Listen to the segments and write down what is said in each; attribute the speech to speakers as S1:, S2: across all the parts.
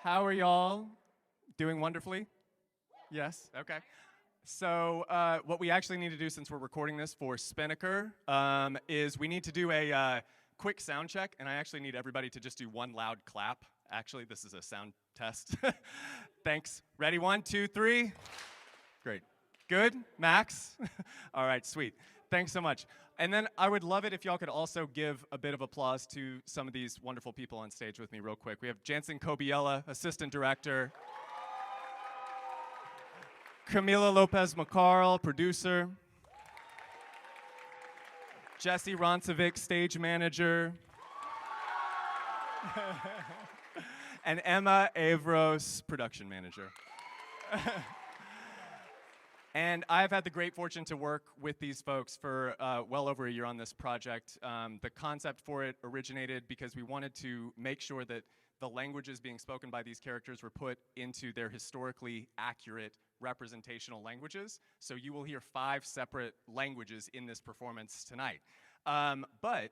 S1: How are y'all? Doing wonderfully? Yes? Okay. So, what we actually need to do since we're recording this for Spinnaker is we need to do a quick sound check, and I actually need everybody to just do one loud clap. Actually, this is a sound test. Thanks. Ready? 1, 2, 3. Great. Good? Max? All right, sweet. Thanks so much. And then I would love it if y'all could also give a bit of applause to some of these wonderful people on stage with me real quick. We have Jansen Kobiela, Assistant Director. Camila Lopez McCarl, Producer. Jesse Roncevic, Stage Manager. And Emma Avros, Production Manager. And I've had the great fortune to work with these folks for well over a year on this project. The concept for it originated because we wanted to make sure that the languages being spoken by these characters were put into their historically accurate representational languages. So you will hear 5 separate languages in this performance tonight. But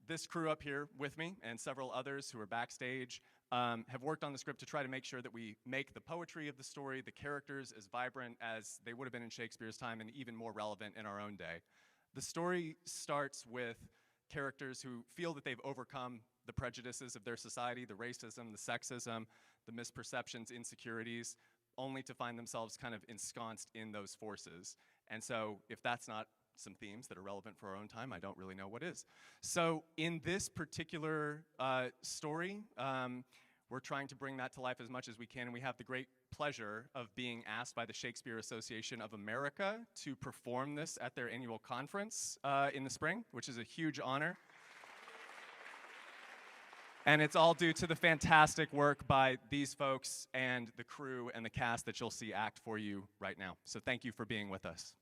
S1: this crew up here with me and several others who are backstage have worked on the script to try to make sure that we make the poetry of the story, the characters, as vibrant as they would have been in Shakespeare's time and even more relevant in our own day. The story starts with characters who feel that they've overcome the prejudices of their society, the racism, the sexism, the misperceptions, insecurities, only to find themselves kind of ensconced in those forces. And so if that's not some themes that are relevant for our own time, I don't really know what is. So in this particular story, we're trying to bring that to life as much as we can, and we have the great pleasure of being asked by the Shakespeare Association of America to perform this at their annual conference in the spring, which is a huge honor. And it's all due to the fantastic work by these folks and the crew and the cast that you'll see act for you right now. So thank you for being with us.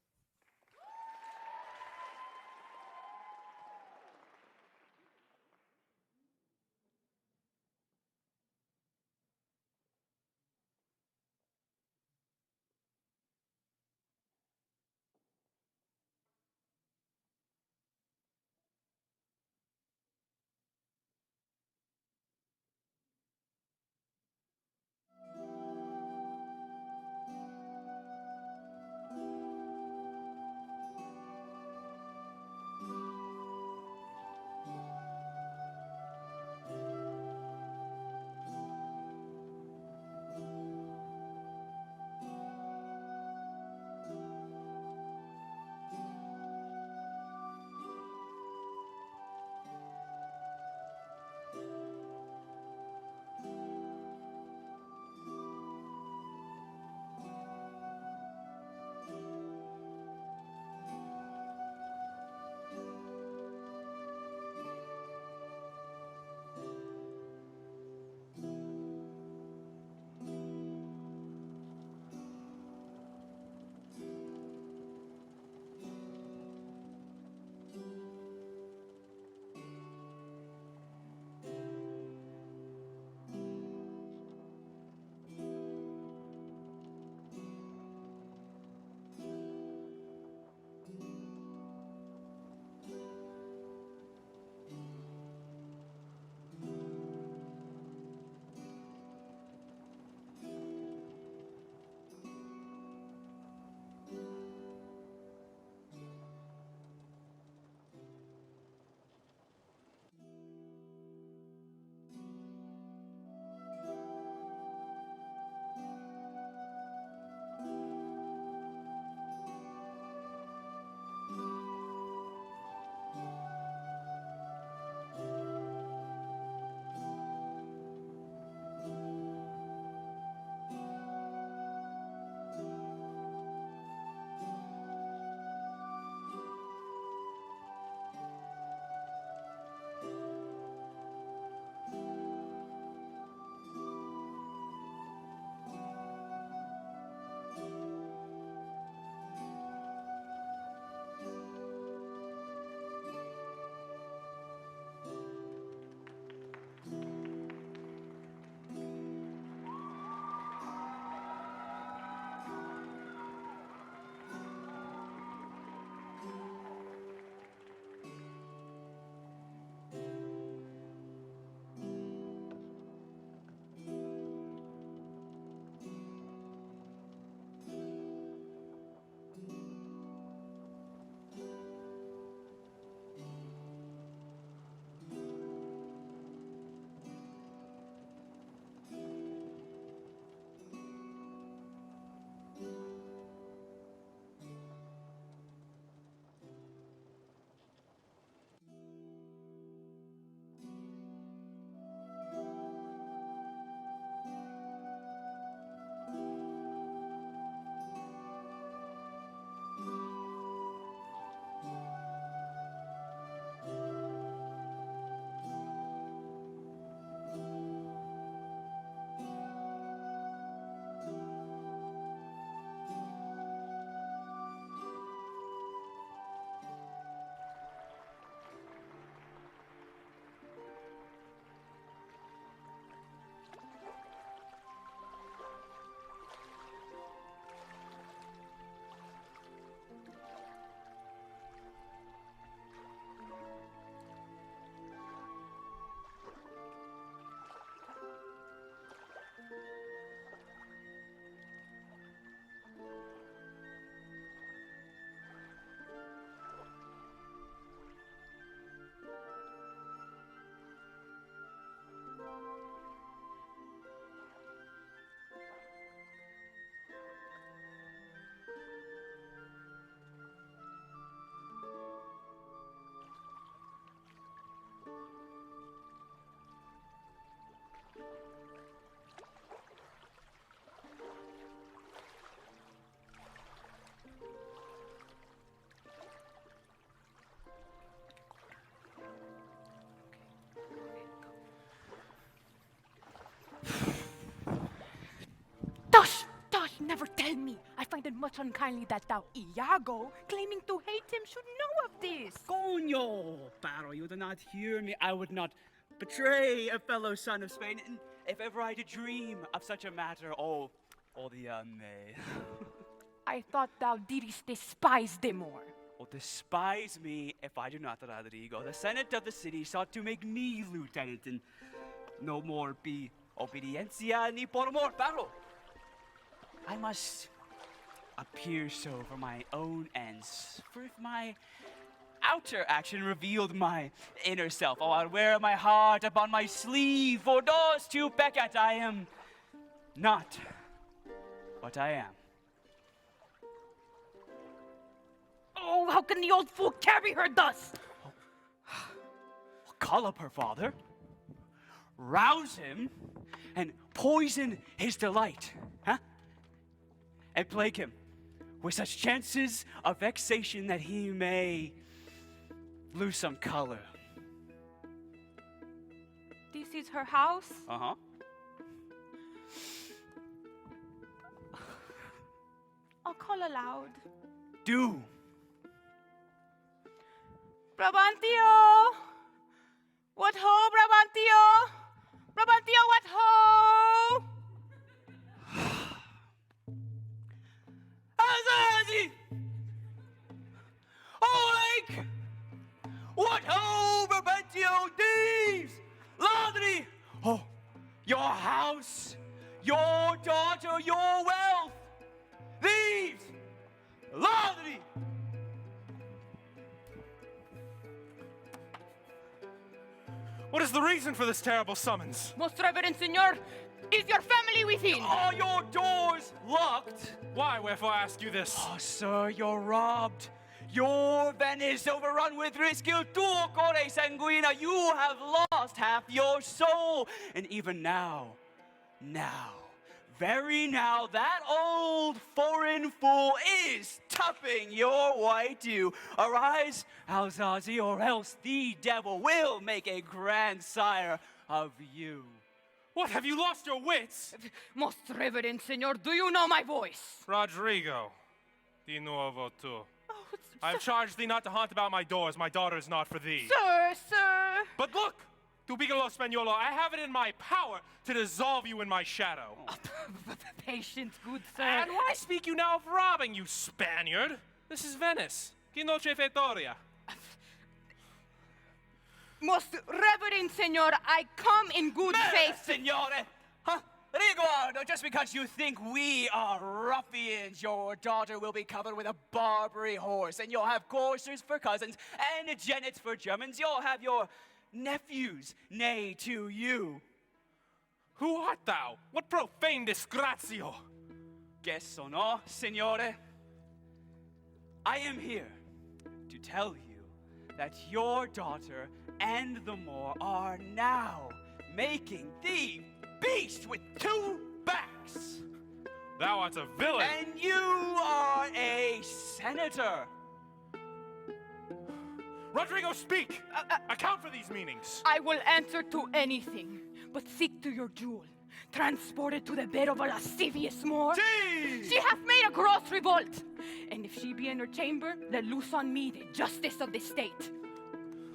S2: never tell me. I find it much unkindly that thou, Iago, claiming to hate him, should know of this.
S3: Coño, Barrow, you do not hear me. I would not betray a fellow son of Spain, and if ever I did dream of such a matter, oh the me.
S2: I thought thou didst despise them more.
S3: Well, despise me if I do not, Rodrigo. The Senate of the city sought to make me lieutenant, and no more be obediencia ni por amor, Barrow. I must appear so for my own ends. For if my outer action revealed my inner self, oh, I'd wear my heart upon my sleeve. For those to peck at, I am not what I am.
S2: Oh, how can the old fool carry her thus?
S3: Call up her father, rouse him, and poison his delight, huh? And plague him with such chances of vexation that he may lose some color.
S2: This is her house?
S3: Uh-huh.
S2: I'll call aloud.
S3: Do.
S2: Brabantio! What ho, Brabantio? Brabantio, what ho?
S3: Azazi! Oink! What ho, Brabantio, thieves! Laundry! Oh, your house, your daughter, your wealth! Thieves! Laundry!
S4: What is the reason for this terrible summons?
S2: Most reverend senor, is your family within?
S3: Are your doors locked?
S4: Why? Wherefore I ask you this?
S3: Oh, sir, you're robbed. Your Venice overrun with risk. Il tuo core sanguina. You have lost half your soul. And even now, very now, that old foreign fool is tapping your white dew. Arise, Alzazi, or else the devil will make a grandsire of you.
S4: What, have you lost your wits?
S2: Most reverend senor, do you know my voice?
S4: Rodrigo, di nuovo tu.
S2: Oh,
S4: I have charged thee not to haunt about my doors. My daughter is not for thee.
S2: Sir.
S4: But look, tu piccolo Spaniolo, I have it in my power to dissolve you in my shadow.
S2: Patience, good sir.
S4: And why speak you now of robbing, you Spaniard? This is Venice. Chi noce fettoria.
S2: Most reverend senor, I come in good faith.
S3: Signore! Huh? Riguardo, just because you think we are ruffians, your daughter will be covered with a Barbary horse, and you'll have coursers for cousins, and genets for Germans. You'll have your nephews neigh to you.
S4: Who art thou? What profane disgrazio?
S3: Che sono, signore? I am here to tell you that your daughter and the Moor are now making the beast with two backs.
S4: Thou art a villain.
S3: And you are a senator.
S4: Rodrigo, speak! Account for these meanings.
S2: I will answer to anything, but seek to your jewel, transported to the bed of a lascivious Moor.
S4: Gee!
S2: She hath made a gross revolt, and if she be in her chamber, let loose on me the justice of the state.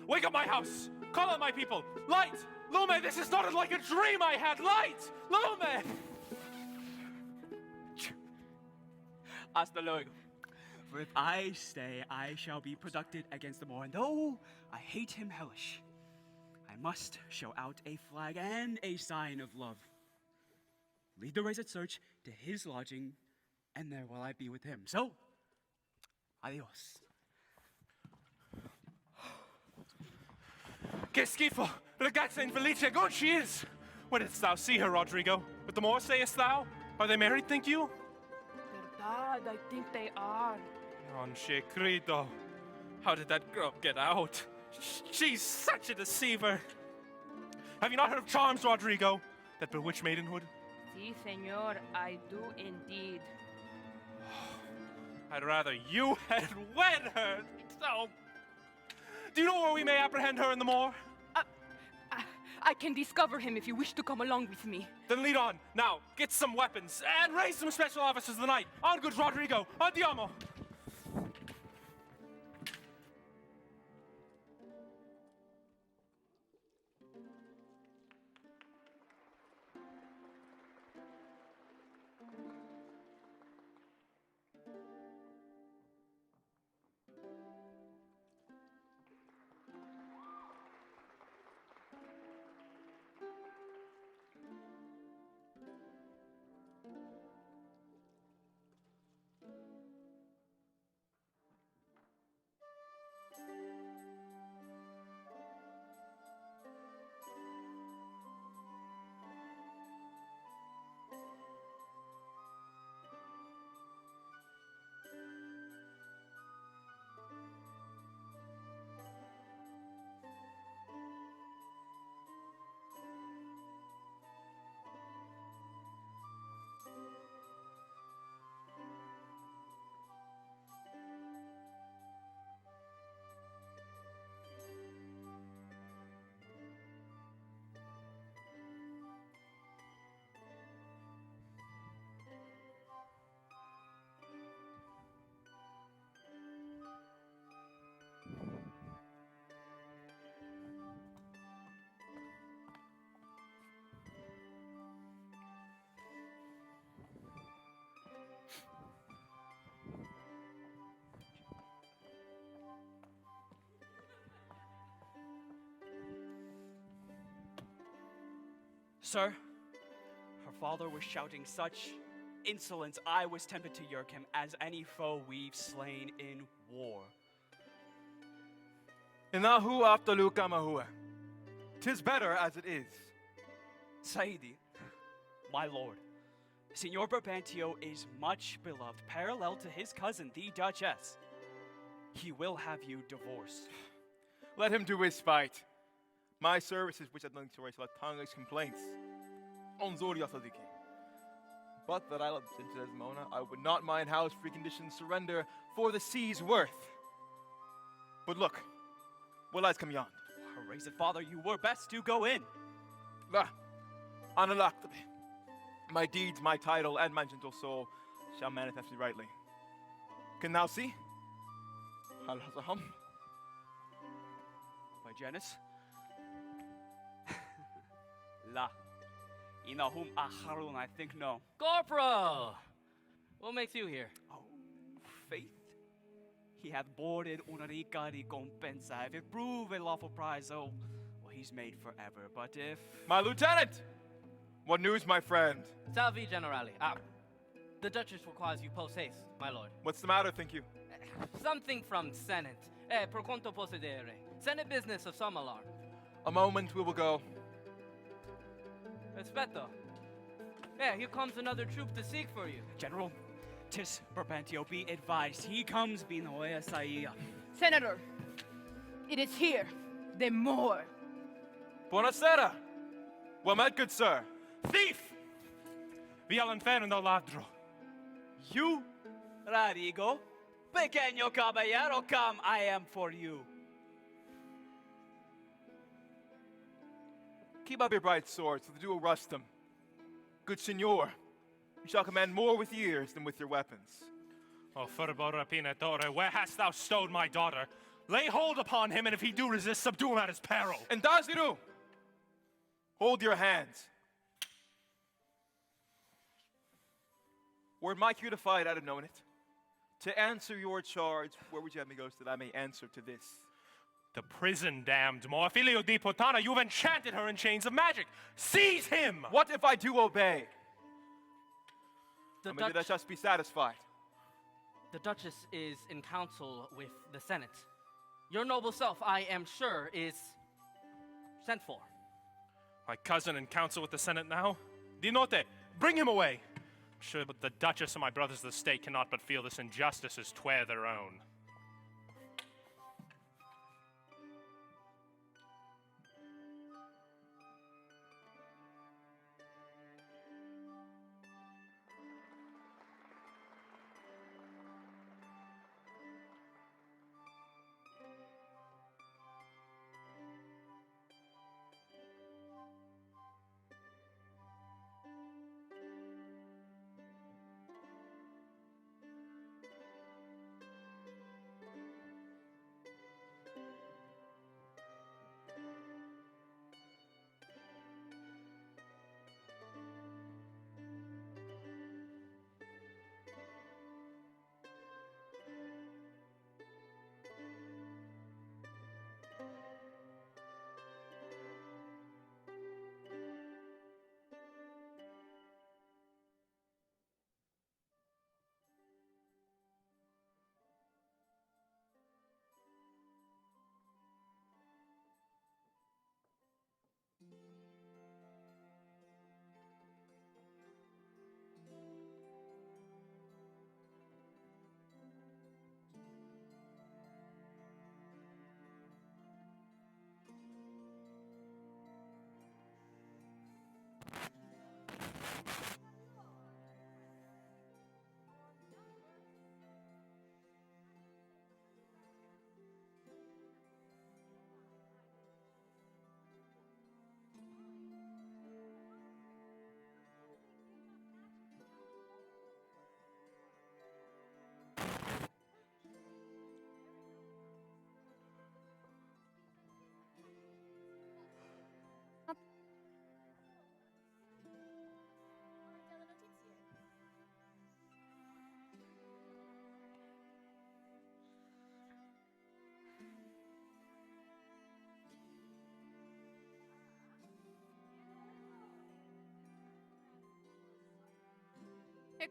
S4: Wake up my house! Call out my people! Light! Lume, this is not like a dream I had! Light! Lume!
S3: Hasta luego. For if I stay, I shall be productive against the Moor. And though I hate him hellish, I must show out a flag and a sign of love. Lead the raised search to his lodging, and there will I be with him. So, adios.
S4: Che schifo! Ragazza infelice, gone she is! Where didst thou see her, Rodrigo? With the Moor, sayest thou? Are they married, think you?
S2: Verdad, I think they are.
S4: Non ci credo. How did that girl get out? She's such a deceiver. Have you not heard of charms, Rodrigo? That bewitched maidenhood?
S2: Si, senor, I do indeed.
S4: I'd rather you had wed her. So, do you know where we may apprehend her in the Moor?
S2: I can discover him if you wish to come along with me.
S4: Then lead on. Now, get some weapons and raise some special officers of the night. On good Rodrigo. Andiamo.
S3: Sir, her father was shouting such insolence, I was tempted to yerk him as any foe we've slain in war.
S5: Inahu aftaluka mahua. 'Tis better as it is.
S3: Saidi, my lord, Signor Brabantio is much beloved, parallel to his cousin, the Duchess. He will have you divorced.
S5: Let him do his fight. My services which I'd like to raise Latanga's complaints. On Zoria Sadiki. But that I love into Desdemona, I would not mind house free conditions surrender for the sea's worth. But look, what lies come beyond?
S3: Raise it, father, you were best to go in.
S5: La, Analaktabe. My deeds, my title, and my gentle soul shall manifest me rightly. Can thou see? Halhazaham.
S3: My Janus? La. Inahum Aharun, I think no.
S6: Corporal! What makes you here?
S3: Oh, faith. He hath boarded una rica recompensa. If it prove a lawful prize, oh, well, he's made forever. But if...
S5: My lieutenant! What news, my friend?
S6: Salvi Generale. The Duchess requires you post haste, my lord.
S5: What's the matter, think you?
S6: Something from Senate. Per conto possedere. Senate business of some alarm.
S5: A moment, we will go.
S6: Aspetto. Here comes another troop to seek for you.
S3: General, 'tis Brabantio, be advised. He comes Binoya Saia.
S2: Senator, it is here, the Moor.
S5: Buonasera! Well met, good sir.
S4: Thief! Via l'inferno ladro.
S3: You, Rodrigo, pequeño caballero, come, I am for you.
S5: Keep up your bright swords, for the duel rust them. Good signor, you shall command more with years than with your weapons.
S4: O furbo rapinatore, where hast thou stowed my daughter? Lay hold upon him, and if he do resist, subdue him at his peril.
S5: And Daziru, hold your hands. Were my cue to fight, I'd have known it. To answer your charge, where would you have me go so that I may answer to this?
S4: The prison damned more. Filio di Potana, you've enchanted her in chains of magic. Seize him!
S5: What if I do obey?
S6: The
S5: May the Duchess be satisfied.
S6: The Duchess is in council with the Senate. Your noble self, I am sure, is sent for.
S4: My cousin in council with the Senate now? Dinote, bring him away. I'm sure but the Duchess and my brothers of the state cannot but feel this injustice is twere their own.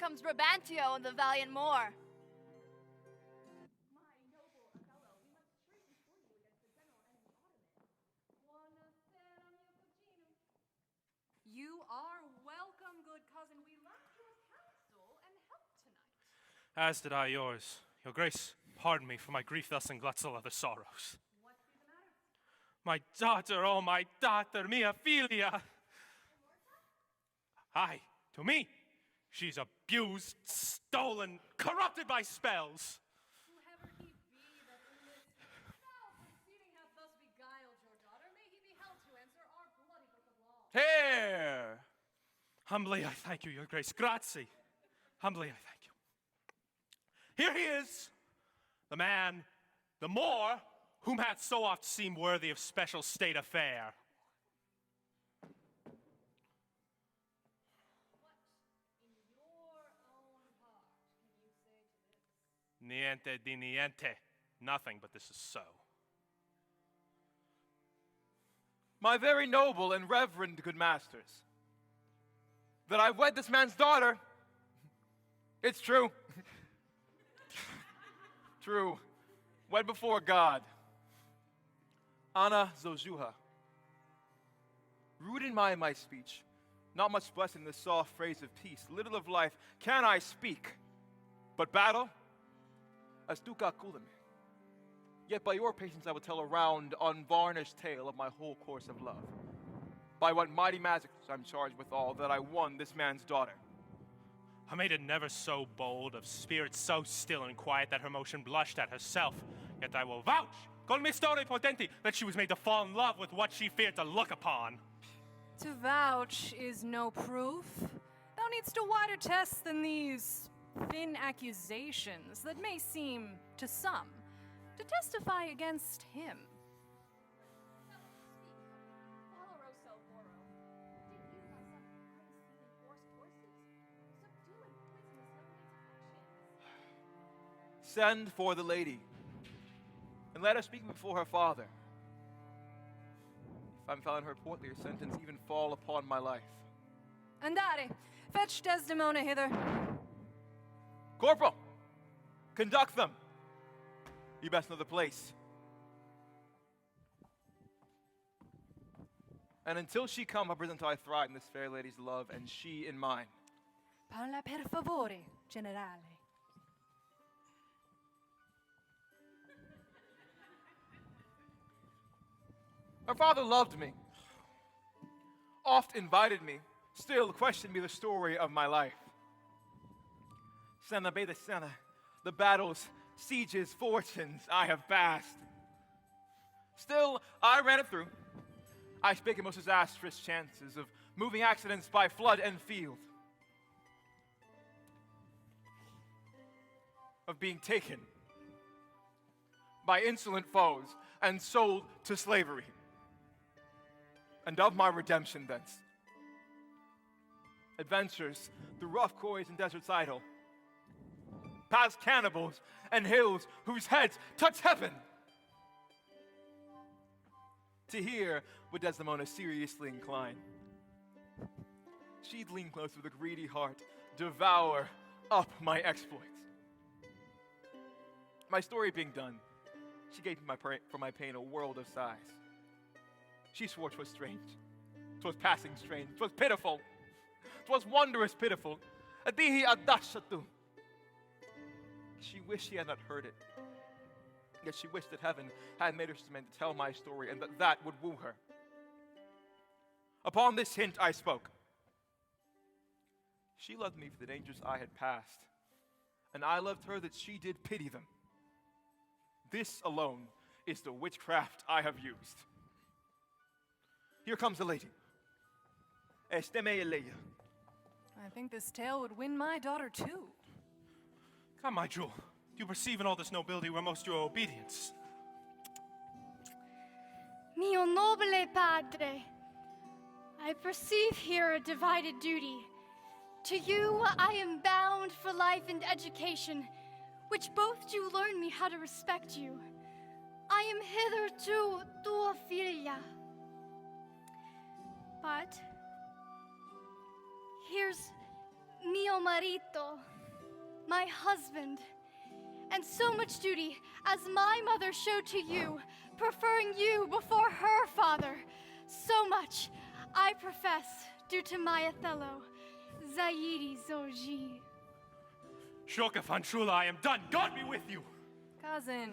S7: comes Brabantio and the valiant Moor.
S2: My noble Othello, we must treat before you against the general enemy Ottoman.
S8: You are welcome, good cousin. We left your counsel and help tonight.
S4: As did I yours. Your grace, pardon me for my grief thus and gluts all other sorrows.
S8: What be the matter?
S4: My daughter, oh my daughter, mia filia. Aye, to me. She's abused, stolen, corrupted by spells.
S8: Whoever he be that in this foul proceeding hath thus beguiled your daughter, may he be held to answer our bloody book of law.
S5: Here!
S4: Humbly I thank you, your grace. Grazie. Humbly I thank you. Here he is, the man, the Moor, whom hath so oft seemed worthy of special state affair. Niente di niente. Nothing, but this is so.
S5: My very noble and reverend good masters, that I've wed this man's daughter. It's true. True. Wed before God. Anna Zojuha. Rude in my speech, not much blessed in the soft phrase of peace, little of life can I speak, but battle, astuka kulim. Yet by your patience I will tell a round, unvarnished tale of my whole course of love. By what mighty magic I'm charged withal, that I won this man's daughter.
S4: A maiden never so bold, of spirit so still and quiet that her motion blushed at herself. Yet I will vouch, con mi storie potenti, that she was made to fall in love with what she feared to look upon.
S8: To vouch is no proof. Thou needst a wider test than these thin accusations that may seem, to some, to testify against him.
S2: Valoroso Moro, did you thyself unseemly forced horses? Subdue and poisonous young maids' actions.
S5: Send for the lady, and let her speak before her father. If I'm found her portly, her sentence even fall upon my life.
S8: Andare, fetch Desdemona hither.
S5: Corporal, conduct them. You best know the place. And until she come, I present I thrive in this fair lady's love, and she in mine.
S8: Parla per favore, generale.
S5: Her father loved me, oft invited me, still questioned me the story of my life. Sena be the Sena, the battles, sieges, fortunes I have passed. Still, I ran it through. I spake in most disastrous chances of moving accidents by flood and field, of being taken by insolent foes and sold to slavery, and of my redemption thence. Adventures through rough quarries and deserts idle, past cannibals and hills whose heads touch heaven. To hear would Desdemona seriously incline. She'd lean close with a greedy heart, devour up my exploits. My story being done, she gave me for my pain a world of sighs. She swore 'twas strange, 'twas passing strange, 'twas pitiful, 'twas wondrous pitiful. Adihi adashatu. She wished she had not heard it. Yet she wished that heaven had made her meant to tell my story, and that would woo her. Upon this hint I spoke. She loved me for the dangers I had passed, and I loved her that she did pity them. This alone is the witchcraft I have used. Here comes the lady. Esteme eleya.
S8: I think this tale would win my daughter too.
S4: Come, my jewel. Do you perceive in all this nobility where most your obedience?
S9: Mio nobile padre, I perceive here a divided duty. To you I am bound for life and education, which both do learn me how to respect you. I am hitherto tua filia. But here's mio marito, my husband, and so much duty as my mother showed to you, preferring you before her father. So much I profess due to my Othello, Zaidi Zoji.
S4: Shoka Fanchula, I am done. God be with you.
S8: Cousin,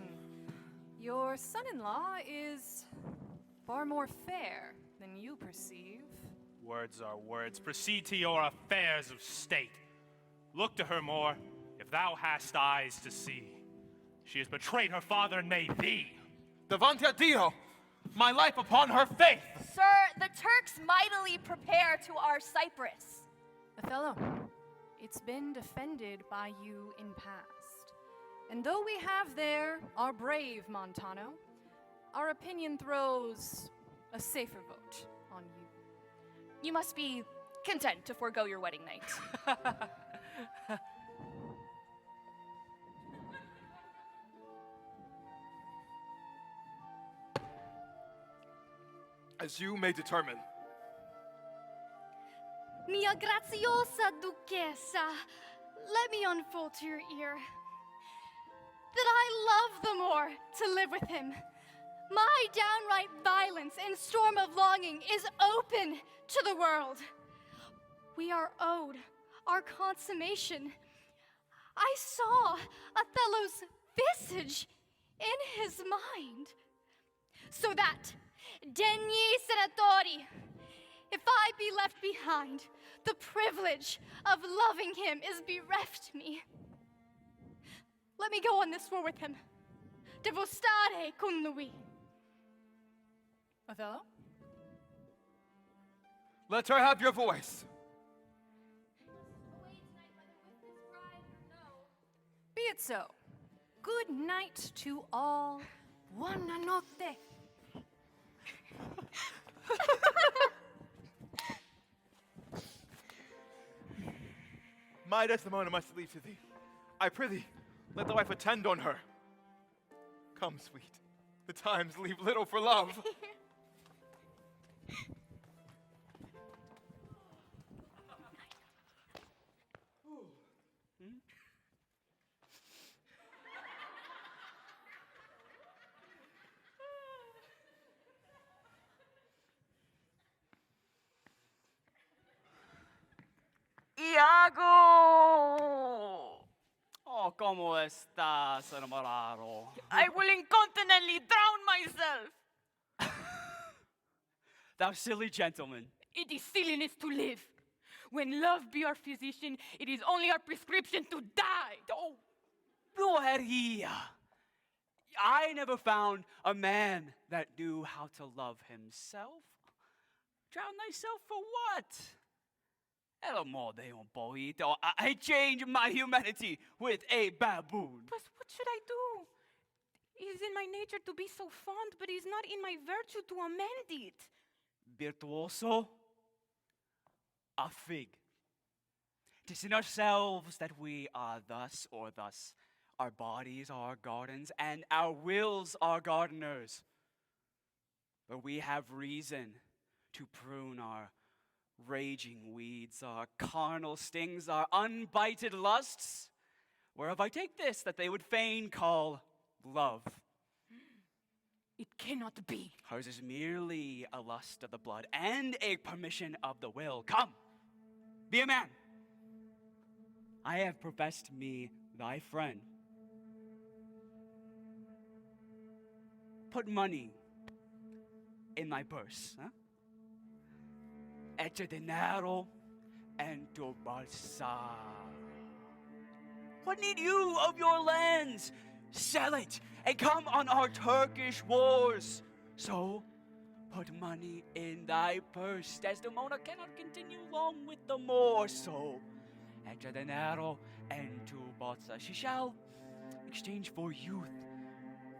S8: your son-in-law is far more fair than you perceive.
S4: Words are words. Proceed to your affairs of state. Look to her more, if thou hast eyes to see. She has betrayed her father and made thee.
S5: Davanti a Dio, my life upon her faith.
S7: Sir, the Turks mightily prepare to our Cyprus.
S8: Othello, it's been defended by you in past. And though we have there our brave Montano, our opinion throws a safer vote on you.
S7: You must be content to forego your wedding night.
S5: As you may determine.
S9: Mia graziosa duchessa, let me unfold to your ear that I love the Moor to live with him. My downright violence and storm of longing is open to the world. We are owed our consummation. I saw Othello's visage in his mind. So that, degni senatori, if I be left behind, the privilege of loving him is bereft me. Let me go on this war with him. Devo stare con lui.
S8: Othello?
S5: Let her have your voice.
S8: Be it so. Good night to all. Buona notte.
S5: My Desdemona must leave to thee. I prithee, let the wife attend on her. Come, sweet. The times leave little for love.
S3: Iago! Oh, ¿cómo estás, enamorado?
S10: I will incontinently drown myself.
S3: Thou silly gentleman.
S10: It is silliness to live. When love be our physician, it is only our prescription to die.
S3: Oh, brujeria. I never found a man that knew how to love himself. Drown thyself for what? El amor de un poquito. I change my humanity with a baboon.
S10: But what should I do? It is in my nature to be so fond, but it is not in my virtue to amend it.
S3: Virtuoso, a fig. 'Tis in ourselves that we are thus or thus. Our bodies are gardens, and our wills are gardeners. But we have reason to prune our raging weeds, our carnal stings, our unbited lusts, whereof I take this that they would fain call love.
S10: It cannot be.
S3: Hers is merely a lust of the blood and a permission of the will. Come, be a man. I have professed me thy friend. Put money in thy purse, huh? Echa dinero en tu bolsa. What need you of your lands? Sell it and come on our Turkish wars. So, put money in thy purse. Desdemona cannot continue long with the Moor. So, echa dinero en tu bolsa. She shall exchange for youth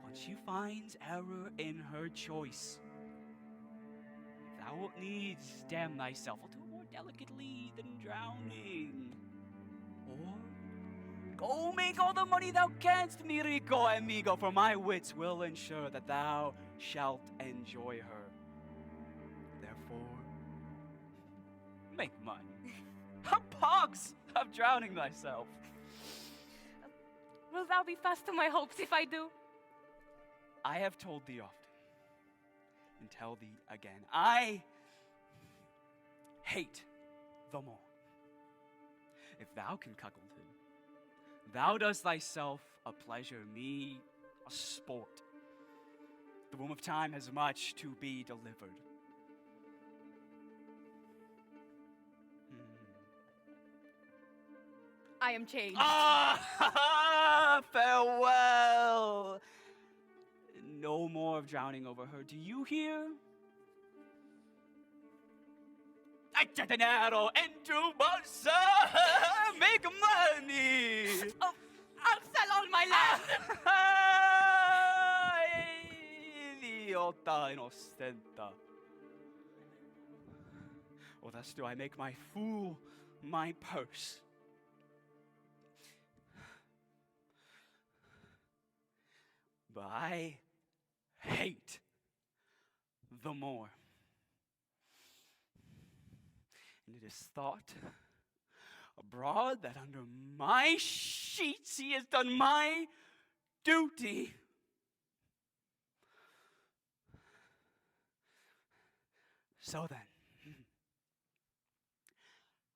S3: once she finds error in her choice. Thou wilt needs damn thyself to more delicately than drowning. Or go make all the money thou canst, mi rico amigo, for my wits will ensure that thou shalt enjoy her. Therefore, make money. hogs of drowning myself.
S10: Will thou be fast to my hopes if I do?
S3: I have told thee often, and tell thee again, I hate the more. If thou can cuckold him, thou dost thyself a pleasure, me a sport. The womb of time has much to be delivered.
S7: I am changed.
S3: Ah, farewell. No more of drowning over her. Do you hear? Echa dinero into bolsa. Make money.
S10: Oh, I'll sell all my land.
S3: Idiota inostenta. Or thus do I make my fool my purse. But I hate the more. And it is thought abroad that under my sheets he has done my duty. So then,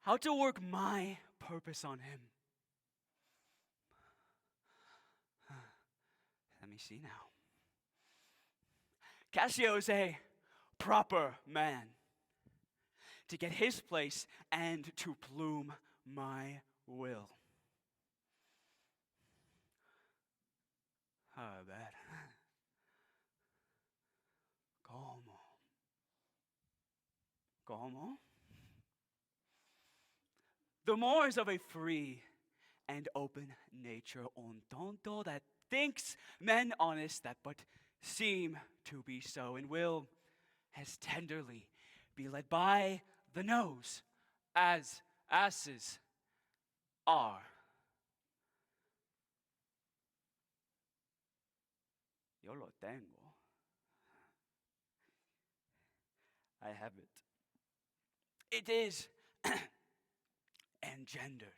S3: how to work my purpose on him? Let me see now. Cassio's a proper man to get his place and to plume my will. A ver. ¿Cómo? The Moor is of a free and open nature, un tonto that thinks men honest that but seem to be so, and will as tenderly be led by the nose as asses are. Yo lo tengo. I have it. It is engendered.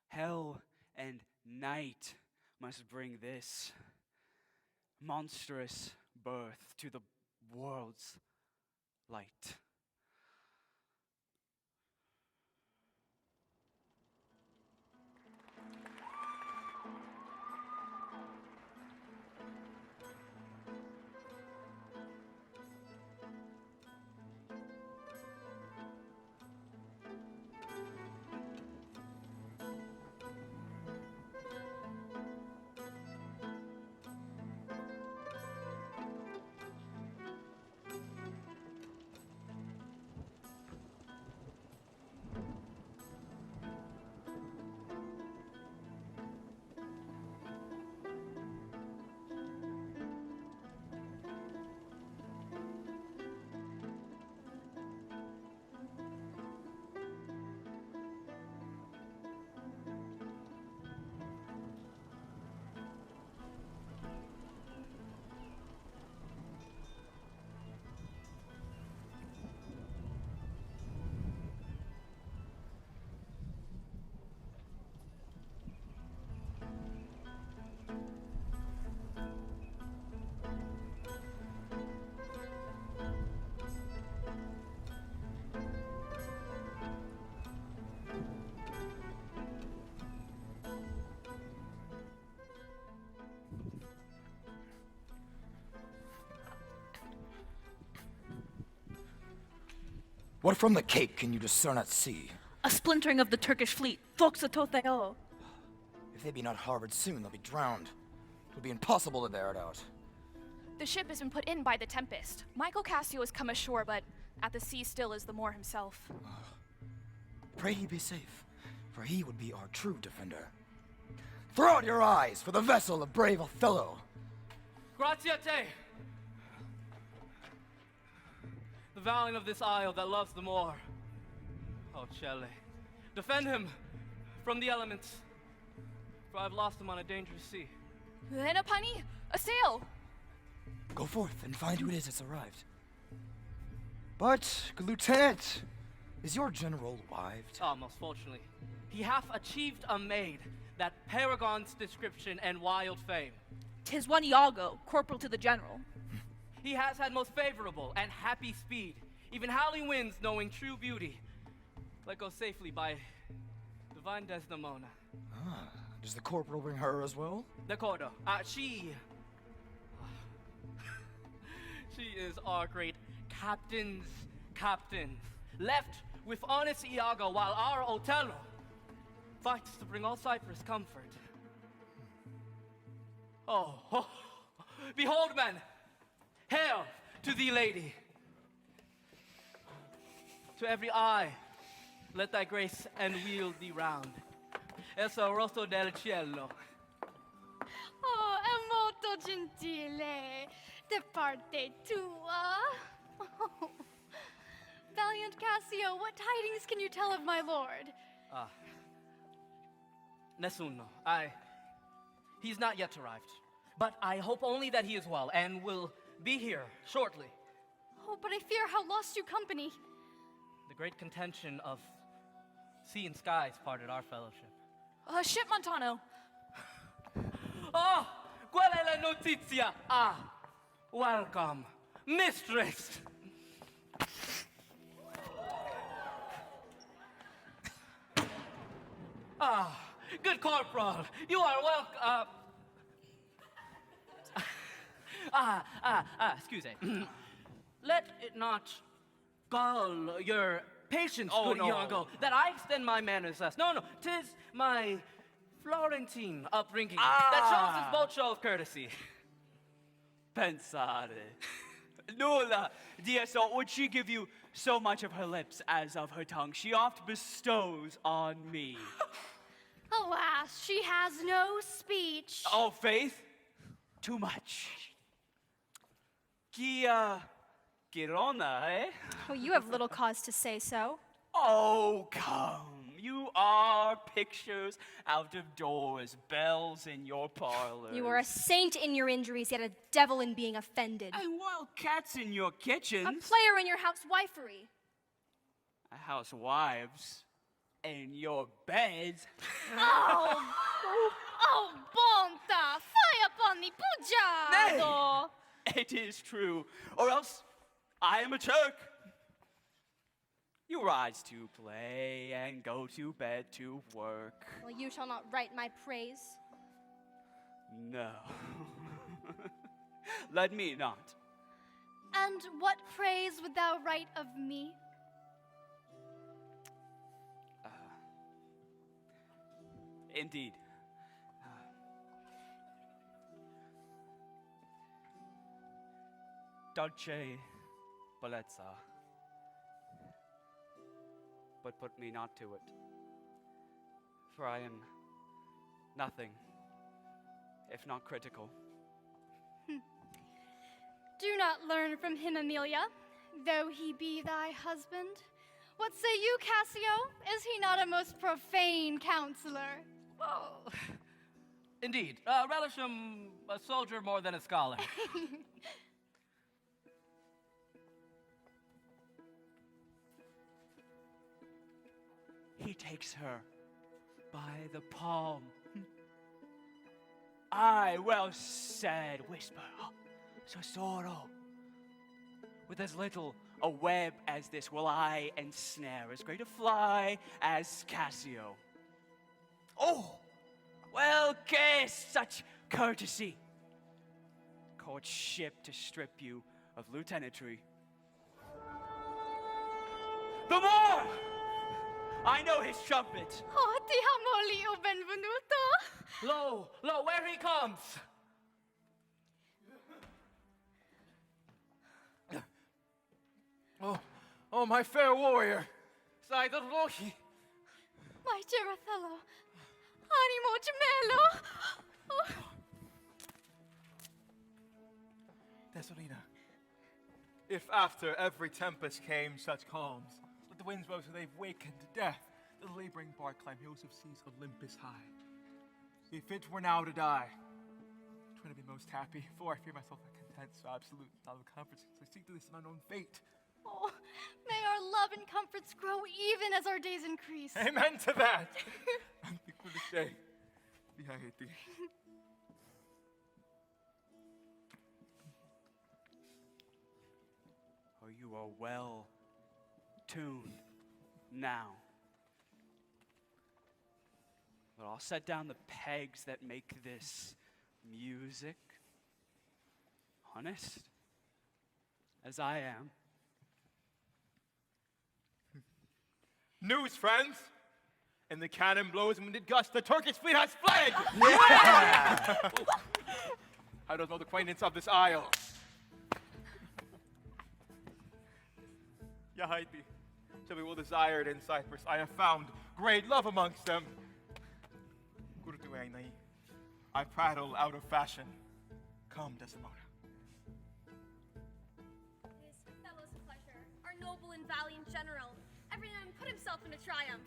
S3: Hell and night must bring this monstrous birth to the world's light.
S11: What from the Cape can you discern at sea?
S2: A splintering of the Turkish fleet. Fox at Othello.
S11: If they be not harbored soon, they'll be drowned. It would be impossible to bear it out.
S7: The ship has been put in by the tempest. Michael Cassio has come ashore, but at the sea still is the Moor himself.
S11: Pray he be safe, for he would be our true defender. Throw out your eyes for the vessel of brave Othello.
S6: Gratiate! The valiant of this isle that loves the Moor. Oh, Celle, defend him from the elements, for I've lost him on a dangerous sea.
S7: Then a punny, a sail!
S11: Go forth and find who it is that's arrived. But, good Lieutenant, Is your general wived?
S6: Ah, most fortunately. He hath achieved a maid, that paragon's description and wild fame.
S2: 'Tis one Iago, corporal to the general.
S6: He has had most favorable and happy speed, even howling winds knowing true beauty. Let go safely by divine Desdemona.
S11: Ah, does the corporal bring her as well?
S6: D'accordo. She is our great captain's captain. Left with honest Iago while our Othello fights to bring all Cyprus comfort. Oh, behold, men! Hail to thee, lady! To every eye, let thy grace and wheel thee round. Esso rosso del cielo.
S9: Oh, è molto gentile da parte tua. Oh. Valiant Cassio, what tidings can you tell of my lord?
S6: Nessuno. He's not yet arrived. But I hope only that he is well and will be here shortly.
S9: Oh, but I fear how lost you company.
S6: The great contention of sea and skies parted our fellowship.
S7: Ship Montano.
S6: Oh, qual è la notizia? Welcome, mistress. Good corporal, you are welcome. Excuse me. Let it not gall your patience, good Iago, that I extend my manners thus. No, 'tis my Florentine upbringing that shows this bold show of courtesy.
S3: Pensare. Nulla, dear soul, would she give you so much of her lips as of her tongue she oft bestows on me.
S9: Alas, she has no speech.
S3: Oh, Faith, too much. Gia Girona, eh?
S2: Oh, you have little cause to say so.
S3: Oh, come. You are pictures out of doors, bells in your parlors.
S2: You are a saint in your injuries, yet a devil in being offended.
S3: And wild cats in your kitchens.
S2: A player in your housewifery.
S3: Housewives in your beds.
S9: Oh, bonta! Fai upon the pugiato!
S3: It is true, or else I am a Turk. You rise to play and go to bed to work.
S2: Well, you shall not write my praise.
S3: No. Let me not.
S9: And what praise would thou write of me?
S3: Indeed. Dolce bellezza. But put me not to it. For I am nothing, if not critical.
S9: Do not learn from him, Amelia, though he be thy husband. What say you, Cassio? Is he not a most profane counselor?
S6: Well, indeed. Relish him a soldier more than a scholar.
S3: He takes her by the palm. Aye, well said, whisper, Sosoro. With as little a web as this will I ensnare, as great a fly as Cassio. Oh, well kissed, such courtesy. Courtship to strip you of lieutenantry. The more! I know his trumpet.
S9: Oh, ti amo Leo benvenuto.
S6: Lo, where he comes!
S5: Oh, my fair warrior.
S6: Sai del Rohi.
S9: My dear Othello. Animo gemello. Oh.
S5: Desdemona, if after every tempest came such calms, let the winds rose so they've wakened to death, the laboring bark climb hills of seas Olympus high. If it were now to die, 'twere be most happy, for I fear myself not content, so absolute, not of comfort, so I seek to this unknown fate.
S9: Oh, may our love and comforts grow even as our days increase.
S5: Amen to that. Anti kulisay. Bihayati.
S3: Oh, you are well tuned now. But I'll set down the pegs that make this music. Honest as I am.
S5: News, friends! And the cannon blows when it gusts, the Turkish fleet has fled! How does know the acquaintance of this isle? Yahaiti, shall be well desired in Cyprus. I have found great love amongst them. Kurtuainai, I prattle out of fashion. Come, Desdemona.
S2: It is Othello's pleasure, our noble and valiant general. Every man put himself into triumph.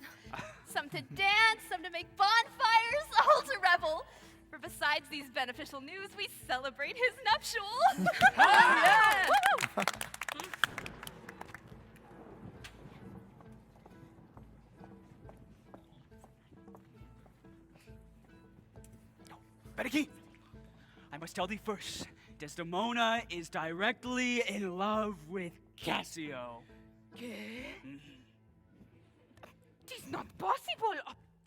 S7: Some to dance, some to make bonfires, all to revel. For besides these beneficial news, we celebrate his nuptials.
S8: Yeah.
S3: Becky, I must tell thee first, Desdemona is directly in love with Cassio.
S10: Tis not possible.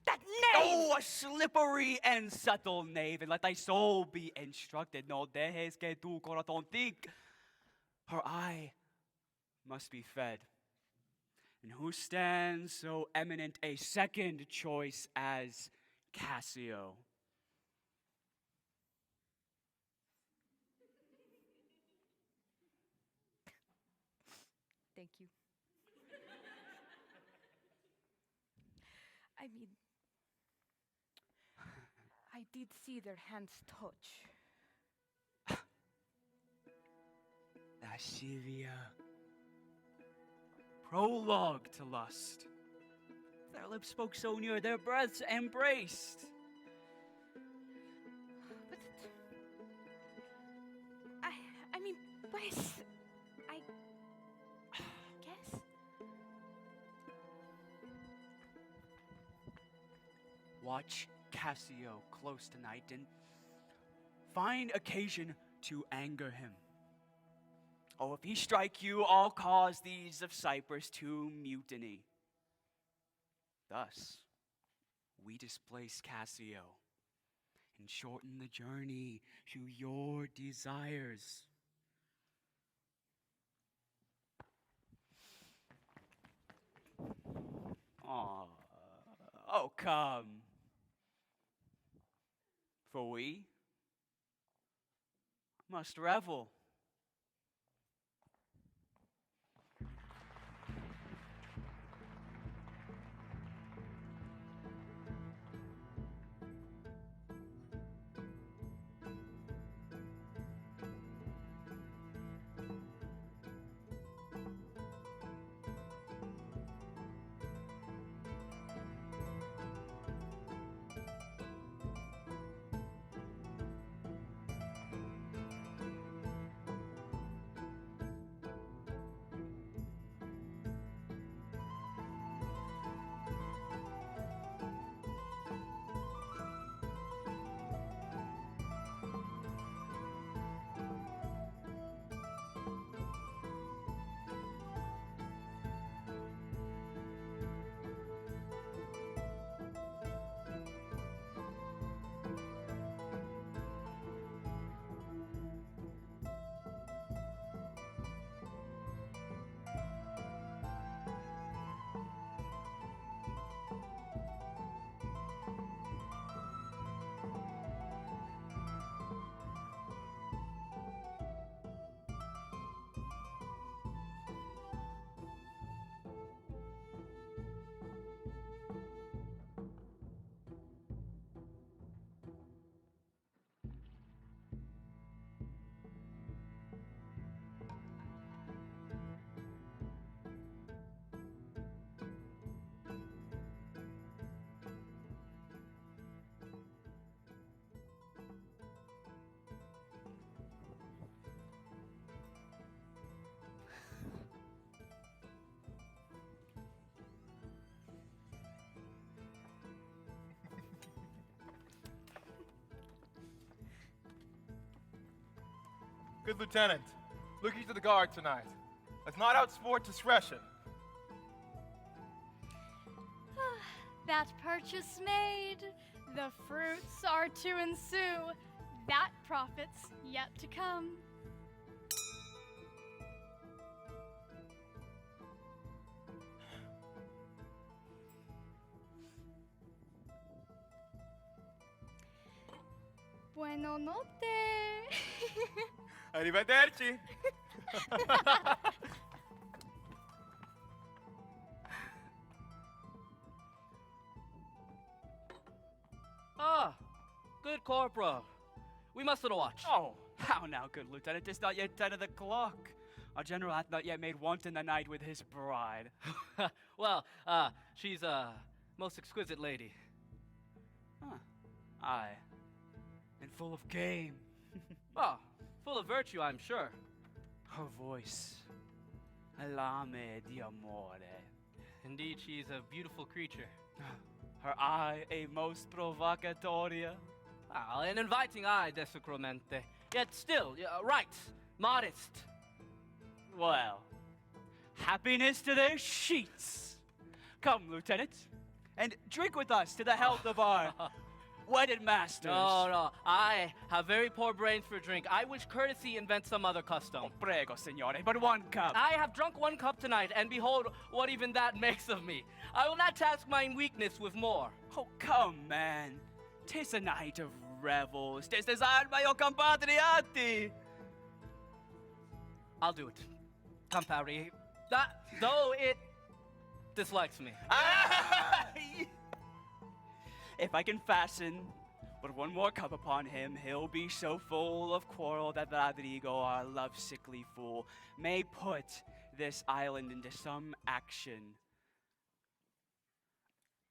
S10: That knave!
S3: Oh, a slippery and subtle knave, and let thy soul be instructed. No dejes que tu corazón think. Her eye must be fed. And who stands so eminent a second choice as Cassio?
S10: Thank you. I mean, I did see their hands touch.
S3: Lascivia. Prologue to lust. Their lips spoke so near, their breaths embraced.
S10: But I mean, pues, I guess.
S3: Watch Cassio close tonight and find occasion to anger him. Oh, if he strike you, I'll cause these of Cyprus to mutiny. Thus, we displace Cassio and shorten the journey to your desires. Oh, come. For we must revel.
S5: Good Lieutenant, look you to the guard tonight. Let's not outsport discretion.
S9: That purchase made, the fruits are to ensue. That profit's yet to come. Buenos notte.
S5: Arrivederci.
S6: Ah, good corporal. We must watch.
S3: Oh, how now, good lieutenant? 'Tis not yet 10 of the clock. Our general hath not yet made wanton the night with his bride.
S6: Well, she's a most exquisite lady.
S3: Aye. And full of game.
S6: Oh, full of virtue, I'm sure.
S3: Her voice. Alame di amore.
S6: Indeed, she's a beautiful creature.
S3: Her eye a most provocatoria.
S6: Ah, an inviting eye, desecramente. Yet still, right, modest.
S3: Well, happiness to their sheets. Come, Lieutenant, and drink with us to the health of our wedded masters.
S6: No, I have very poor brains for drink. I wish courtesy invent some other custom.
S3: Oh, prego, signore, but 1 cup.
S6: I have drunk 1 cup tonight, and behold what even that makes of me. I will not task mine weakness with more.
S3: Oh, come, man. 'Tis a night of revels. 'Tis desired by your compatrioti.
S6: I'll do it. Campari. Though it dislikes me.
S3: If I can fasten but 1 more cup upon him, he'll be so full of quarrel that Rodrigo, our lovesickly fool, may put this island into some action.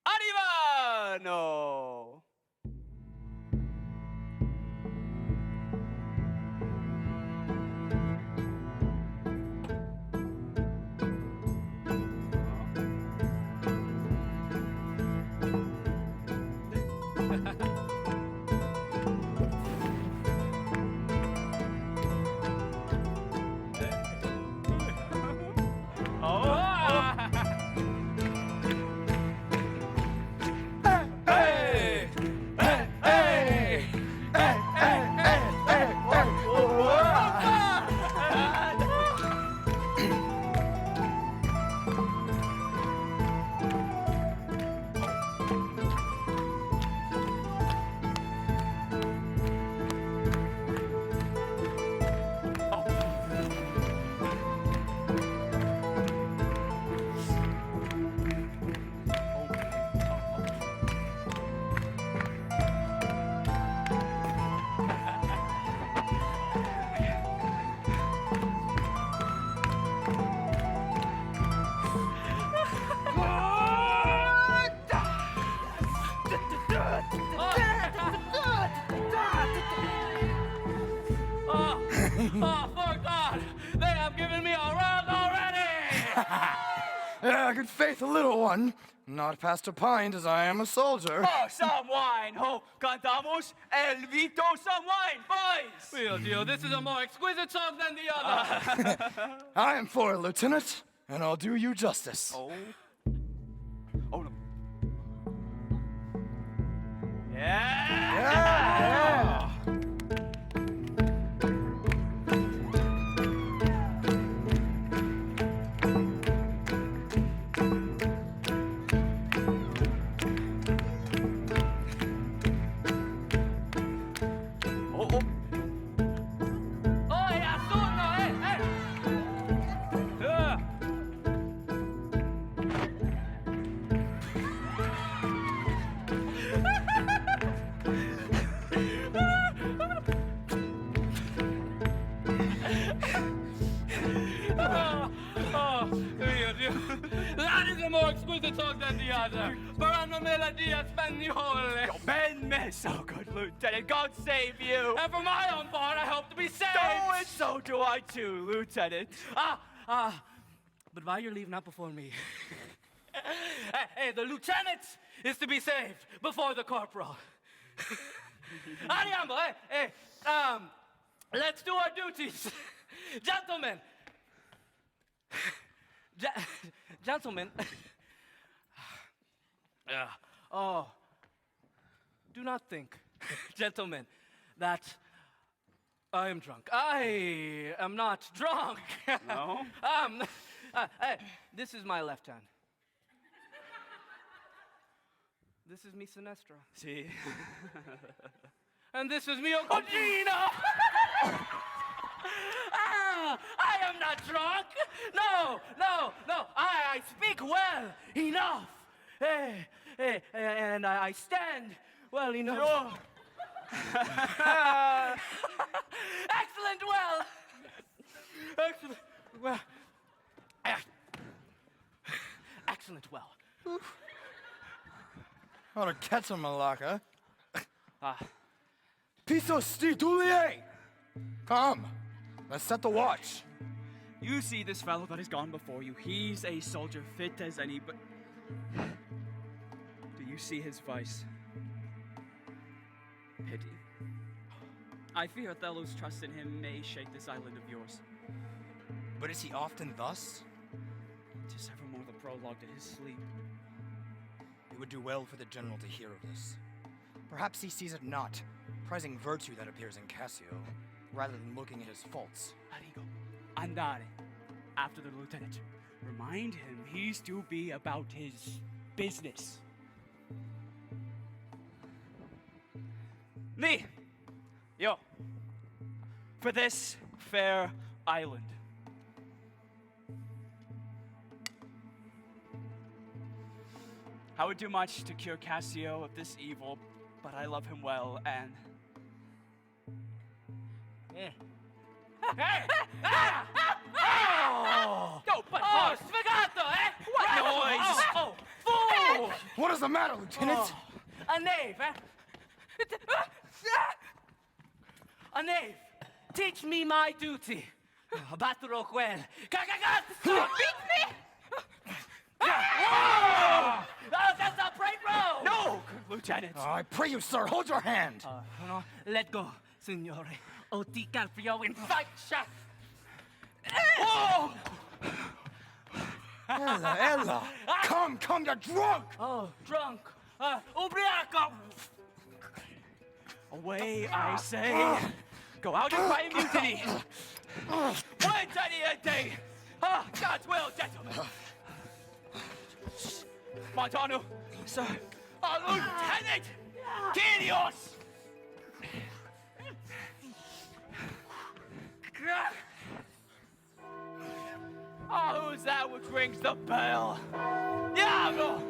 S3: Arrivano!
S6: Oh, for God! They have given me a rug already!
S11: Good faith, little one. Not past a pint, as I am a soldier.
S3: Oh, some wine! Ho, cantamos el vito, some wine, boys!
S6: Mio Dio, this is a more exquisite song than the other!
S11: I am for it, Lieutenant, and I'll do you justice.
S3: Oh no. Yeah!
S6: That is a more exquisite song than the other. Parano melodia spagnole.
S3: Ben messo, good Lieutenant. God save you.
S6: And for my own part, I hope to be saved.
S3: Oh, and so do I too, Lieutenant.
S6: But by your leave, not before me. Hey, the lieutenant is to be saved before the corporal. Andiamo, Let's do our duties. Gentlemen. Gentlemen. Oh, do not think, gentlemen, that I am drunk. I am not drunk.
S3: No?
S6: This is my left hand. This is mi sinistra.
S3: See?
S6: And this is mio cugino. I am not drunk. No. I speak well enough. And I stand well enough. Excellent well. Excellent well.
S11: Ought to catch him, Malaka. Piso Stidulier! Come, let's set the watch.
S3: You see this fellow that has gone before you. He's a soldier fit as any, but... Do you see his vice? Pity. I fear Othello's trust in him may shake this island of yours.
S11: But is he often thus?
S3: 'Tis evermore the prologue to his sleep.
S11: It would do well for the general to hear of this. Perhaps he sees it not, prizing virtue that appears in Cassio, rather than looking at his faults.
S3: Arrigo, andare. After the lieutenant. Remind him he's to be about his business. Me, yo, for this fair island. I would do much to cure Cassio of this evil, but I love him well, and...
S6: Oh, but sfigato, eh?
S3: What noise?
S6: Oh, fool!
S11: What is the matter, Lieutenant?
S6: A knave, eh? A knave. Teach me my duty. Battero quel. Beat me? Oh, that's a break row!
S3: No, Lieutenant.
S11: I pray you, sir, hold your hand.
S6: Let go, signore. O ti calfio in faccia.
S3: Oh!
S11: Ella, come, you're drunk.
S6: Oh, drunk. Ubriaco.
S3: Away, I say. Go out and fight mutiny. Buongiorno. God's will, gentlemen. Montano, sir. Lieutenant! Kyrios! Oh, who's that which rings the bell? Iago!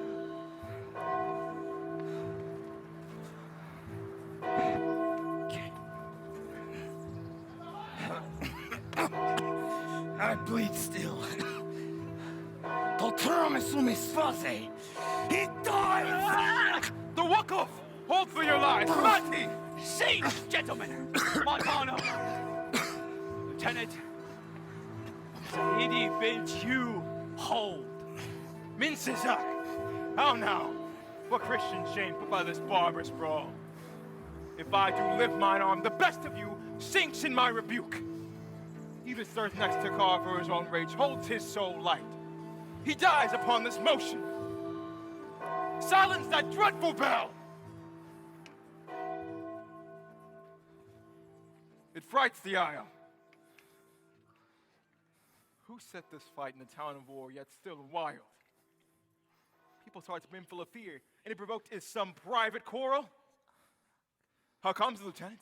S11: I bleed still. Tolterame su me sfase. He dies!
S4: The Wookoff! Hold for your lives! Mati!
S3: Siege, gentlemen! Montano! Lieutenant, Zaidi bids you hold.
S4: Mincesar! How now? What Christian shame put by this barbarous brawl? If I do lift mine arm, the best of you sinks in my rebuke. He that stirs next to carve for his own rage holds his soul light. He dies upon this motion. Silence that dreadful bell! It frights the isle. Who set this fight in a town of war, yet still wild? People's hearts brimful of fear, and it provoked is some private quarrel? How comes, Lieutenant?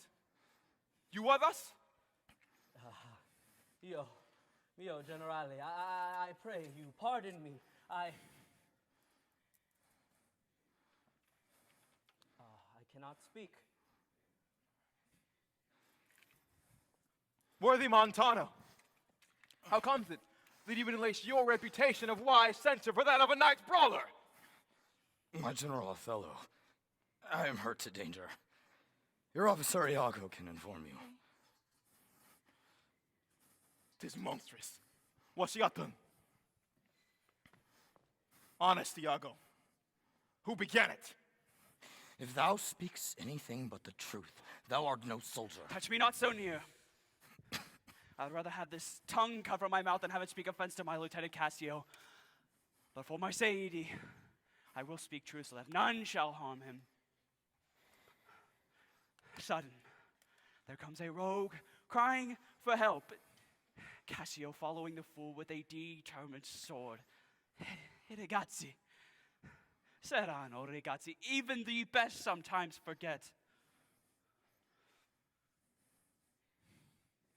S4: You are thus?
S6: Mio generale, I pray you pardon me. I cannot speak.
S4: Worthy Montano, how comes it that you would enlace your reputation of wise censor for that of a knight's brawler?
S11: My General Othello, I am hurt to danger. Your officer Iago can inform you.
S4: 'Tis monstrous. What's he done? Honest, Iago. Who began it?
S11: If thou speaks anything but the truth, thou art no soldier.
S3: Touch me not so near. I'd rather have this tongue cover my mouth than have it speak offense to my Lieutenant Cassio. But for my Saidi, I will speak truth so that none shall harm him. Sudden, there comes a rogue crying for help. Cassio following the fool with a determined sword. Ragazzi, Serrano, ragazzi, even the best sometimes forget.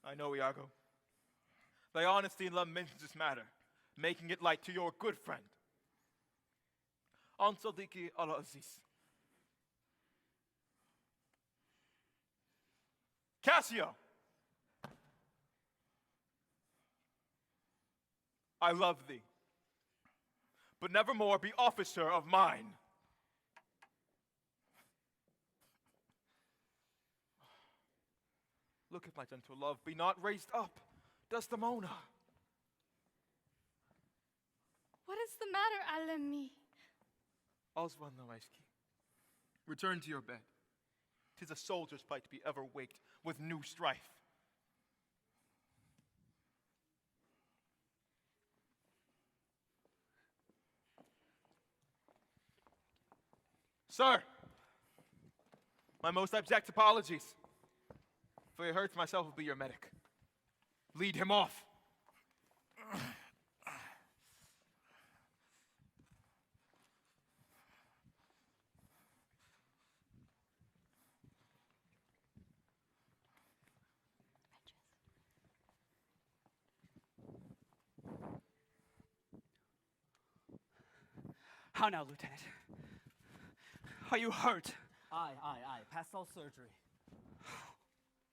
S5: I know, Iago. Thy honesty and love mentions this matter, making it light to your good friend. On Sadiqi al-Aziz. Cassio! I love thee, but nevermore be officer of mine. Look at my gentle love, be not raised up, Desdemona.
S9: What is the matter, alumi?
S5: All's well, Noeski. Return to your bed. 'Tis a soldier's plight to be ever waked with new strife. Sir, my most abject apologies. If it hurts, myself will be your medic. Lead him off.
S3: How now, Lieutenant? Are you hurt?
S6: Aye. Past all surgery.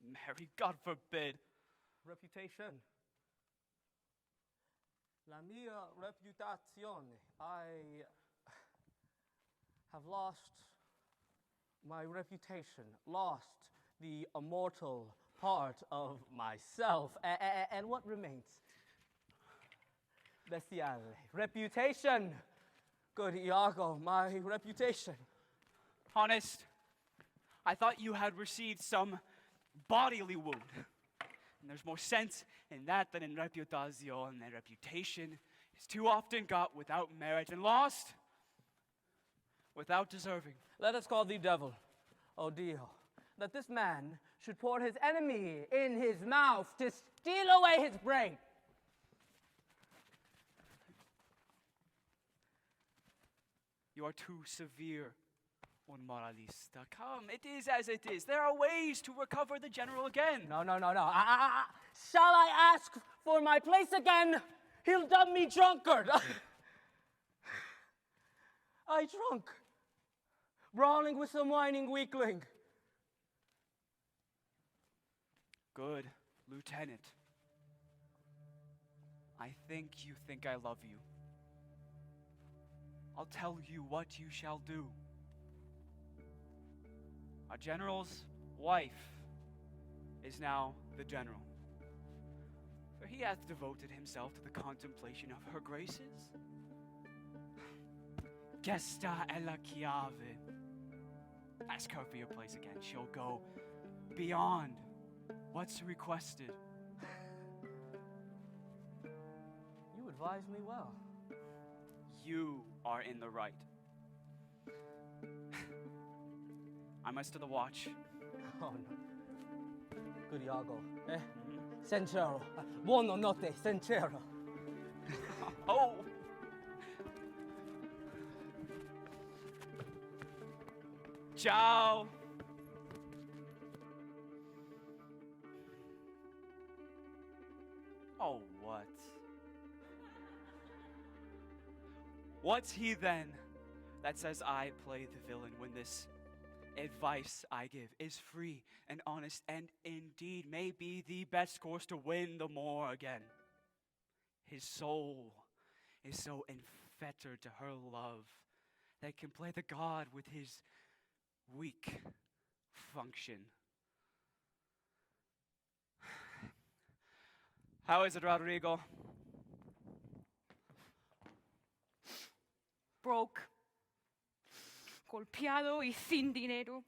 S3: Mary, God forbid.
S6: Reputation. La mia reputazione. I have lost my reputation, lost the immortal part of myself. And what remains? Bestiale. Reputation. Good Iago, my reputation.
S3: Honest, I thought you had received some bodily wound. And there's more sense in that than in reputazione. And reputation is too often got without merit and lost without deserving.
S6: Let us call the devil, oh Dio, that this man should pour his enemy in his mouth to steal away his brain.
S3: You are too severe, un moralista. Come, it is as it is. There are ways to recover the general again.
S6: No. Shall I ask for my place again? He'll dub me drunkard. I drunk, brawling with some whining weakling.
S3: Good, Lieutenant. I think you think I love you. I'll tell you what you shall do. Our general's wife is now the general, for he hath devoted himself to the contemplation of her graces. Gesta e la chiave. Ask her for your place again. She'll go beyond what's requested.
S6: You advise me well.
S3: You are in the right. I must to the watch.
S6: Oh no. Good Iago. Sincero. Buono notte, sincero.
S3: Oh! Ciao! Oh, what? What's he then that says I play the villain when this advice I give is free and honest and indeed may be the best course to win the more again? His soul is so enfettered to her love that it can play the god with his weak function. How is it, Rodrigo?
S10: Broke, golpeado y sin dinero.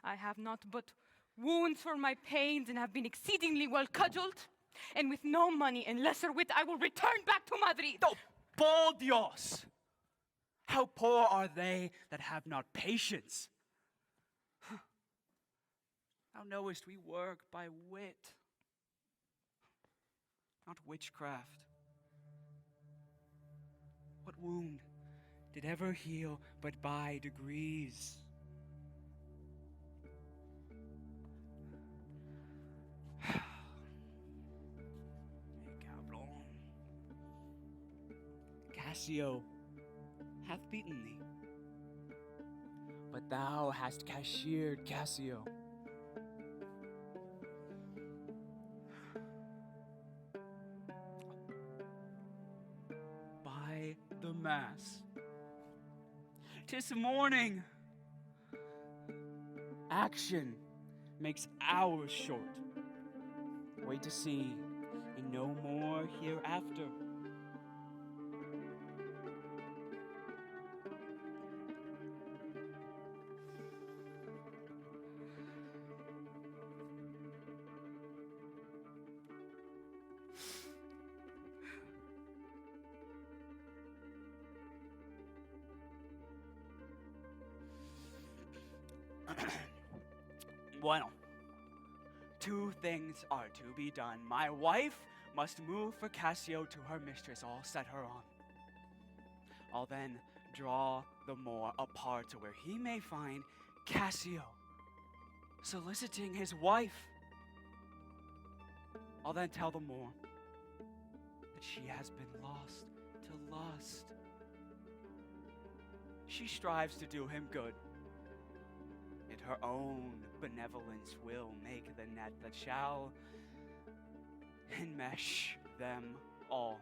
S10: I have not but wounds for my pains and have been exceedingly well cudgeled. and with no money and lesser wit, I will return back to Madrid.
S3: Oh, por Dios! How poor are they that have not patience? Thou knowest we work by wit, not witchcraft. What wound did ever heal but by degrees? Cassio hath beaten thee, but thou hast cashiered Cassio. By the mass, 'tis morning. Action makes hours short. Wait to see, and no more hereafter. Bueno. Two things are to be done. My wife must move for Cassio to her mistress. I'll set her on. I'll then draw the Moor apart to where he may find Cassio soliciting his wife. I'll then tell the Moor that she has been lost to lust. She strives to do him good, and her own benevolence will make the net that shall enmesh them all.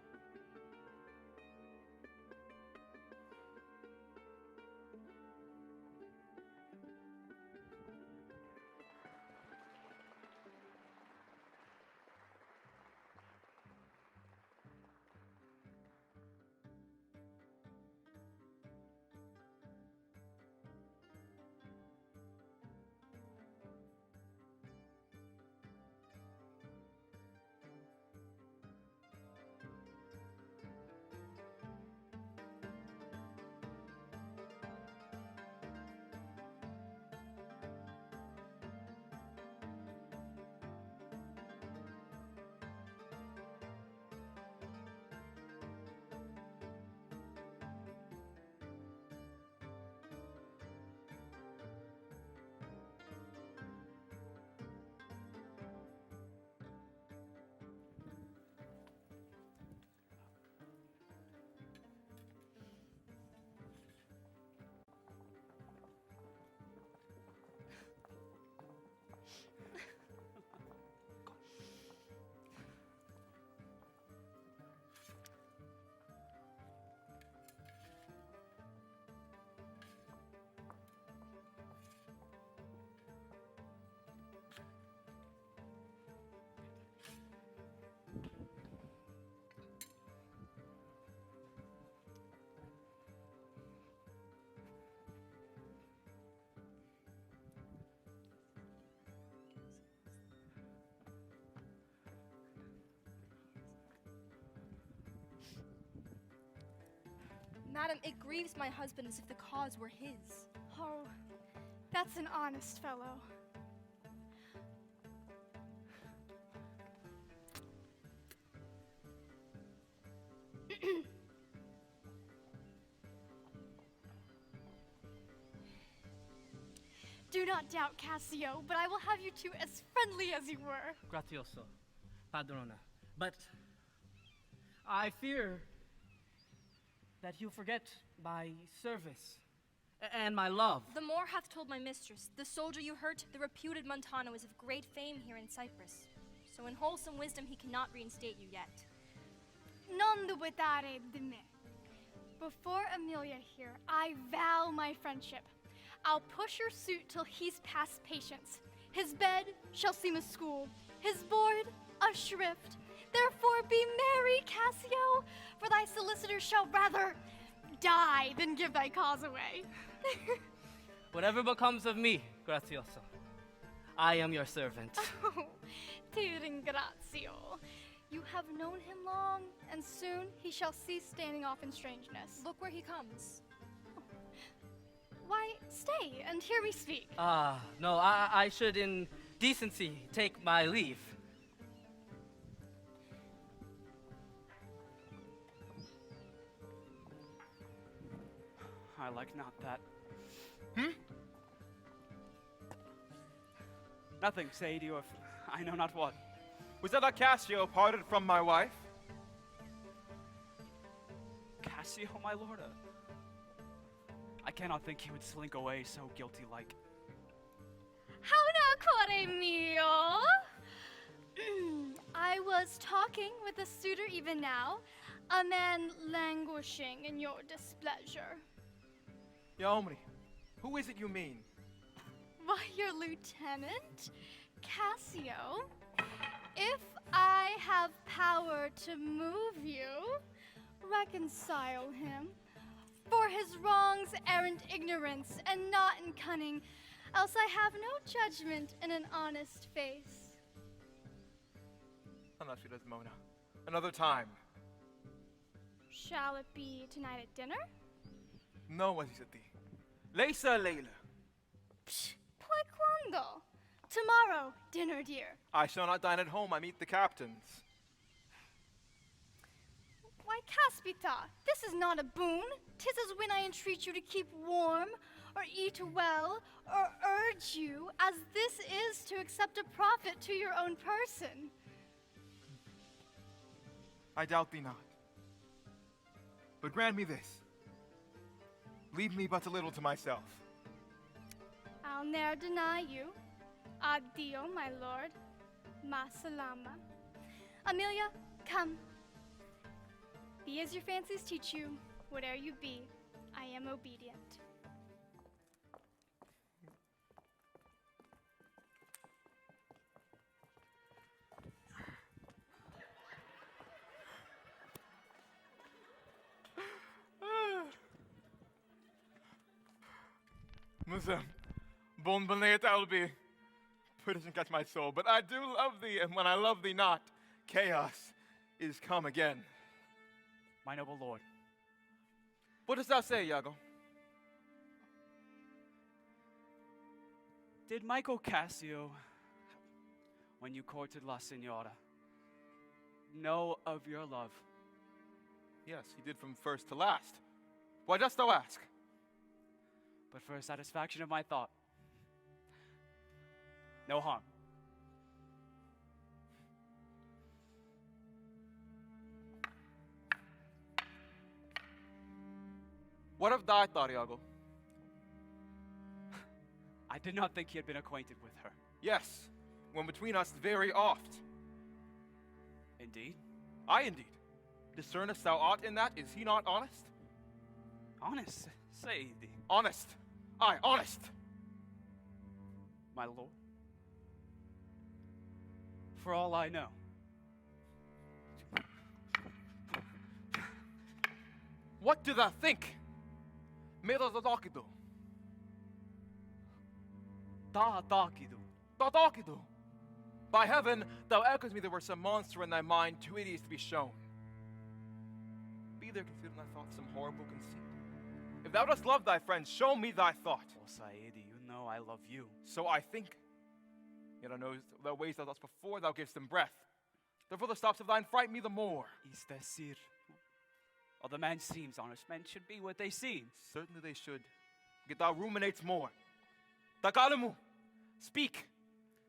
S2: Madam, it grieves my husband as if the cause were his.
S9: Oh, that's an honest fellow. Do not doubt Cassio, but I will have you two as friendly as you were.
S6: Grazioso, padrona. But I fear that you forget my service and my love.
S2: The Moor hath told my mistress, the soldier you hurt, the reputed Montano, is of great fame here in Cyprus. So in wholesome wisdom he cannot reinstate you yet.
S9: Non dubitare di me. Before Amelia here, I vow my friendship. I'll push your suit till he's past patience. His bed shall seem a school, his board a shrift. Therefore be merry, Cassio, for thy solicitor shall rather die than give thy cause away.
S6: Whatever becomes of me, Grazioso, I am your servant.
S9: Oh, ti ringrazio. You have known him long, and soon he shall cease standing off in strangeness.
S8: Look where he comes.
S9: Why, stay and hear me speak.
S6: No, I should in decency take my leave. I like not that. Nothing, say to you if I know not what.
S5: Was that not Cassio parted from my wife?
S3: Cassio, my lord, I cannot think he would slink away so guilty-like.
S9: How now, cuore mio? I was talking with a suitor even now, a man languishing in your displeasure.
S5: Yaomri, who is it you mean?
S9: Why, your lieutenant, Cassio. If I have power to move you, reconcile him. For his wrongs errant ignorance, and not in cunning, else I have no judgment in an honest face.
S5: Unless she does, Mona. Another time.
S9: Shall it be tonight at dinner?
S5: No, Azizati. Leisa Leila.
S9: Psh, poi quando? Tomorrow, dinner, dear.
S5: I shall not dine at home. I meet the captains.
S9: Why, Caspita, this is not a boon. 'Tis as when I entreat you to keep warm, or eat well, or urge you, as this is to accept a profit to your own person.
S5: I doubt thee not. But grant me this. Leave me but a little to myself.
S9: I'll ne'er deny you. Addio, my lord. Ma salama. Amelia, come. Be as your fancies teach you. Whate'er you be, I am obedient.
S5: Musa, bon benet I'll be. Put doesn't catch my soul, but I do love thee, and when I love thee not, chaos is come again.
S3: My noble lord,
S5: What dost thou say, Iago?
S3: did Michael Cassio, when you courted La Signora, know of your love?
S5: Yes, he did from first to last. Why dost thou ask?
S3: But for satisfaction of my thought, no harm.
S5: What of thy thought, Iago?
S3: I did not think he had been acquainted with her.
S5: Yes, when between us very oft.
S3: Indeed?
S5: Aye, indeed. Discernest thou aught in that? Is he not honest?
S3: Honest, say thee.
S5: Honest. Aye, honest.
S3: My lord. For all I know.
S5: What do thou think? Medo Dodokido. Dodokido. By heaven, thou echoes me there were some monster in thy mind too hideous to be shown. Be there concealed in thy thoughts some horrible conceit. If thou dost love thy friend, show me thy thought.
S3: Oh, Saidi, you know I love you.
S5: So I think. Yet I know the ways thou dost before thou givest them breath. Therefore the stops of thine fright me the more.
S3: Is decir. Other man seems honest. Men should be what they seem.
S5: Certainly they should. Yet thou ruminates more. Takalamu, speak.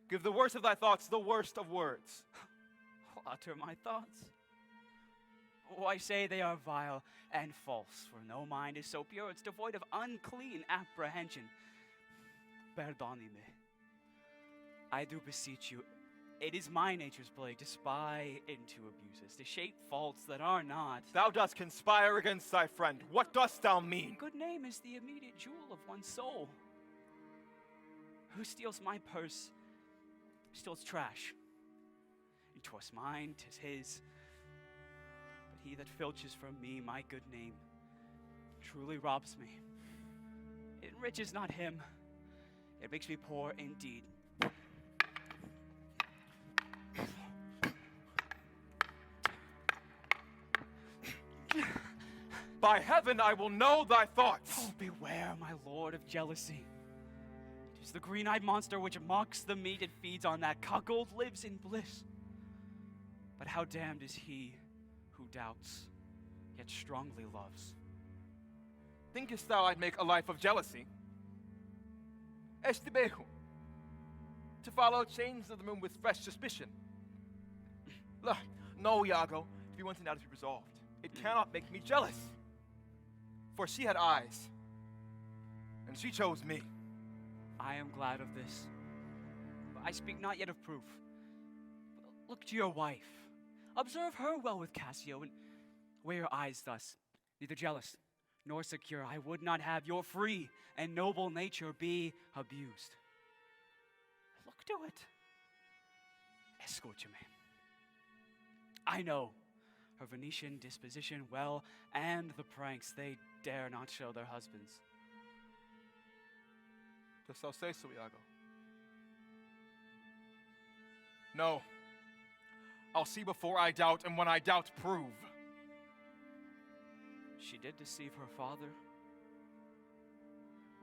S5: Give the worst of thy thoughts the worst of words.
S3: Utter my thoughts. Why say they are vile and false, for no mind is so pure, it's devoid of unclean apprehension. Perdonime. I do beseech you, it is my nature's plague to spy into abuses, to shape faults that are not.
S5: Thou dost conspire against thy friend. What dost thou mean?
S3: Good name is the immediate jewel of one's soul. Who steals my purse steals trash. And 'twas mine, 'tis his. But he that filches from me my good name truly robs me. It enriches not him, it makes me poor indeed.
S5: By heaven, I will know thy thoughts.
S3: Oh, beware, my lord of jealousy. It is the green-eyed monster which mocks the meat it feeds on that cuckold lives in bliss. But how damned is he who doubts, yet strongly loves.
S5: Thinkest thou I'd make a life of jealousy? Estibejo. To follow chains of the moon with fresh suspicion. No, Iago, to be one thing now to be resolved. It cannot make me jealous. For she had eyes, and she chose me.
S3: I am glad of this. But I speak not yet of proof. Look to your wife. Observe her well with Cassio, and weigh your eyes thus. Neither jealous nor secure, I would not have your free and noble nature be abused. Look to it. Escúchame. I know her Venetian disposition well, and the pranks they dare not show their husbands.
S5: Dost thou say so, Iago? No. I'll see before I doubt, and when I doubt, prove.
S3: She did deceive her father,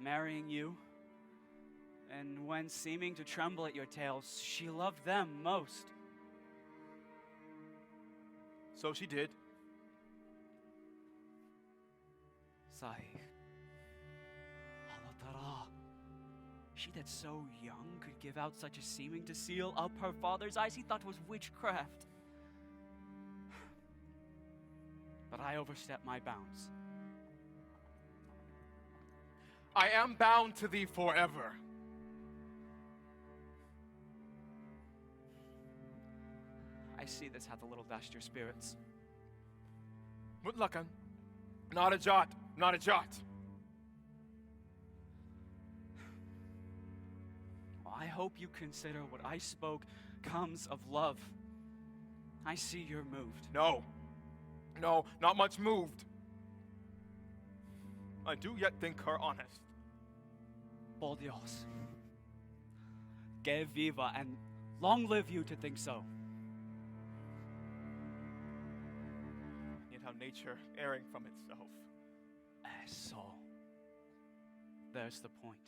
S3: marrying you, and when seeming to tremble at your tales, she loved them most.
S5: So she did.
S3: Sahih. Alatara. She that so young could give out such a seeming to seal up her father's eyes, he thought was witchcraft. But I overstepped my bounds.
S5: I am bound to thee forever.
S3: I see this hath a little dashed your spirits.
S5: Mutlakan. Not a jot, not a jot.
S3: I hope you consider what I spoke comes of love. I see you're moved.
S5: No, not much moved. I do yet think her honest.
S3: Por Dios. Que viva, and long live you to think so.
S5: Yet how nature erring from itself.
S3: So, there's the point.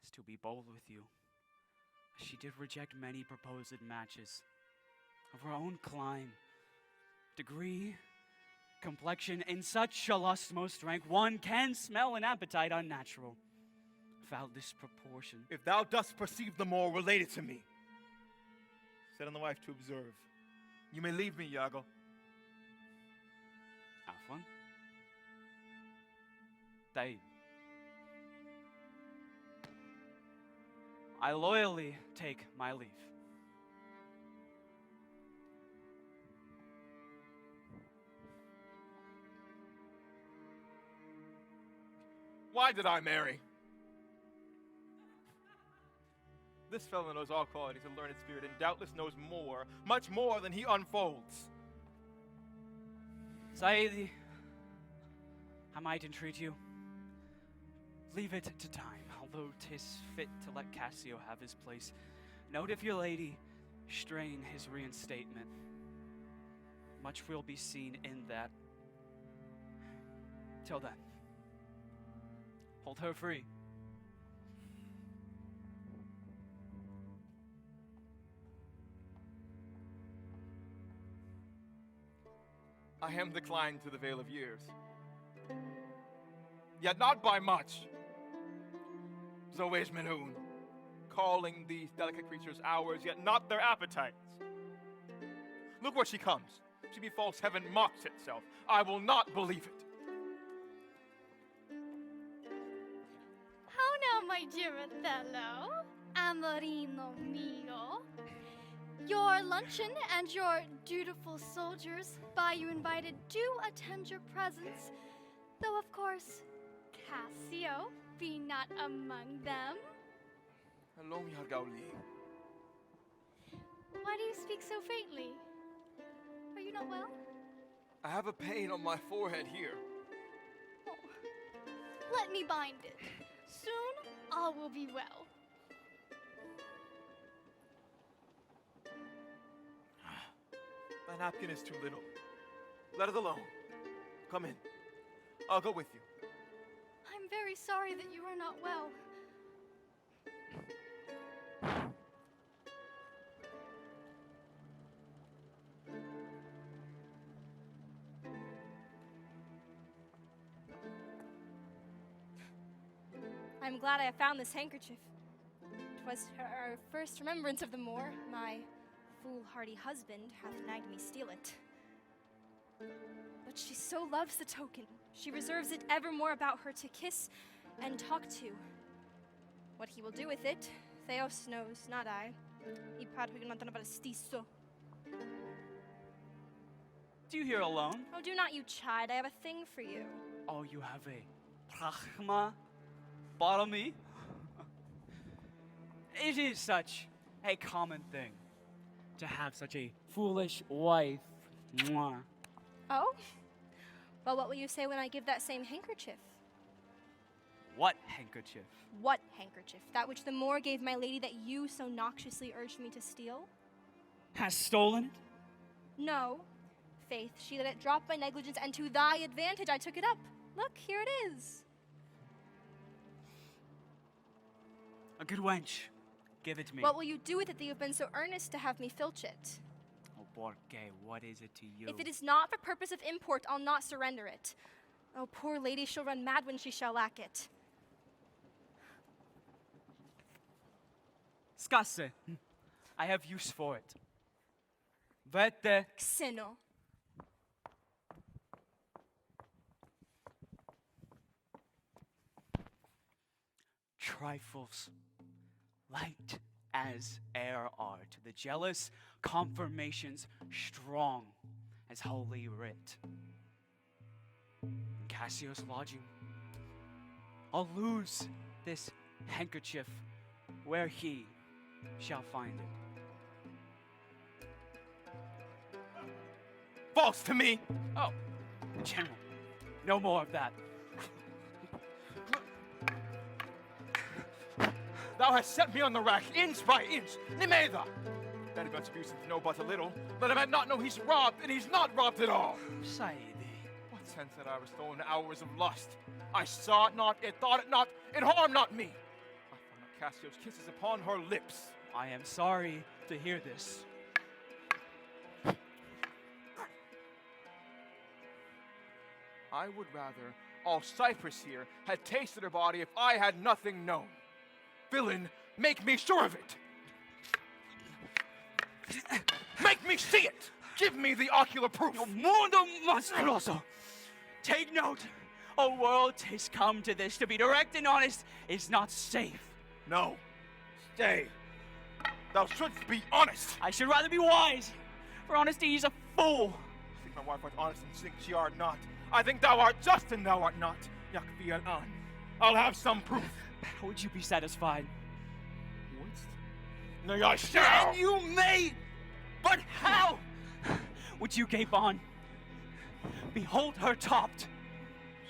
S3: Is to be bold with you. She did reject many proposed matches of her own clime, degree, complexion. In such a lust most rank, one can smell an appetite unnatural, foul disproportion.
S5: If thou dost perceive the more related to me, set on the wife to observe. You may leave me, Iago.
S3: Afwan? Taib. I loyally take my leave.
S5: Why did I marry? This fellow knows all qualities of learned spirit and doubtless knows more, much more than he unfolds.
S3: Saidi, I might entreat you. Leave it to time, although 'tis fit to let Cassio have his place. Note if your lady strain his reinstatement. Much will be seen in that. Till then, hold her free.
S5: I am declined to the vale of years, yet not by much. Zoej Menun, calling these delicate creatures ours, yet not their appetites. Look where she comes. She be false, heaven mocks itself. I will not believe it.
S9: How now, my dear Othello, amorino mio? Your luncheon and your dutiful soldiers, by you invited, do attend your presence, though of course Cassio be not among them.
S5: Hello, Yargauli.
S9: Why do you speak so faintly? Are you not well?
S5: I have a pain on my forehead here.
S9: Oh, let me bind it. Soon all will be well.
S5: My napkin is too little. Let it alone. Come in. I'll go with you.
S9: I'm very sorry that you are not well.
S2: I'm glad I have found this handkerchief. 'Twas our first remembrance of the Moor. My foolhardy husband hath nagged me steal it. But she so loves the token, she reserves it evermore about her to kiss and talk to. What he will do with it, Theos knows, not I. Y padre no tan abastizo.
S3: Do you hear alone?
S2: Oh, do not you chide, I have a thing for you.
S3: Oh, you have a prachma bottomy? It is such a common thing to have such a foolish wife. Mwah.
S2: Oh? Well, what will you say when I give that same handkerchief?
S3: What handkerchief?
S2: What handkerchief? That which the Moor gave my lady that you so noxiously urged me to steal?
S3: Has stolen it?
S2: No. Faith, she let it drop by negligence, and to thy advantage I took it up. Look, here it is.
S3: A good wench. Give it to me.
S2: What will you do with it that you have been so earnest to have me filch it?
S3: Oh, porque, what is it to you?
S2: If it is not for purpose of import, I'll not surrender it. Oh, poor lady, she'll run mad when she shall lack it.
S3: Scasse. I have use for it. Vete.
S2: Xeno.
S3: Trifles, light as air are to the jealous, confirmations strong as holy writ. In Cassio's lodging, I'll lose this handkerchief where he shall find it.
S5: False to me!
S3: Oh, General, no more of that.
S5: Thou hast set me on the rack, inch by inch. Nimeda! That advance abuses know but a little. Let a man not know he's robbed, and he's not robbed at all.
S3: Saidi.
S5: What sense had I restolen hours of lust? I saw it not, it thought it not, it harmed not me. I found not Cassio's kisses upon her lips.
S3: I am sorry to hear this.
S5: I would rather all Cyprus here had tasted her body if I had nothing known. Villain, make me sure of it. Make me see it. Give me the ocular proof.
S3: Mundo monstruoso. Take note. A world tis come to this. To be direct and honest is not safe.
S5: No. Stay. Thou shouldst be honest.
S3: I should rather be wise. For honesty is a fool.
S5: I think my wife art honest and think she art not. I think thou art just and thou art not. Yakfi al-an. I'll have some proof.
S3: How would you be satisfied?
S5: Wouldst? Nay, I shall!
S3: And you may! But how? Would you gape on? Behold her topped.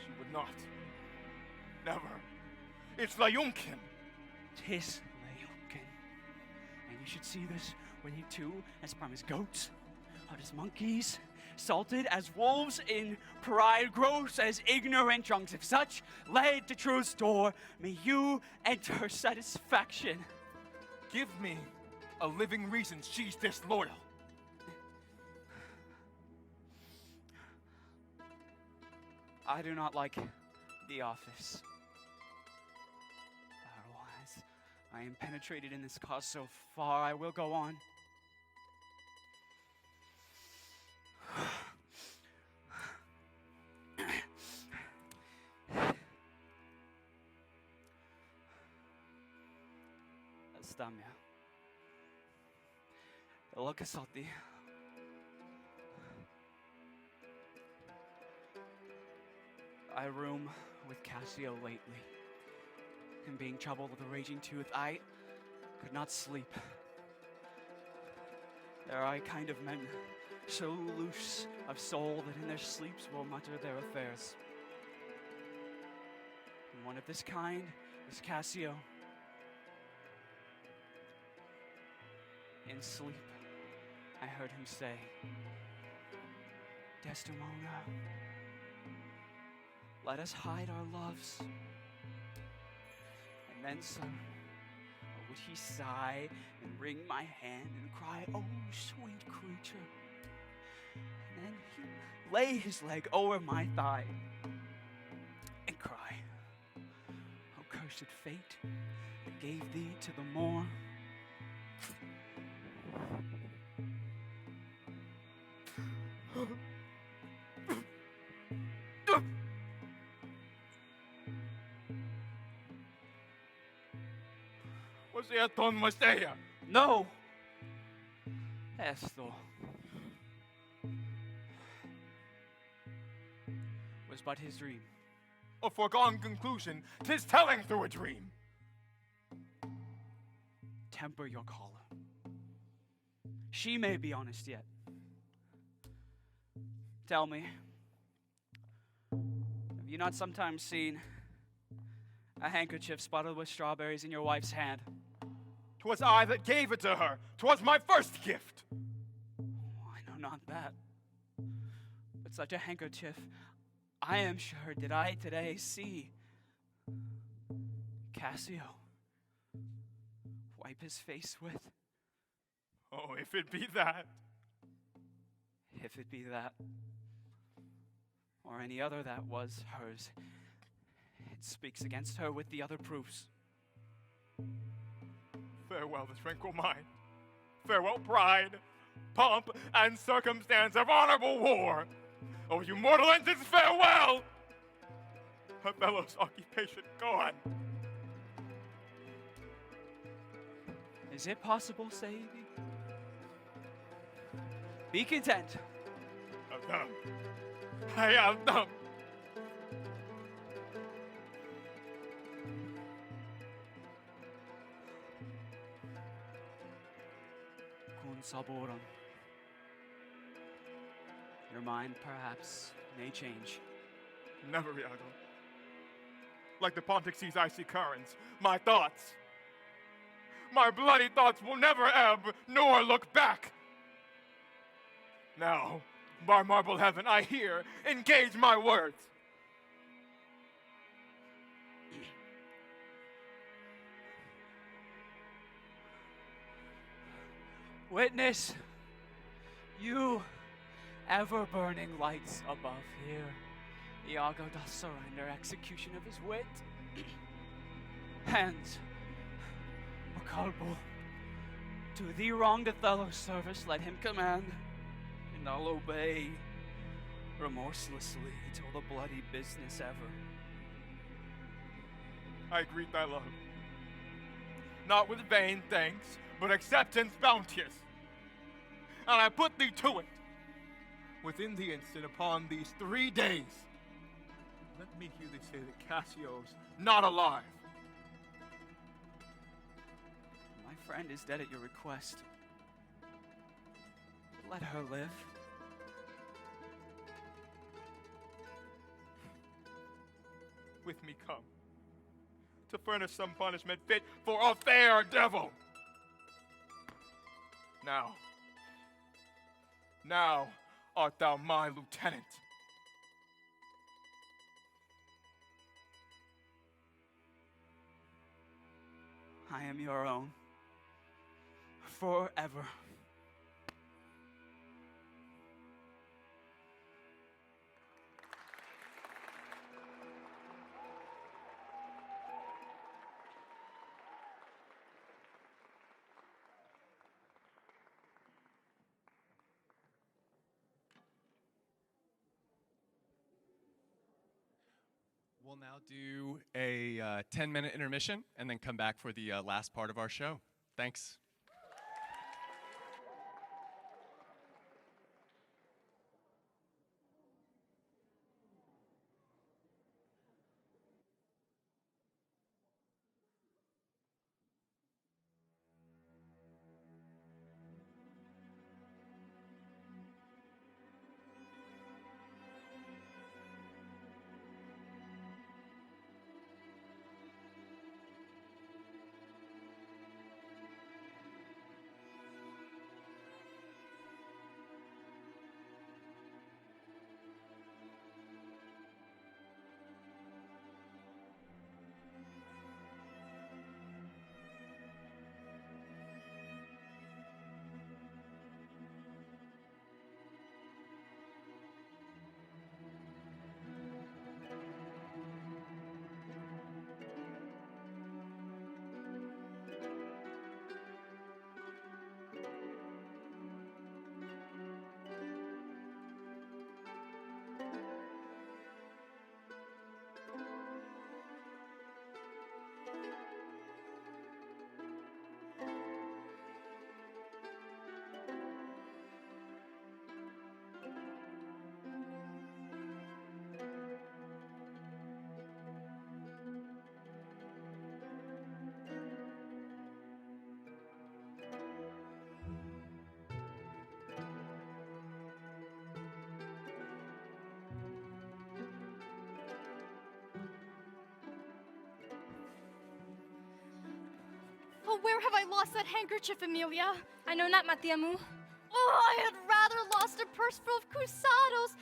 S5: She would not. Never. It's La Yumkin.
S3: Tis Leokin. And you should see this when you too, as prime as goats, hot as monkeys, salted as wolves in pride, gross as ignorant drunks. If such led to truth's door, may you enter satisfaction.
S5: Give me a living reason she's disloyal.
S3: I do not like the office. Otherwise, I am penetrated in this cause so far, I will go on. Stamia. Lokasotti. I room with Cassio lately, and being troubled with a raging tooth, I could not sleep. There are a kind of men so loose of soul that in their sleeps will mutter their affairs. And one of this kind is Cassio. In sleep, I heard him say, Desdemona, let us hide our loves. And then, sir, would he sigh and wring my hand and cry, oh, sweet creature. And then he'd lay his leg over my thigh and cry, oh, cursed fate that gave thee to the Moor.
S5: Was he a ton Mastea?
S3: No. Esto was but his dream.
S5: A foregone conclusion, 'tis telling through a dream.
S3: Temper your choler. She may be honest yet. Tell me, have you not sometimes seen a handkerchief spotted with strawberries in your wife's hand?
S5: 'Twas I that gave it to her. 'Twas my first gift.
S3: I know not that. But such a handkerchief, I am sure, did I today see Cassio wipe his face with.
S5: Oh, if it be that.
S3: If it be that, or any other that was hers, it speaks against her with the other proofs.
S5: Farewell the tranquil mind. Farewell pride, pomp, and circumstance of honorable war. Oh, you mortal engines, farewell! Othello's occupation gone.
S3: Is it possible, Saidi? Be content.
S5: I'm dumb. I am dumb.
S3: Con saborum. Your mind, perhaps, may change.
S5: Never, Iago. Like the Pontic Sea's icy currents, my thoughts, my bloody thoughts will never ebb nor look back. Now, by marble heaven, I hear, engage my words.
S3: Witness, you ever-burning lights above here. Iago doth surrender execution of his wit. Hands, Macalbo, to thee wronged Othello's service let him command, and I'll obey remorselessly till the bloody business ever.
S5: I greet thy love, not with vain thanks, but acceptance bounteous. And I put thee to it, within the instant upon these 3 days. Let me hear thee say that Cassio's not alive.
S3: My friend is dead at your request. Let her live.
S5: With me come, to furnish some punishment fit for a fair devil. Now art thou my lieutenant.
S3: I am your own. Forever.
S1: We'll now do a 10-minute intermission and then come back for the last part of our show. Thanks.
S9: Oh, where have I lost that handkerchief, Emilia?
S2: I know not, Matiamu.
S9: Oh, I had rather lost a purse full of cruzados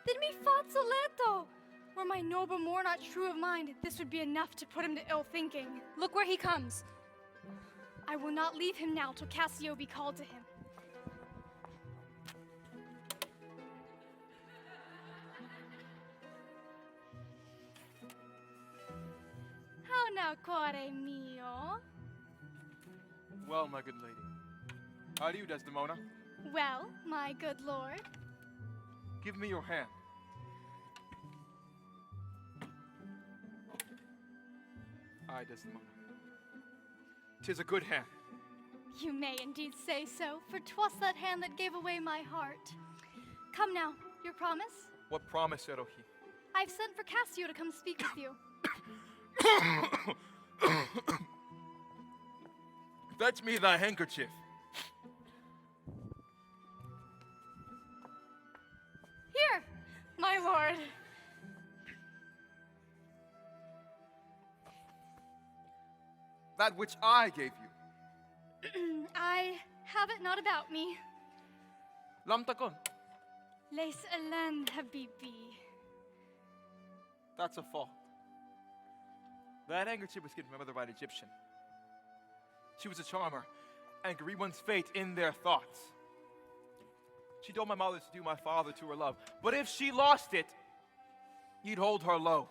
S9: than me fazzoletto. Were my noble more not true of mind, this would be enough to put him to ill thinking.
S2: Look where he comes.
S9: I will not leave him now till Cassio be called to him. How now, cuore mio?
S5: Well, my good lady. How do you, Desdemona?
S9: Well, my good lord.
S5: Give me your hand. Aye, Desdemona. 'Tis a good hand.
S9: You may indeed say so, for 'twas that hand that gave away my heart. Come now, your promise?
S5: What promise, Erohi?
S9: I've sent for Cassio to come speak with you.
S5: Fetch me thy handkerchief.
S9: Here, my lord.
S5: That which I gave you.
S9: I have it not about me.
S5: Lam takon.
S9: Lace Elen Habibi.
S5: That's a fault. That handkerchief was given to my mother by an Egyptian. She was a charmer, and could read one's fate in their thoughts. She told my mother to do my father to her love, but if she lost it, he'd hold her low.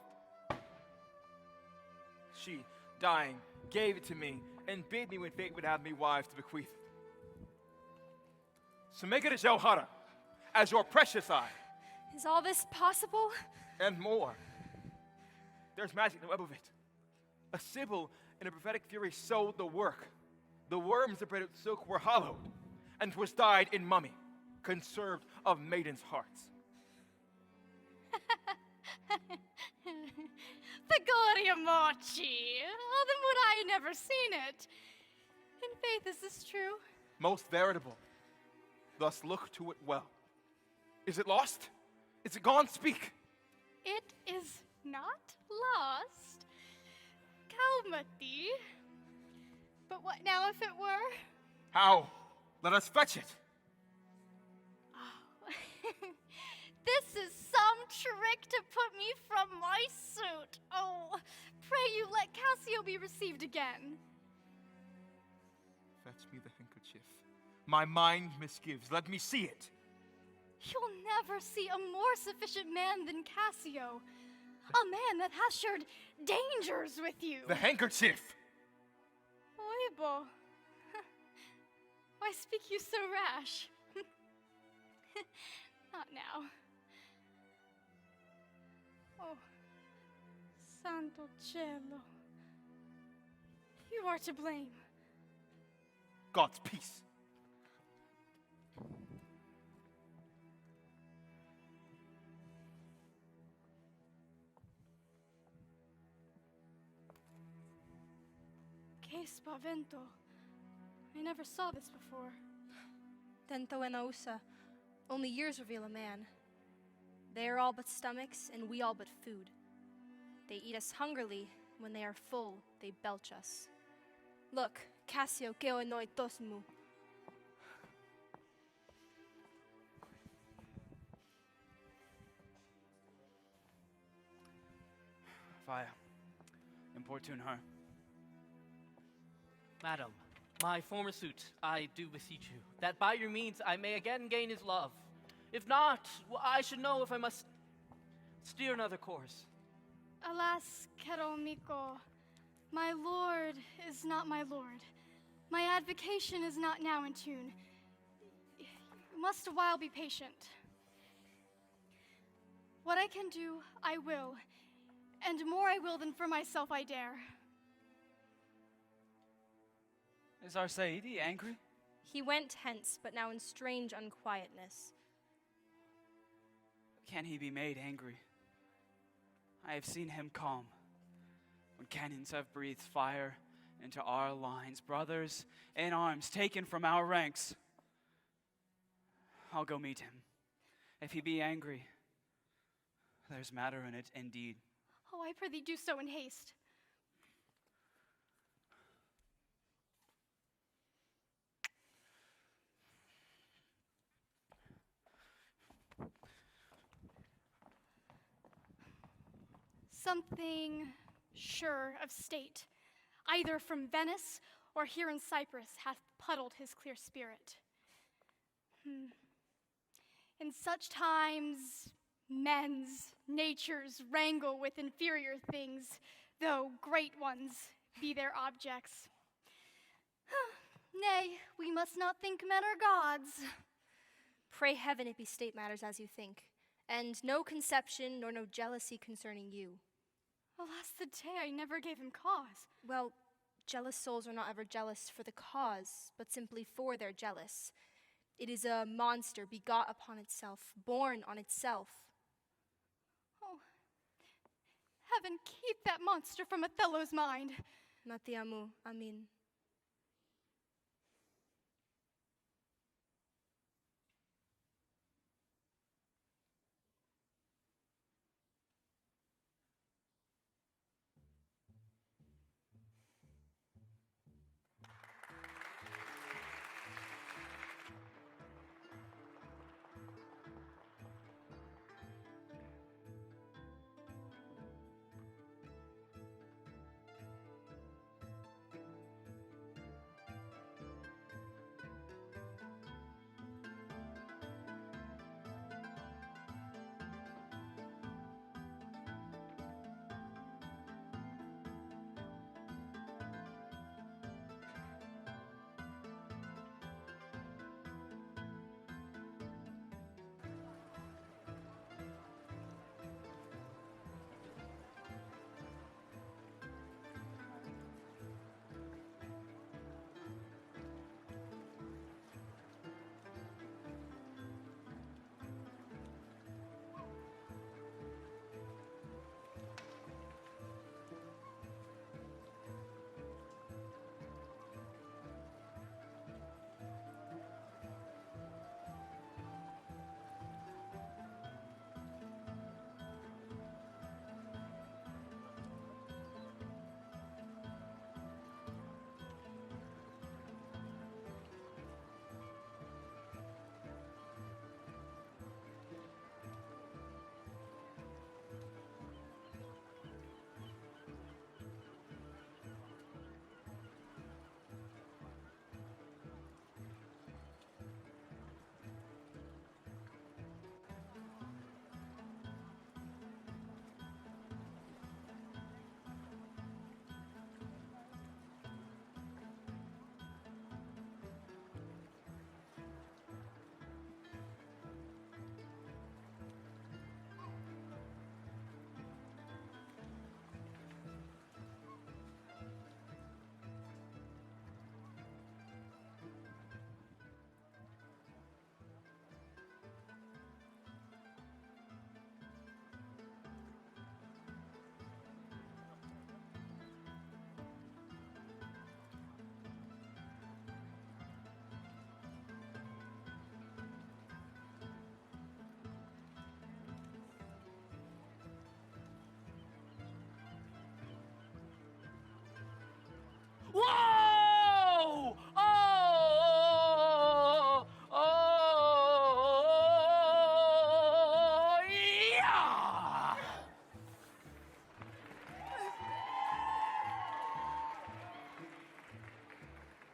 S5: She, dying, gave it to me, and bid me when fate would have me wives to bequeath it. So make it a Jauhara, as your precious eye.
S2: Is all this possible?
S5: And more. There's magic in the web of it. A sibyl in a prophetic fury sewed the work. The worms that braided silk were hollowed, and 'twas dyed in mummy, conserved of maidens' hearts.
S9: Pegoria mochi. Oh, then would I had never seen it. In faith, is this true?
S5: Most veritable. Thus look to it well. Is it lost? Is it gone? Speak.
S9: It is not lost. Calmati. But what now if it were?
S5: How? Let us fetch it.
S9: Oh. This is some trick to put me from my suit. Oh, pray you let Cassio be received again.
S5: Fetch me the handkerchief. My mind misgives. Let me see it.
S9: You'll never see a more sufficient man than Cassio. A man that has shared dangers with you.
S5: The handkerchief!
S9: Oibo. Why speak you so rash? Not now. Oh, Santo Cielo. You are to blame.
S5: God's peace.
S9: Que spavento. I never saw this before.
S2: Tento enausa. Only years reveal a man. They are all but stomachs, and we all but food. They eat us hungrily. When they are full, they belch us. Look, Cassio keo enoi tosmu.
S3: Fire. Importune her.
S6: Madam, my former suit, I do beseech you, that by your means I may again gain his love. If not, I should know if I must steer another course.
S9: Alas, caro amico, my lord is not my lord. My advocation is not now in tune. You must a while be patient. What I can do, I will, and more I will than for myself I dare.
S3: Is our Saidi angry?
S2: He went hence, but now in strange unquietness.
S3: Can he be made angry? I have seen him calm when cannons have breathed fire into our lines, brothers in arms taken from our ranks. I'll go meet him. If he be angry, there's matter in it indeed.
S9: Oh, I prithee do so in haste. Something sure of state, either from Venice or here in Cyprus, hath puddled his clear spirit. In such times, men's natures wrangle with inferior things, though great ones be their objects. Nay, we must not think men are gods.
S2: Pray heaven it be state matters as you think, and no conception nor no jealousy concerning you.
S9: Alas, the day I never gave him cause.
S2: Well, jealous souls are not ever jealous for the cause, but simply for their jealous. It is a monster begot upon itself, born on itself.
S9: Oh, heaven keep that monster from Othello's mind.
S2: Matiamu, amin.
S6: Whoa! Oh! Yeah!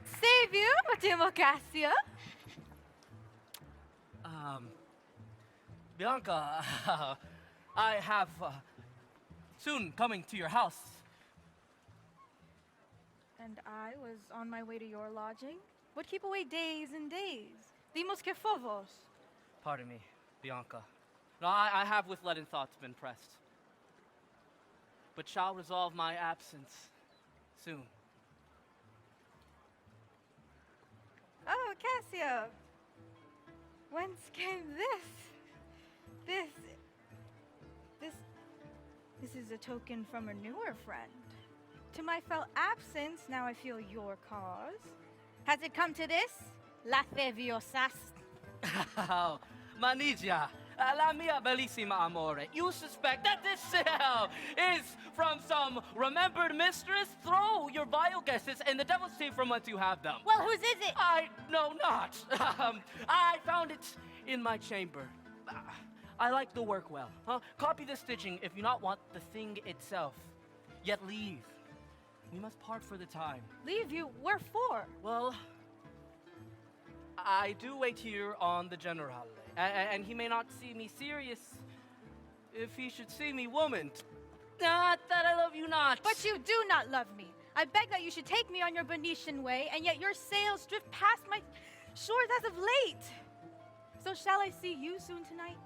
S10: Save you, Democracia.
S6: Bianca, I have soon coming to your house.
S10: And I was on my way to your lodging. Would keep away days and days. Dimos que favos.
S6: Pardon me, Bianca. No, I have with leaden thoughts been pressed, but shall resolve my absence soon.
S10: Oh, Cassio. Whence came this? This is a token from a newer friend. To my felt absence, now I feel your cause. Has it come to this? Lasciviosas.
S6: Manigia, la mia bellissima amore. You suspect that this is from some remembered mistress? Throw your vile guesses, and the devil see from whence you have them.
S10: Well, whose is it?
S6: I know not. I found it in my chamber. I like the work well. Huh? Copy the stitching if you not want the thing itself. Yet leave. We must part for the time.
S10: Leave you? Where for?
S6: Well, I do wait here on the generale, and he may not see me serious if he should see me woman. Not that I love you not.
S10: But you do not love me. I beg that you should take me on your Venetian way, and yet your sails drift past my shores as of late. So shall I see you soon tonight?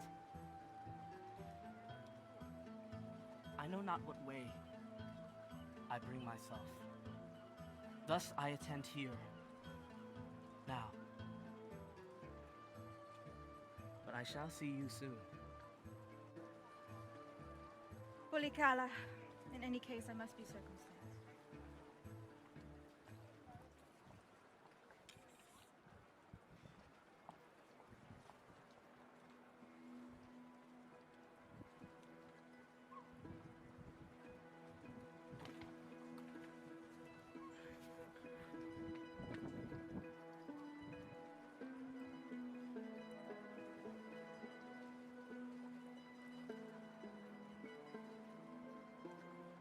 S6: I know not what way I bring myself. Thus I attend here, now. But I shall see you soon.
S10: Policala, in any case, I must be circumstanced.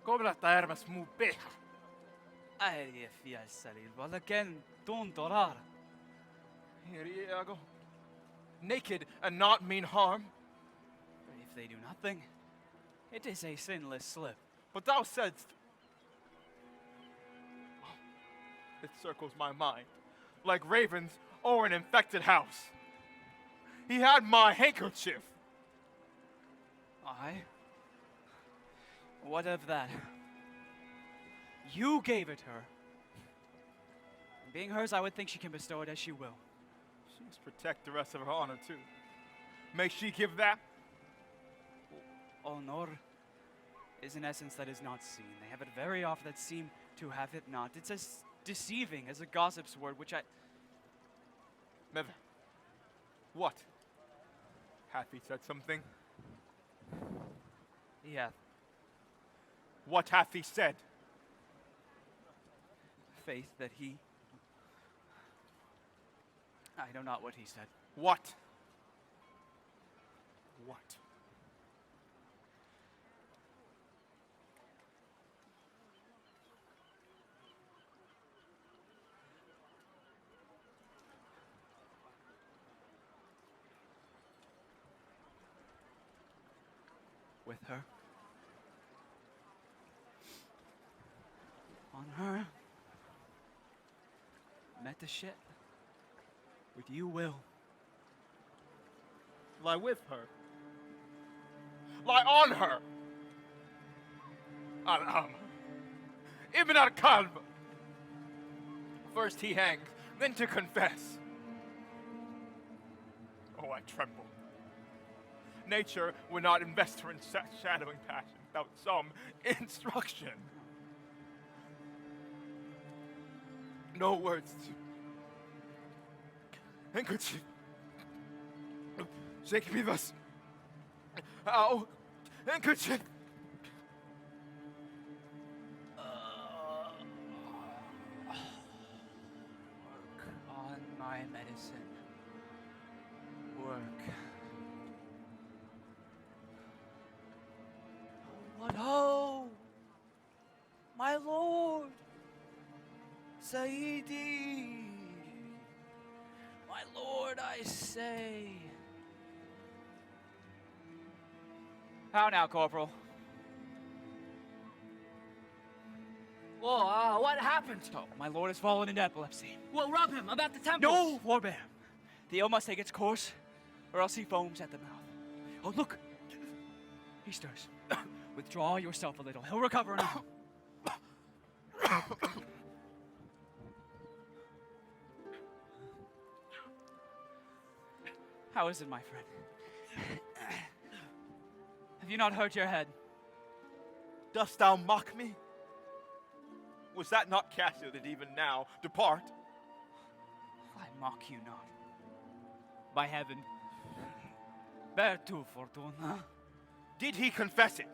S5: Cóbrate armas mu peja.
S3: Ai, fiel salir, well again, don't dorar.
S5: Here, Iago. Naked and not mean harm.
S3: If they do nothing, it is a sinless slip.
S5: But thou saidst. It circles my mind, like ravens o'er an infected house. He had my handkerchief.
S3: Aye? What of that? You gave it her. Being hers, I would think she can bestow it as she will.
S5: She must protect the rest of her honor, too. May she give that?
S3: Honor is an essence that is not seen. They have it very often that seem to have it not. It's as deceiving as a gossip's word, which I...
S5: Never. What? Hath he said something?
S3: Yeah,
S5: What hath he said?
S3: faith that he... I know not what he said.
S5: What? What?
S3: With her. On her. Met the ship. With you, Will.
S5: Lie with her. Lie on her. Alum. Ibn al-Kalb. First he hangs, then to confess. Oh, I tremble. Nature would not invest her in shadowing passion without some instruction. No words to... Handkerchief. Shake me thus. Ow. Handkerchief.
S3: Work on my medicine. Work. What ho! My lord! Saidi! My lord, I say. How now, Corporal?
S6: Whoa, what happened?
S3: Oh, my lord has fallen into epilepsy.
S6: Well, rub him about the temples.
S3: No, forbear. The ill must take its course, or else he foams at the mouth. Oh, look! He stirs. Withdraw yourself a little. He'll recover now. How is it, my friend? Have you not hurt your head?
S5: Dost thou mock me? Was that not Cassio that even now depart?
S3: I mock you not. By heaven. Bear tu, Fortuna.
S5: Did he confess it?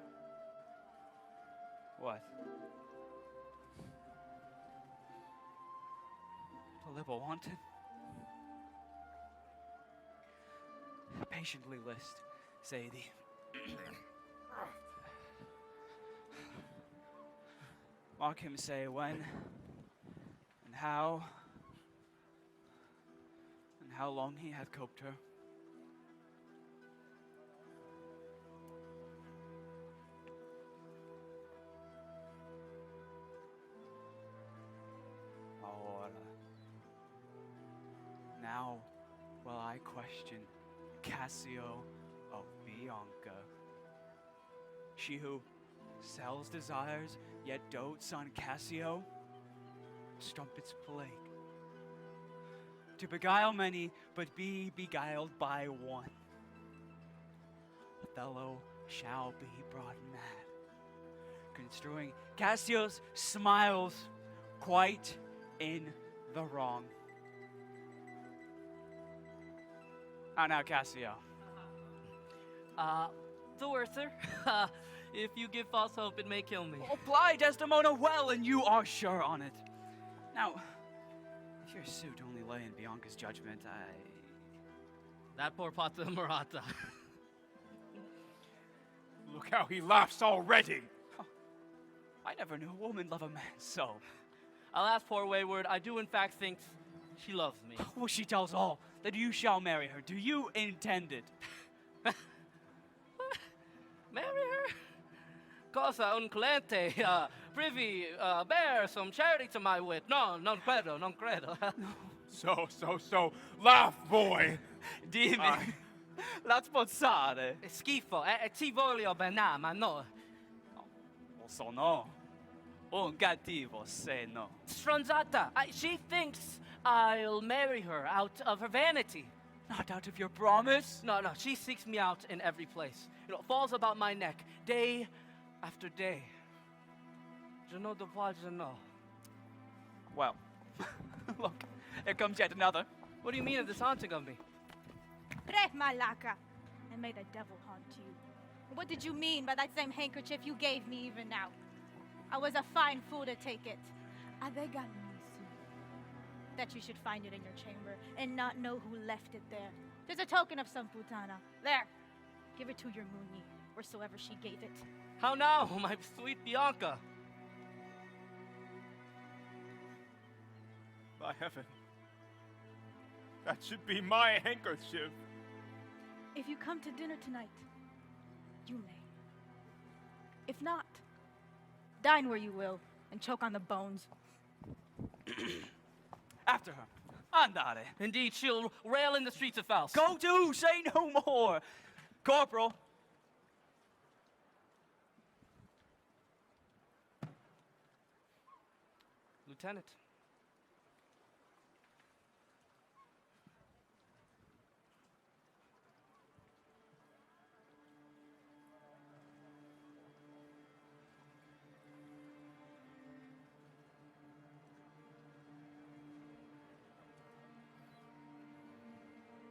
S3: What? To live a wanton? Patiently list. Sadie. Mark him say when and how and how long he had coped her. Now will I question Cassio of Bianca, she who sells desires yet dotes on Cassio, strumpets plague, to beguile many but be beguiled by one. Othello shall be brought mad, construing Cassio's smiles quite in the wrong. How now, Cassio?
S6: The worser. If you give false hope, it may kill me.
S3: Apply Desdemona well, and you are sure on it. Now, if your suit only lay in Bianca's judgment,
S6: That poor Pata Morata.
S4: Look how he laughs already.
S3: I never knew a woman love a man so.
S6: Alas, poor wayward, I do in fact think she loves me.
S3: Well, she tells all that you shall marry her. Do you intend it?
S6: Marry her? Cosa un cliente, privy, bear some charity to my wit. No, non credo, non credo.
S4: So, laugh, boy.
S3: Dimmi, la spozzare.
S6: Schifo, ti voglio bene, ma no.
S3: Sono un cattivo se no.
S6: Stronzata, she thinks I'll marry her out of her vanity.
S3: Not out of your promise?
S6: No, she seeks me out in every place. Falls about my neck, day after day. Je ne dois je know.
S3: Well, look, here comes yet another.
S6: What do you mean of this haunting of me?
S10: Pre malaka, and may the devil haunt you. What did you mean by that same handkerchief you gave me even now? I was a fine fool to take it. That you should find it in your chamber and not know who left it there. There's a token of some putana. There. Give it to your Muni, wheresoever she gave it.
S6: How now, my sweet Bianca?
S4: By heaven. That should be my handkerchief.
S10: If you come to dinner tonight, you may. If not, dine where you will and choke on the bones.
S3: After her. Andare.
S6: Indeed, she'll rail in the streets of Faust.
S3: Go to, say no more. Corporal.
S6: Lieutenant.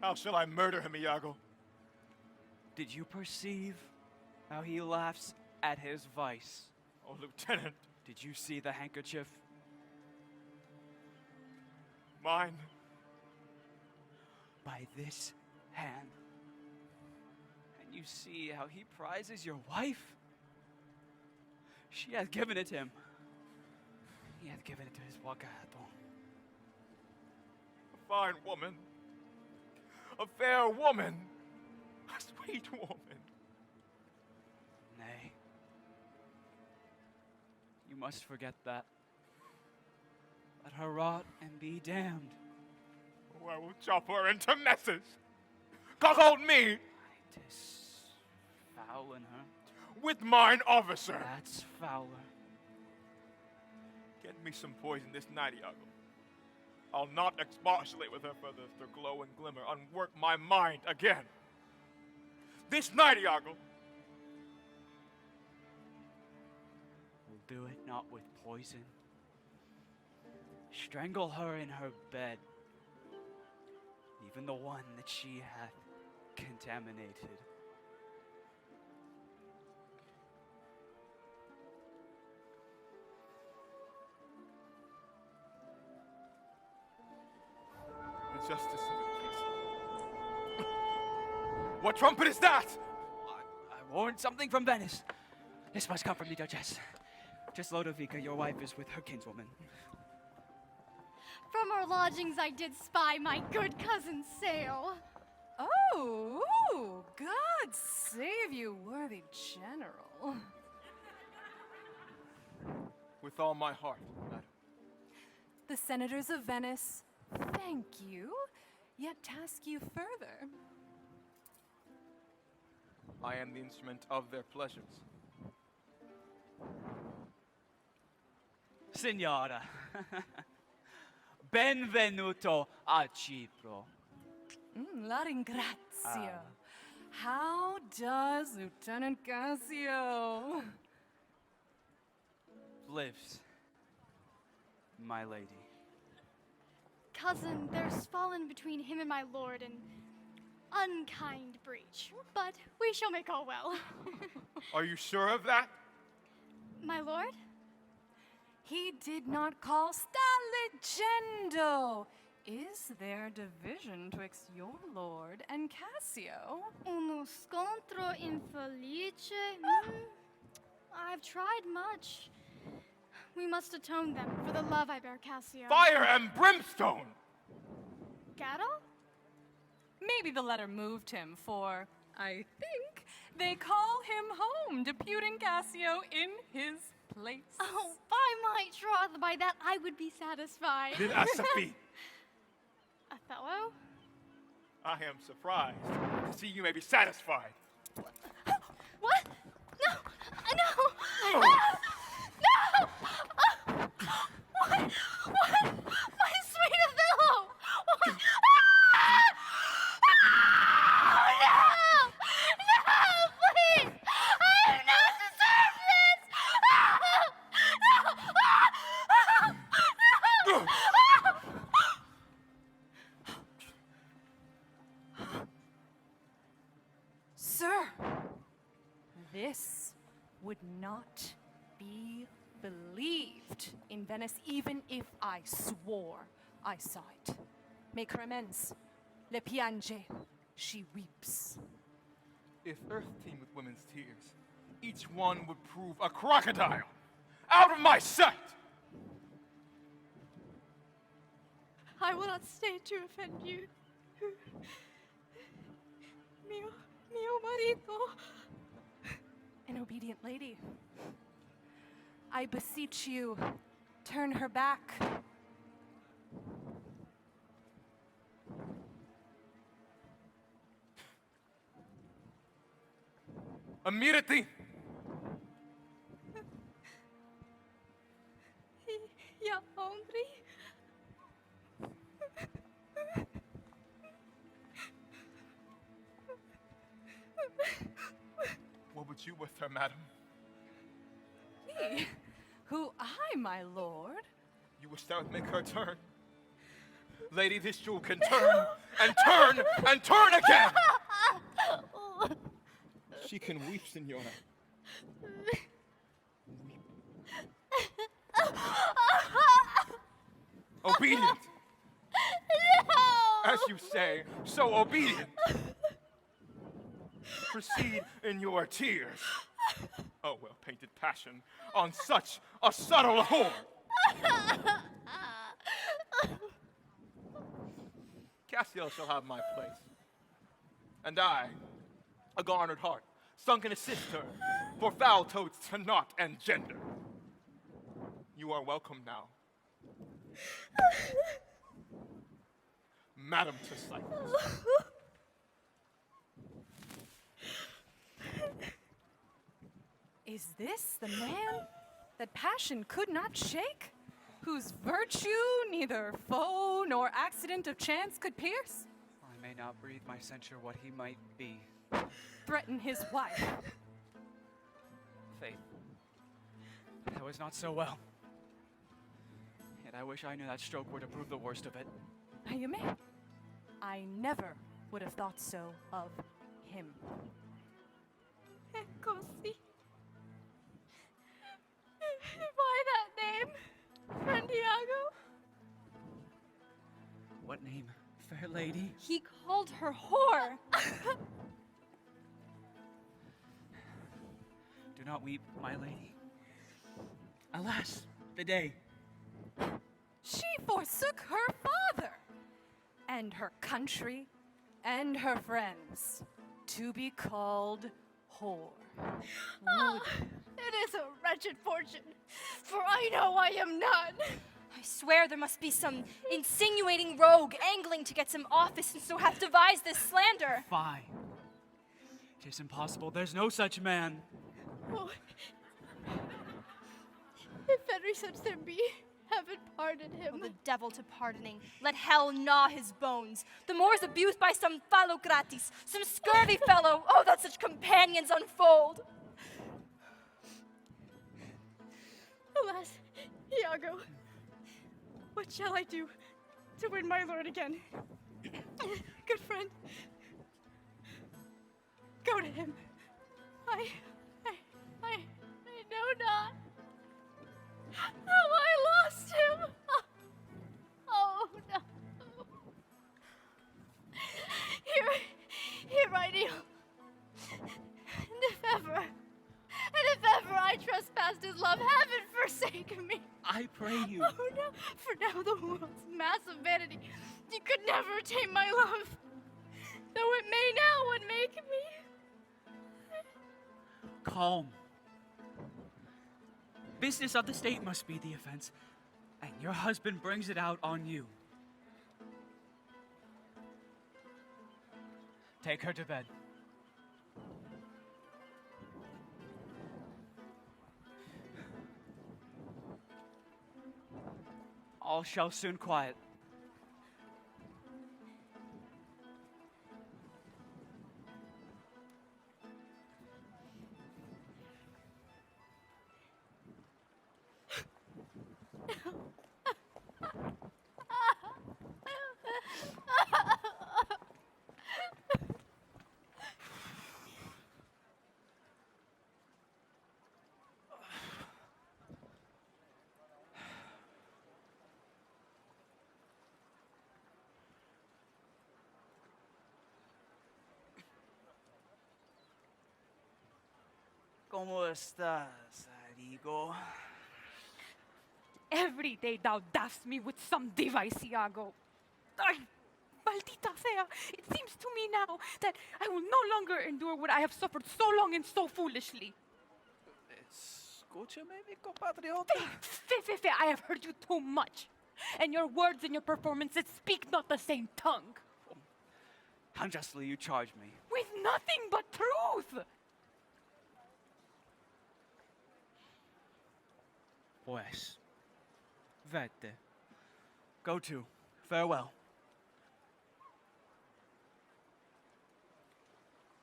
S4: How shall I murder him, Iago?
S3: Did you perceive how he laughs at his vice?
S4: Oh, Lieutenant.
S3: Did you see the handkerchief?
S4: Mine.
S3: By this hand. And you see how he prizes your wife? She hath given it him. He hath given it to his wagato.
S4: A fine woman. A fair woman. A sweet woman.
S3: Nay. You must forget that. Let her rot and be damned.
S4: Oh, I will chop her into messes. Cuckold me.
S3: Tis foul in her.
S4: With mine officer.
S3: That's fouler.
S4: Get me some poison this night, Iago. I'll not expostulate with her for the glow and glimmer, unwork my mind again. This night, Iago.
S3: We'll do it not with poison. Strangle her in her bed, even the one that she hath contaminated.
S4: The justice of the peace. What trumpet is that?
S3: warrant something from Venice. This must come from the Duchess. Just Lodovica, your wife, is with her kinswoman.
S9: From our lodgings I did spy my good cousin's sail.
S8: Oh, ooh, God save you, worthy general.
S5: With all my heart, madam.
S8: The senators of Venice thank you, yet task you further.
S5: I am the instrument of their pleasures.
S3: Signora, benvenuto a Cipro.
S8: La ringrazio. How does Lieutenant Cassio?
S3: Lives, my lady.
S9: Cousin, there's fallen between him and my lord an unkind breach, but we shall make all well.
S5: Are you sure of that?
S9: My lord?
S8: He did not call sta legendo. Is there division twixt your lord and Cassio?
S9: Uno scontro infelice? I've tried much. We must atone them for the love I bear Cassio.
S5: Fire and brimstone!
S9: Gatto?
S8: Maybe the letter moved him, for I think they call him home, deputing Cassio in his place.
S9: Oh, by my troth, by that I would be satisfied.
S5: Philosophy!
S9: Othello?
S5: I am surprised to see you may be satisfied.
S9: What? No! No!
S5: Oh.
S9: No! What? What? My sweet Othello! What? No! No, please! I have not deserved this! No!
S8: Sir, this would not be believed in Venice, even if I swore I saw it. Make her amends. Le piange. She weeps.
S5: If earth teemed with women's tears, each one would prove a crocodile. Out of my sight!
S9: I will not stay to offend you. Mio marito.
S8: An obedient lady. I beseech you, turn her back.
S5: Immediately!
S9: Ya hombre.
S5: What would you with her, madam?
S8: Me? Who I, my lord?
S5: You wish that would make her turn? Lady, this jewel can turn and turn and turn again! She can weep, Signora. Weep. Obedient!
S9: No!
S5: As you say, so obedient! Proceed in your tears. Oh, well-painted passion on such a subtle whore! Cassio shall have my place. And I, a garnered heart, sunk in a cistern, for foul toads to naught and gender. You are welcome now. Madam to Cyprus.
S8: Is this the man that passion could not shake? Whose virtue neither foe nor accident of chance could pierce?
S3: I may not breathe my censure what he might be.
S8: Threaten his wife.
S3: Faith, that was not so well. Yet I wish I knew that stroke were to prove the worst of it.
S8: You may. I never would have thought so of him.
S9: Così. Why that name? Friend Iago?
S3: What name, fair lady?
S9: He called her whore.
S3: not weep, my lady. Alas, the day.
S8: She forsook her father, and her country, and her friends, to be called whore.
S9: Ah, it is a wretched fortune, for I know I am none.
S2: I swear there must be some insinuating rogue angling to get some office and so hath devised this slander.
S3: Fie. 'Tis impossible. There's no such man.
S9: Oh, if any such there be, heaven pardon him.
S2: Oh, the devil to pardoning. Let hell gnaw his bones. The more is abused by some phallocrates, some scurvy fellow. Oh, that such companions unfold.
S9: Alas, Iago, what shall I do to win my lord again? Good friend, go to him. I know not how I lost him. Oh no. Here I kneel. And if ever I trespassed his love, heaven forsake me.
S3: I pray you.
S9: Oh no, for now the world's mass of vanity, you could never tame my love, though it may now unmake me.
S3: Calm. Business of the state must be the offense, and your husband brings it out on you. Take her to bed. All shall soon quiet. ¿Cómo estás, Iago?
S8: Every day thou dost me with some device, Iago. Ay, maldita sea. It seems to me now that I will no longer endure what I have suffered so long and so foolishly.
S3: Escúchame, mi compatriota.
S8: Fe, I have heard you too much. And your words and your performances speak not the same tongue.
S3: Unjustly you charge me.
S8: With nothing but truth.
S3: Pues, vete. Go to. Farewell.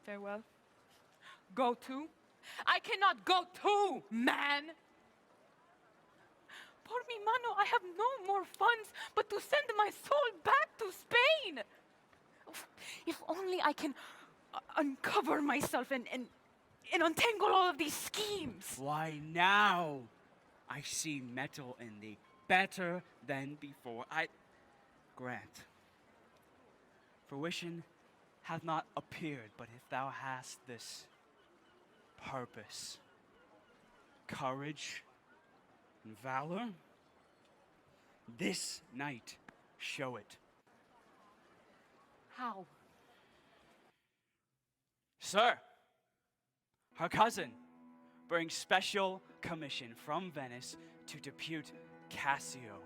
S8: Farewell. Go to? I cannot go to, man. Por mi mano, I have no more funds but to send my soul back to Spain. If only I can uncover myself and untangle all of these schemes.
S3: Why now? I see metal in thee, better than before. I grant. Fruition hath not appeared, but if thou hast this purpose, courage, and valor, this night show it.
S8: How?
S3: Sir, her cousin brings special commission from Venice to depute Cassio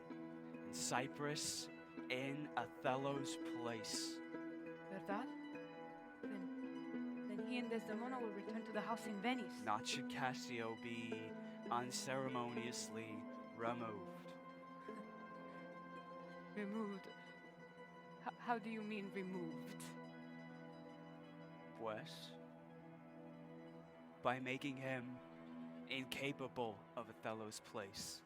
S3: in Cyprus in Othello's place.
S8: ¿Verdad? Then he and Desdemona will return to the house in Venice.
S3: Not should Cassio be unceremoniously removed.
S8: Removed? How do you mean removed?
S3: Pues, by making him incapable of Othello's place.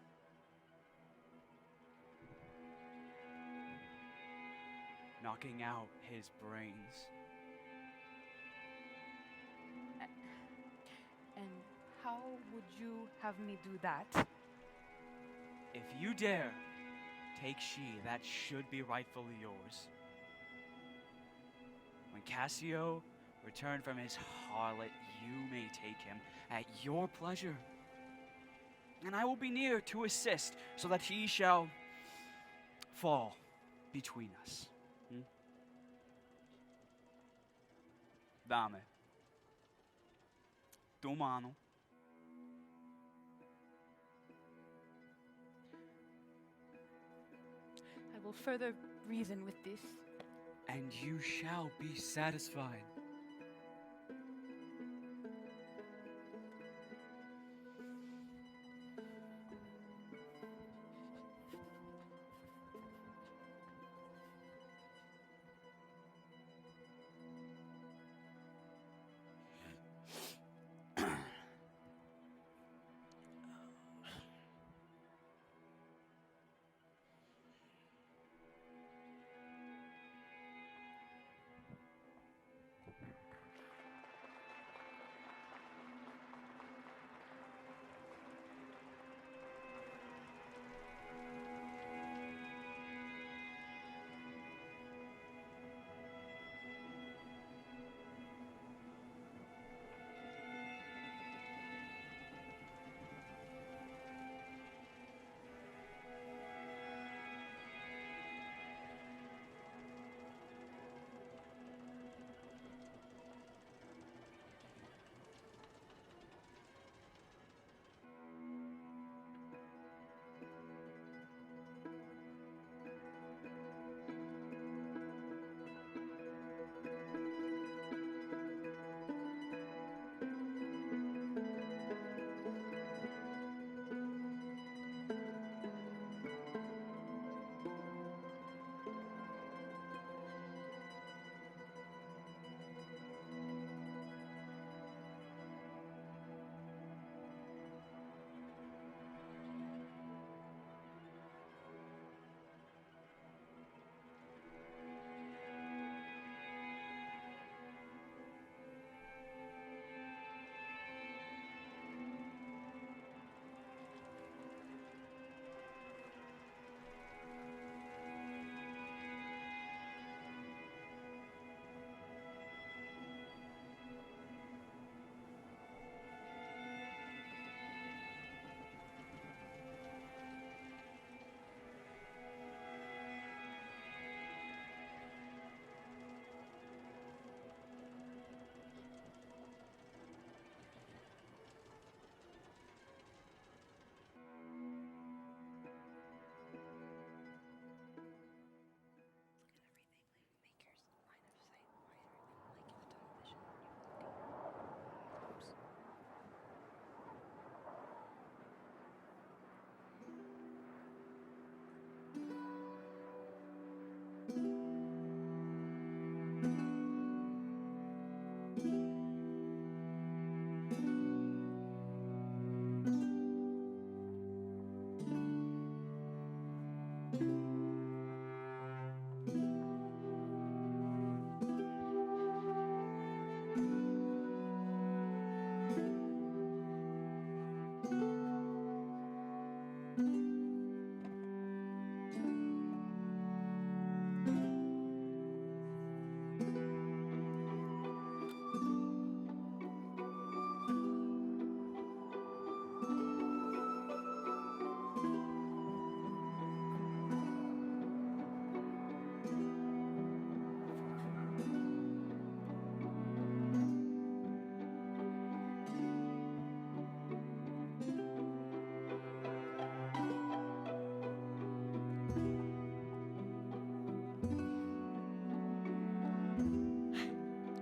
S3: Knocking out his brains.
S8: And how would you have me do that?
S3: If you dare, take she that should be rightfully yours. When Cassio Return from his harlot, you may take him at your pleasure. And I will be near to assist, so that he shall fall between us. Dame. Tu mano.
S10: I will further reason with this.
S3: And you shall be satisfied.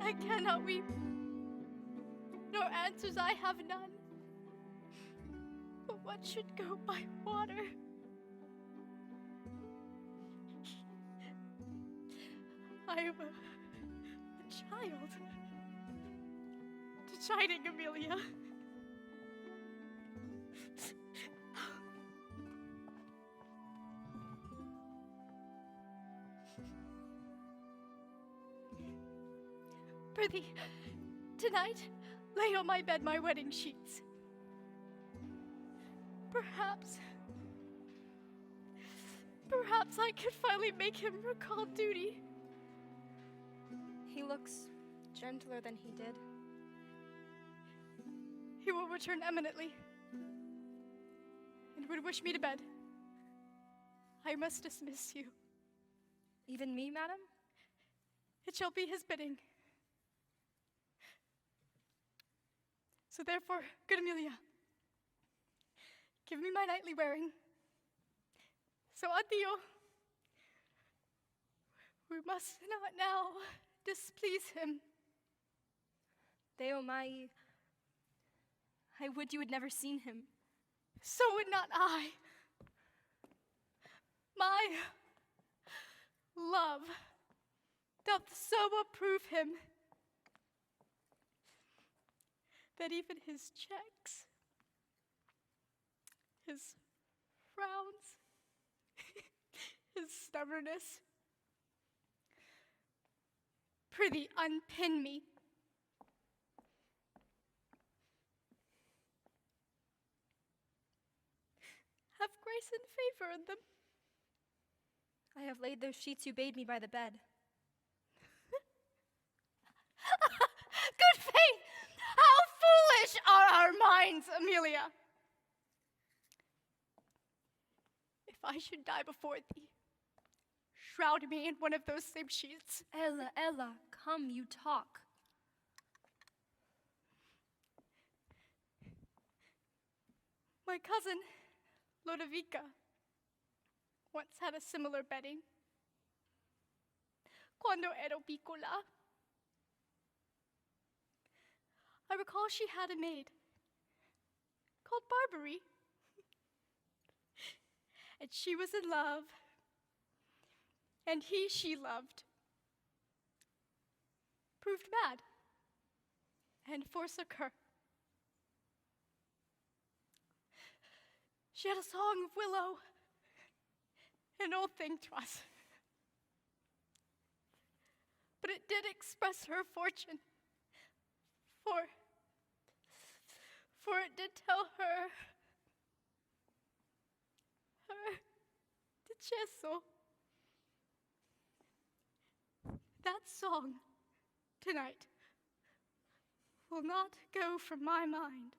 S9: I cannot weep, nor answers I have none. But what should go by water? I am a child. The chiding Amelia. Prithee, tonight, lay on my bed my wedding sheets. Perhaps I could finally make him recall duty.
S2: He looks gentler than he did.
S9: He will return eminently and would wish me to bed. I must dismiss you.
S2: Even me, madam?
S9: It shall be his bidding. So therefore, good Amelia, give me my nightly wearing. So addio. We must not now displease him.
S2: Deo mai, I would you had never seen him.
S9: So would not I. My love doth so approve him that even his checks, his frowns, his stubbornness, prithee unpin me. Have grace and favor in them.
S2: I have laid those sheets you bade me by the bed.
S9: Good faith! How foolish are our minds, Amelia! If I should die before thee, shroud me in one of those same sheets.
S2: Ella, come, you talk.
S9: My cousin, Lodovica, once had a similar bedding. Cuando ero piccola. I recall she had a maid called Barbary. And she was in love, and he she loved proved mad and forsook her. She had a song of willow, an old thing to us. But it did express her fortune, for it did tell her deceso. That song tonight will not go from my mind.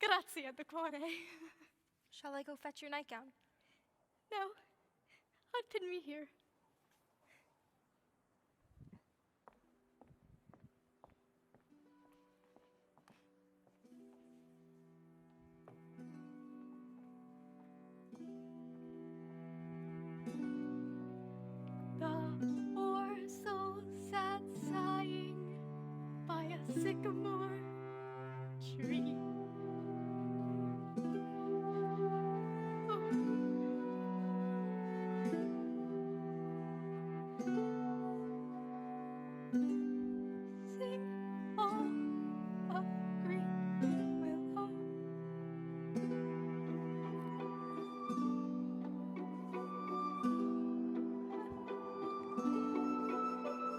S9: Grazie, Dottore.
S2: Shall I go fetch your nightgown?
S9: No, unpin me here. The poor soul sat sighing by a sycamore tree. Sing all a green willow.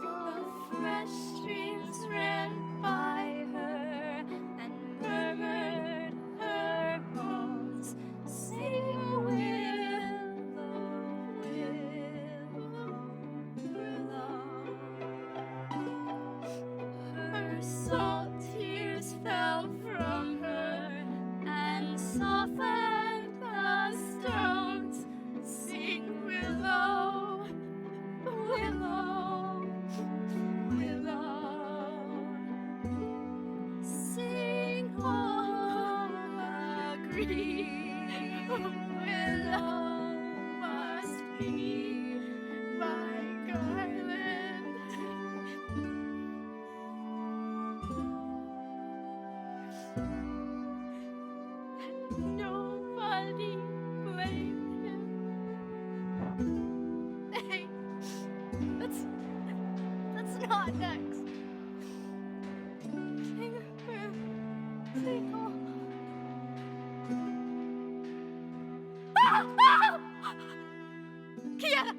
S9: The fresh streams ran by her and murmured her bones. Sing willow, willow, willow. Her salt tears fell from her and softened the stones. Sing willow, willow, willow. Sing all green willow must be my garland. Nobody blame him. Hey, that's not next. Sing on. Kiara!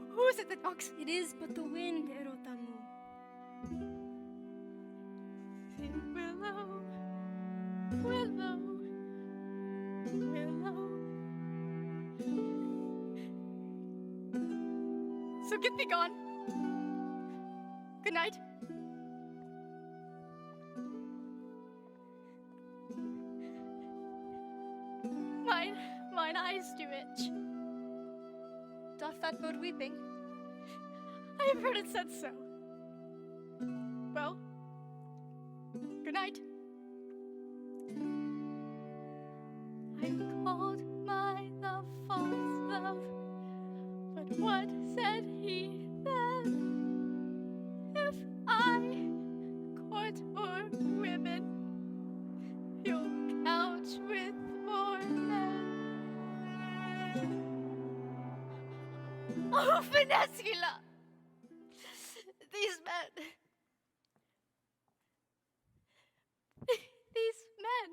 S9: Who is it that knocks?
S2: It is but the wind, Erotamu.
S9: Sing willow, willow, willow. So get thee gone. Good night. Mine eyes do itch.
S2: Doth that bode weeping?
S9: I have heard it said so. Well, good night. I called my love false love, but what said he then? If I court more women, you'll couch with more men. Oh, Venezuela! These men. These men.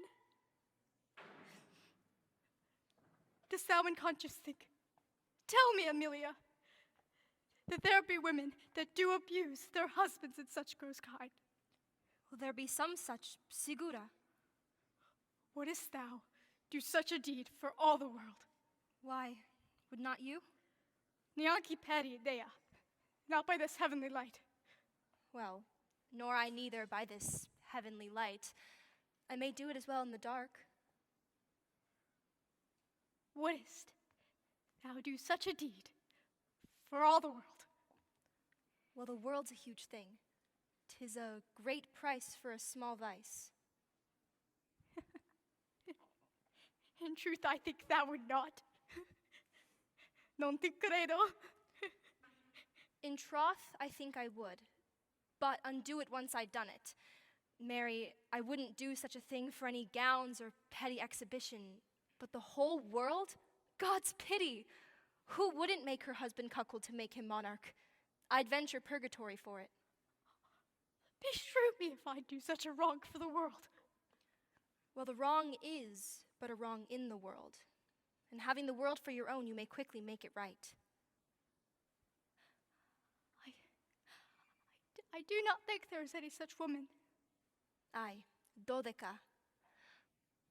S9: Dost thou unconscious think? Tell me, Amelia, that there be women that do abuse their husbands in such gross kind.
S2: Will there be some such, Sigura?
S9: Wouldst thou do such a deed for all the world?
S2: Why, would not you?
S9: Neanchi peri dea, not by this heavenly light.
S2: Well, nor I neither by this heavenly light. I may do it as well in the dark.
S9: Wouldst thou do such a deed for all the world?
S2: Well, the world's a huge thing. 'Tis a great price for a small vice.
S9: In truth, I think thou would not. Non ti credo.
S2: In troth, I think I would, but undo it once I'd done it. Mary, I wouldn't do such a thing for any gowns or petty exhibition, but the whole world? God's pity! Who wouldn't make her husband cuckold to make him monarch? I'd venture purgatory for it.
S9: Beshrew me if I do such a wrong for the world.
S2: Well, the wrong is but a wrong in the world, and having the world for your own, you may quickly make it right.
S9: I do not think there is any such woman.
S2: Aye, dodeca.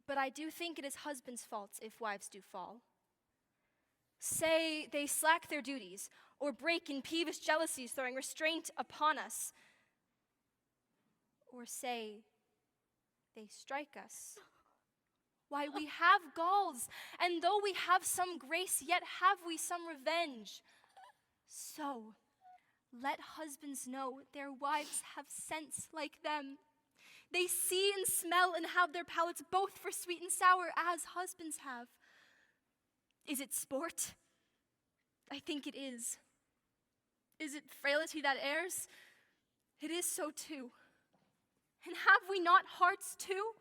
S2: But I do think it is husbands' faults if wives do fall. Say they slack their duties, or break in peevish jealousies, throwing restraint upon us. Or say they strike us. Why, we have galls, and though we have some grace, yet have we some revenge. So, let husbands know their wives have sense like them. They see and smell and have their palates both for sweet and sour as husbands have. Is it sport? I think it is. Is it frailty that errs? It is so too. And have we not hearts too?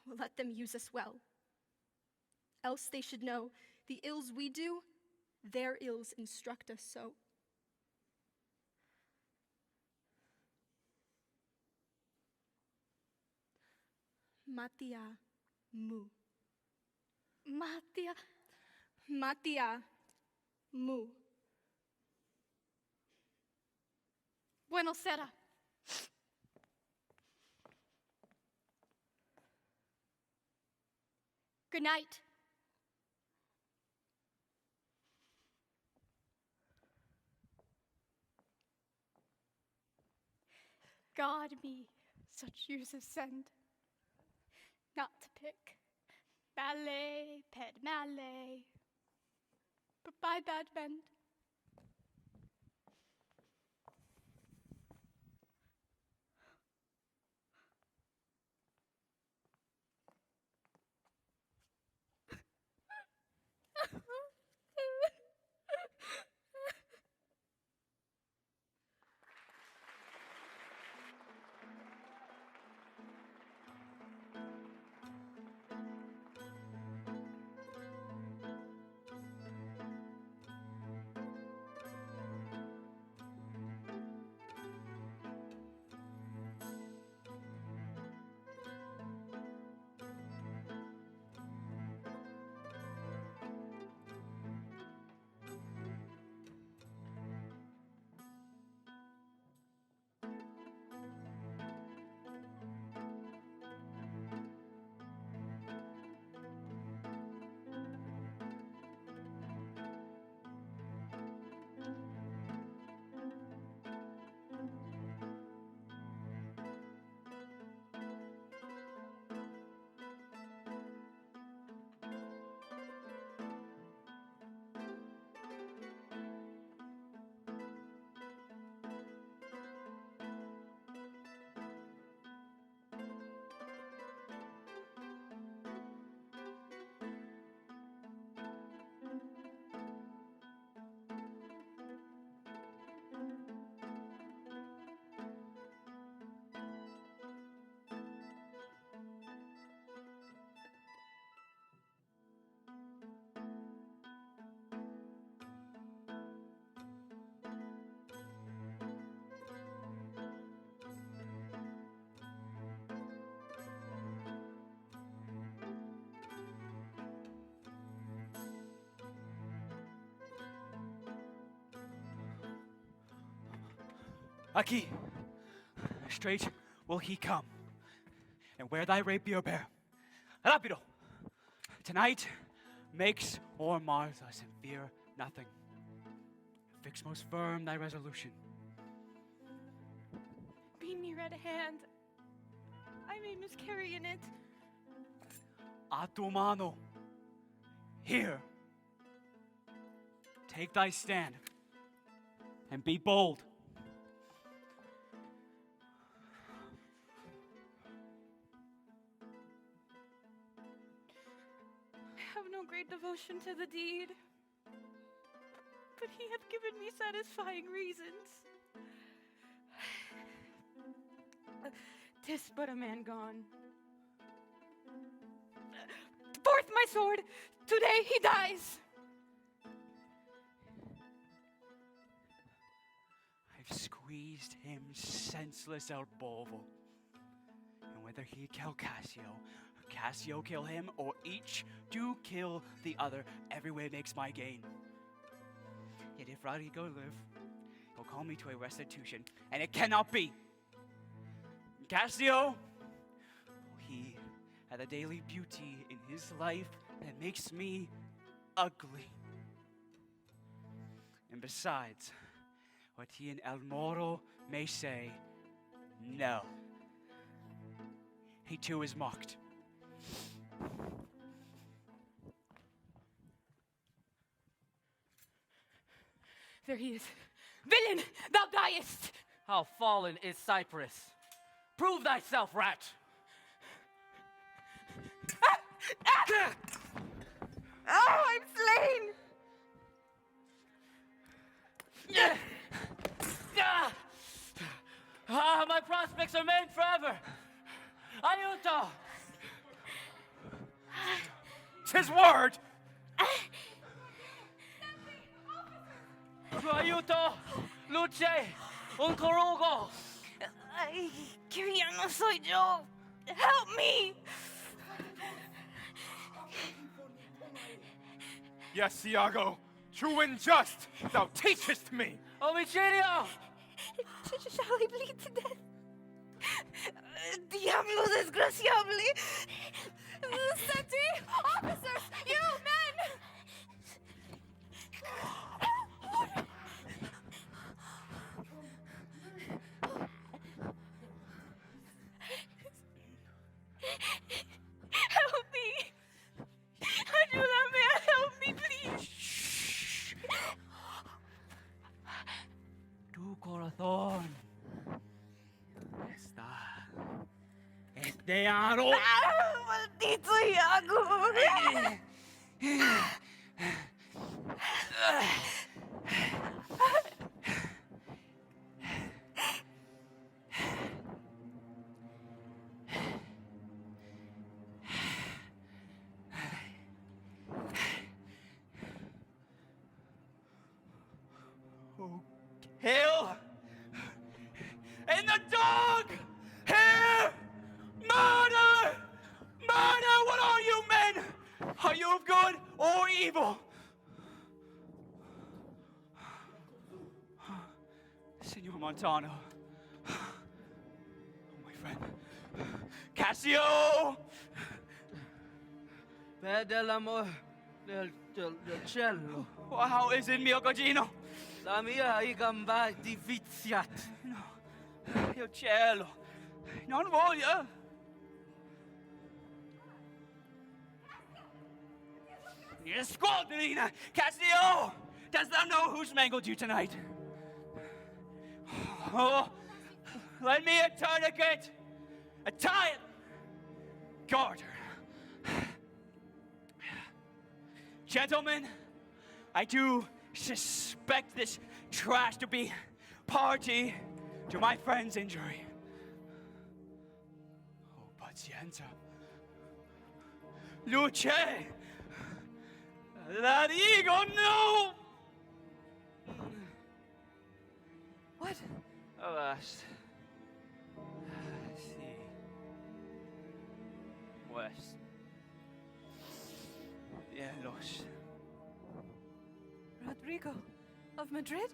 S2: Well, let them use us well. Else they should know the ills we do, their ills instruct us so. Matia mu. Matia mu.
S9: Bueno será. Good night. God me such uses send, not to pick ballet, ped mallet, but by bad bend.
S3: Aquí, straight will he come, and where thy rapier bear. Rapido! Tonight makes or mars us, and fear nothing. Fix most firm thy resolution.
S10: Be near at hand. I may miscarry in it.
S3: A tu mano. Here. Take thy stand, and be bold.
S10: I have no great devotion to the deed, but he hath given me satisfying reasons. 'Tis but a man gone. Forth my sword! Today he dies!
S3: I've squeezed him senseless el bovo. And whether he kill Cassio, or Cassio kill him, or each do kill the other, every way makes my gain. Yet if Rodrigo live, he'll call me to a restitution, and it cannot be. Cassio, he had a daily beauty in his life that makes me ugly. And besides, what he and El Moro may say, no. He too is mocked.
S10: There he is. Villain, thou diest!
S6: How fallen is Cyprus? Prove thyself, rat!
S10: Oh, I'm slain!
S6: My prospects are made forever! Aiuto!
S4: 'Tis word!
S6: Aiuto! Luce! Un corugo!
S10: Ay, qué villano soy yo! Help me!
S5: Yes, Iago, true and just, thou teachest me.
S6: Omicidio!
S10: Shall I bleed to death? Diablo desgraciable! Seti! Officers! You men! Help me! Ayúdame, help me, please!
S3: Tu corazón está esteado.
S10: ¡Maldito Iago!
S3: Hail! And the dog! Here! Murder! Murder! What are you men? Are you of good or evil? Senor Montano. My friend. Cassio!
S6: Per dell'amor del cielo.
S3: How is it, mio cugino?
S6: La mia i gamba di viziat.
S3: No. Io cielo. Non voglio. Squadrina! Cassio! Dost thou know who's mangled you tonight? Oh, lend me a tourniquet, a tie, garter. Gentlemen, I do suspect this trash to be party to my friend's injury. Oh, pazienza. Luce! Larigo, no!
S6: What?
S3: Alas. Si. Pues. Cielos.
S8: Rodrigo of Madrid?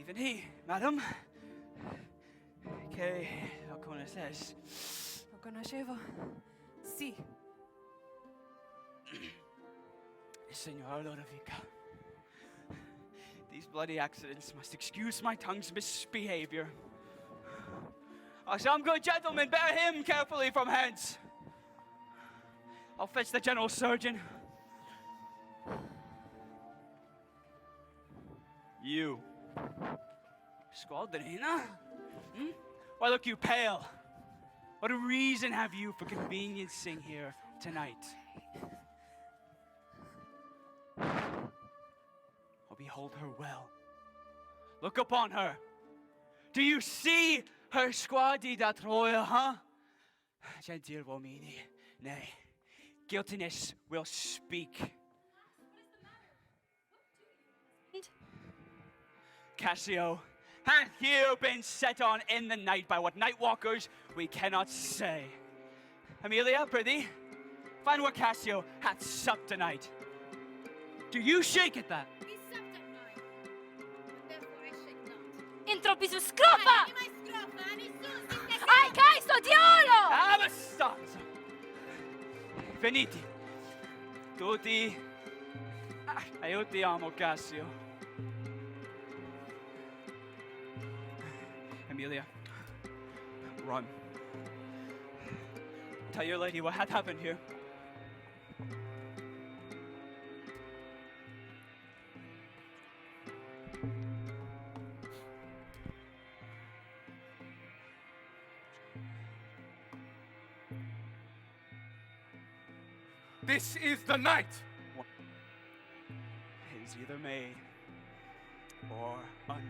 S3: Veni, madam. Che lo conoces?
S8: Lo conoscevo. Sì.
S3: Signor Lodovica. These bloody accidents must excuse my tongue's misbehavior. Some good gentlemen, bear him carefully from hence. I'll fetch the general surgeon. You. Squadrina? Why look you pale? What reason have you for conveniencing here tonight? Oh, behold her well. Look upon her. Do you see her squadri da Troia, huh? Gentile uomini, nay, guiltiness will speak. Cassio, hath you been set on in the night by what night walkers we cannot say? Amelia, prithee, find where Cassio hath supped tonight. Do you shake at that?
S9: He supped at mine, but therefore I shake not.
S2: Entroppi su scrofa!
S9: Anima scrofa, ani sus,
S2: Ai, Caisto, diavolo!
S3: Abbastanza! Venite. Tutti. Io ti amo, Cassio. Amelia, run. Tell your lady what hath happened here.
S5: This is the night!
S3: It is either made or unmade.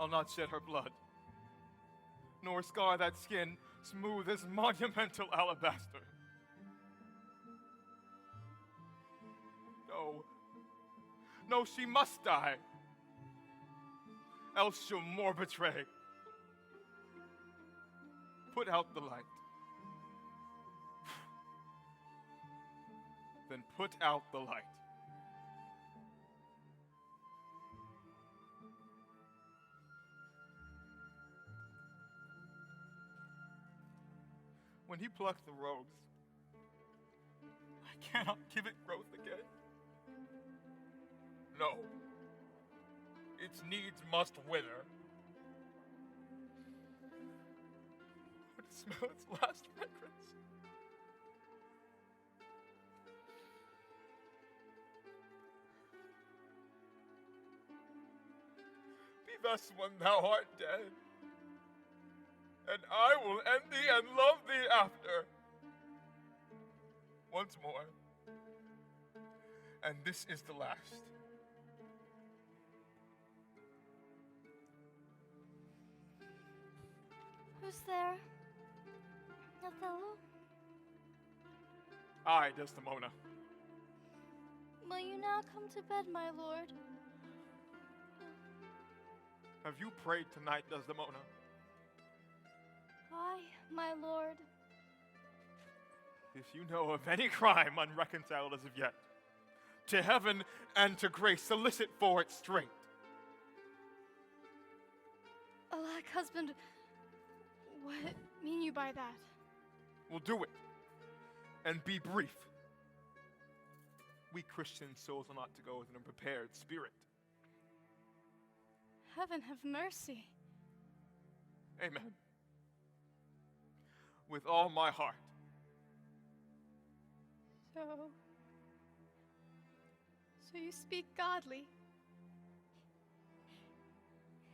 S5: I'll not shed her blood, nor scar that skin smooth as monumental alabaster. No, no, she must die, else she'll more betray. Put out the light. Then put out the light. When he plucks the rose, I cannot give it growth again. No. Its needs must wither. Or to smell its last fragrance. Be thus when thou art dead, and I will end thee and love thee after. Once more. And this is the last.
S9: Who's there? Othello?
S5: I, Desdemona.
S9: Will you now come to bed, my lord?
S5: Have you prayed tonight, Desdemona?
S9: Why, my lord?
S5: If you know of any crime unreconciled as of yet, to heaven and to grace solicit for its strength.
S9: Alack, husband, what mean you by that?
S5: We'll do it. And be brief. We Christian souls are not to go with an unprepared spirit.
S9: Heaven have mercy.
S5: Amen. With all my heart.
S9: So you speak godly.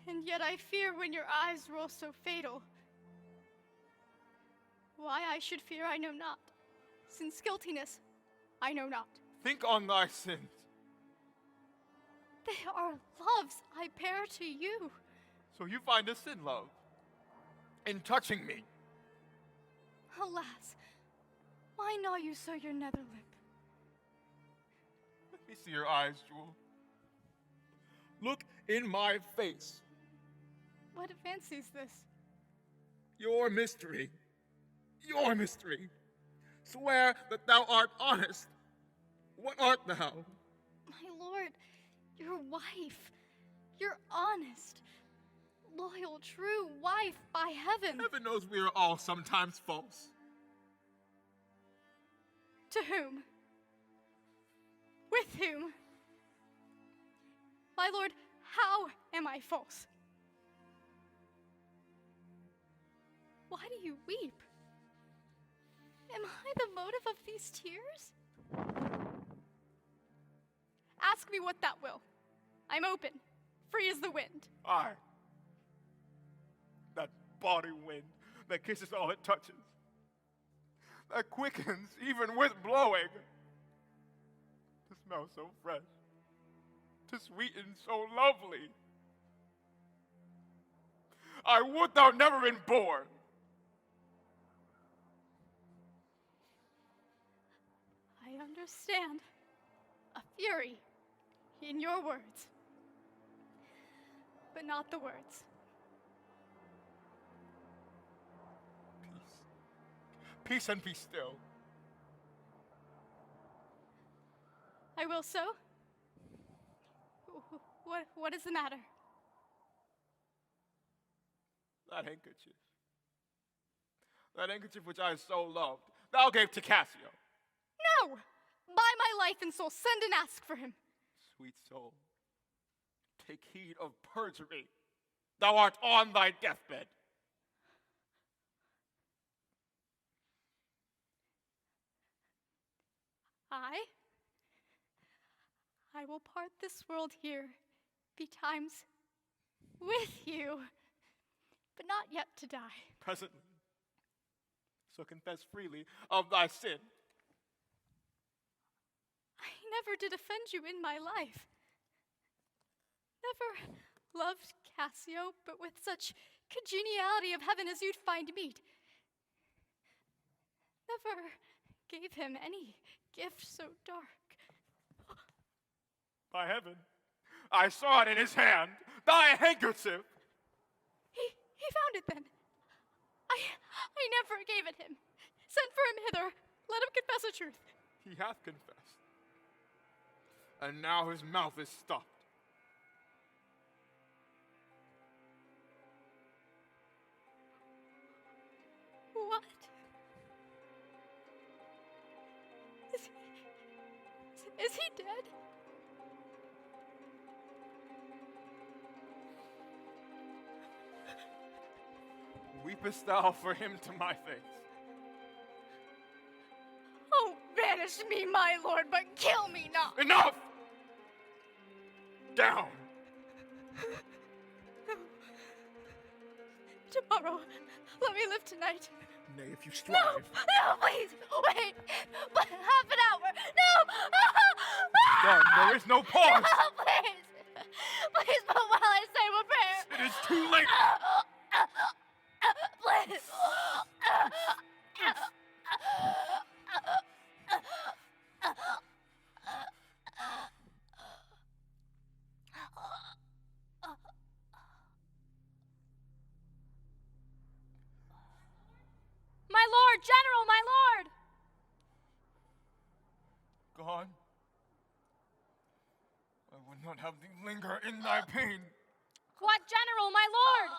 S9: And yet I fear when your eyes roll so fatal. Why I should fear I know not, since guiltiness I know not.
S5: Think on thy sins.
S9: They are loves I bear to you.
S5: So you find a sin, love, in touching me.
S9: Alas, why gnaw you so your nether lip?
S5: Let me see your eyes, Jewel. Look in my face.
S9: What fancy's this?
S5: Your mystery. Your mystery. Swear that thou art honest. What art thou?
S9: My lord, your wife. Your honest, loyal, true wife by heaven.
S5: Heaven knows we are all sometimes false.
S9: To whom? With whom? My lord, how am I false? Why do you weep? Am I the motive of these tears? Ask me what that will. I'm open, free as the wind.
S5: Aye. That body wind that kisses all it touches. That quickens even with blowing. To smell so fresh. To sweeten so lovely. I would thou never been born.
S9: I understand. A fury in your words. But not the words.
S5: Peace. Peace and be still.
S9: I will so. What is the matter?
S5: That handkerchief. That handkerchief which I so loved, thou gave to Cassio.
S9: No! Buy my life and soul, send and ask for him.
S5: Sweet soul, take heed of perjury. Thou art on thy deathbed.
S9: I will part this world here, betimes with you, but not yet to die.
S5: Presently. So confess freely of thy sin.
S9: I never did offend you in my life. Never loved Cassio, but with such congeniality of heaven as you'd find meet. Never gave him any gift so dark.
S5: By heaven, I saw it in his hand, thy handkerchief.
S9: He found it then. I never gave it him. Send for him hither. Let him confess the truth.
S5: He hath confessed. And now his mouth is stopped.
S9: What? Is he dead?
S5: Weepest thou for him to my face?
S9: Oh, banish me, my lord, but kill me not.
S5: Enough! Down!
S9: Tomorrow, let me live tonight.
S5: Nay, if you
S9: No,
S5: strive.
S9: no, please, wait, but half an hour. No!
S5: Done, there is no pause.
S9: No, please. Please, but while I say a prayer.
S5: It is too late.
S9: Please.
S2: My lord, General, my lord!
S5: Gone. I would not have thee linger in thy pain.
S2: What, General, my lord?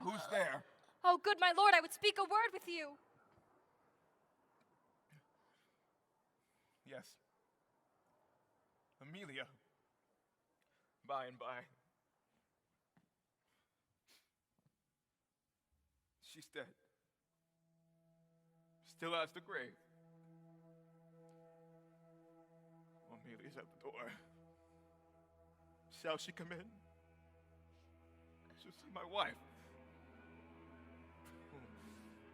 S5: Who's there?
S2: Oh, good, my lord, I would speak a word with you.
S5: Yes. Amelia. By and by. She's dead. Still as the grave. Amelia's at the door. Shall she come in? I shall see my wife.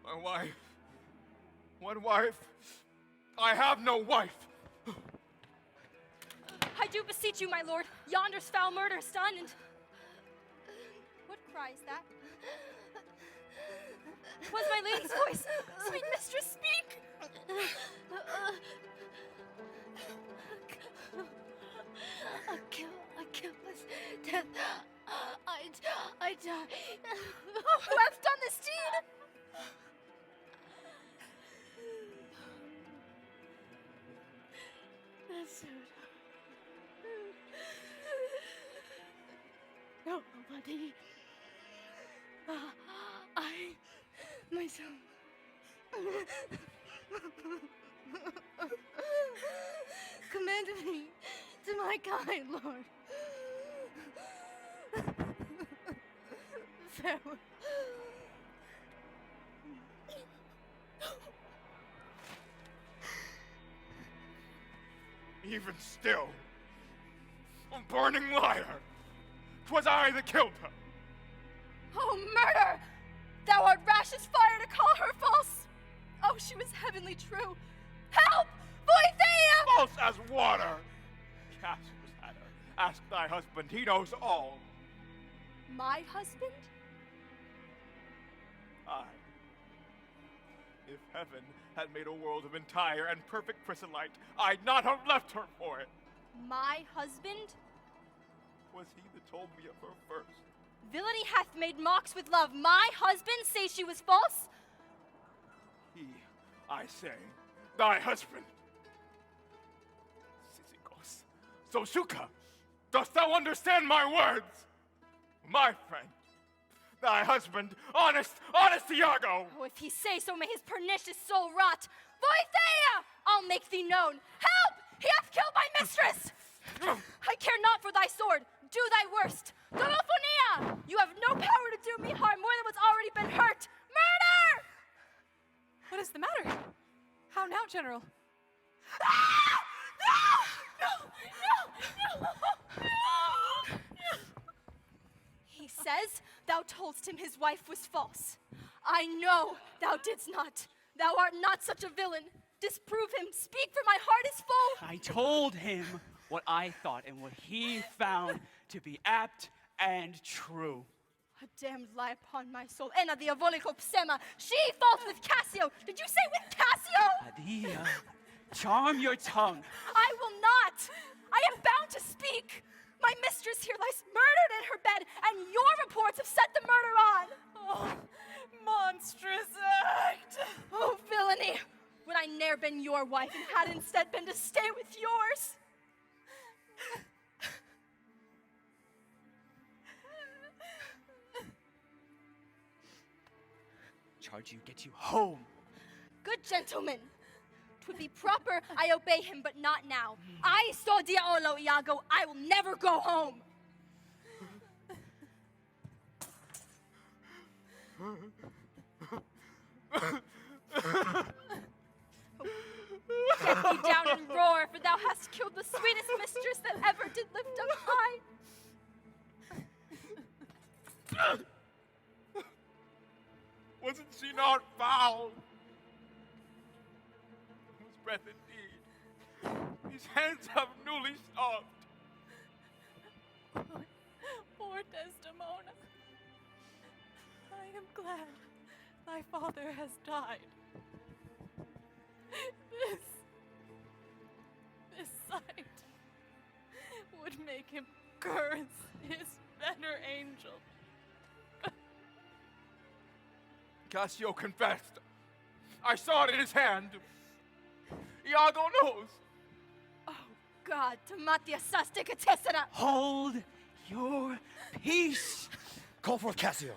S5: My wife. What wife? I have no wife.
S2: I do beseech you, my lord. Yonder's foul murder is done, and... What cry is that? Was my lady's voice? Sweet mistress, speak!
S9: Achilles' death. I die.
S2: Oh, who hath done this deed?
S9: That's it. Nobody. I myself. Commanded me to my kind lord. Farewell.
S5: Even still, a burning liar. 'Twas I that killed her.
S2: Oh, murder! Thou art rash as fire to call her false. Oh, she was heavenly true. Help! Voithea!
S5: False as water. Cassius had her. Ask thy husband, he knows all.
S2: My husband?
S5: Aye. If heaven had made a world of entire and perfect chrysolite, I'd not have left her for it.
S2: My husband?
S5: Was he that told me of her first?
S2: Villainy hath made mocks with love. My husband say she was false?
S5: He, I say, thy husband. Sisyphos, Sosuka, dost thou understand my words? My friend, thy husband, honest Iago.
S2: Oh, if he say so, may his pernicious soul rot. Voithea! I'll make thee known. Help! He hath killed my mistress! I care not for thy sword. Do thy worst. Dolofonia! You have no power to do me harm more than what's already been hurt. Murder!
S8: What is the matter? How now, General?
S2: Ah! No! He says thou toldst him his wife was false. I know thou didst not. Thou art not such a villain. Disprove him. Speak, for my heart is full.
S3: I told him what I thought and what he found to be apt and true.
S2: A damned lie upon my soul. Ena diabolico psema. She false with Cassio. Did you say with Cassio?
S3: Adia, charm your tongue.
S2: I will not. I am bound to speak. My mistress here lies murdered in her bed, and your reports have set the murder on.
S8: Oh, monstrous act!
S2: Oh, villainy! Would I ne'er been your wife and had instead been to stay with yours?
S3: Charge you get you home.
S2: Good gentlemen. 'Twould be proper I obey him, but not now. I saw Diaolo, Iago. I will never go home.
S7: Get thee down and roar, for thou hast killed the sweetest mistress that ever did lift up high.
S5: Wasn't she not foul? Whose breath indeed these hands have newly stopped.
S8: Poor Desdemona. I am glad thy father has died. This sight would make him curse his better angel.
S5: Cassio confessed. I saw it in his hand. Iago knows.
S7: Oh God, Tamatia Sasticatessera!
S3: Hold your peace.
S11: Call forth Cassio.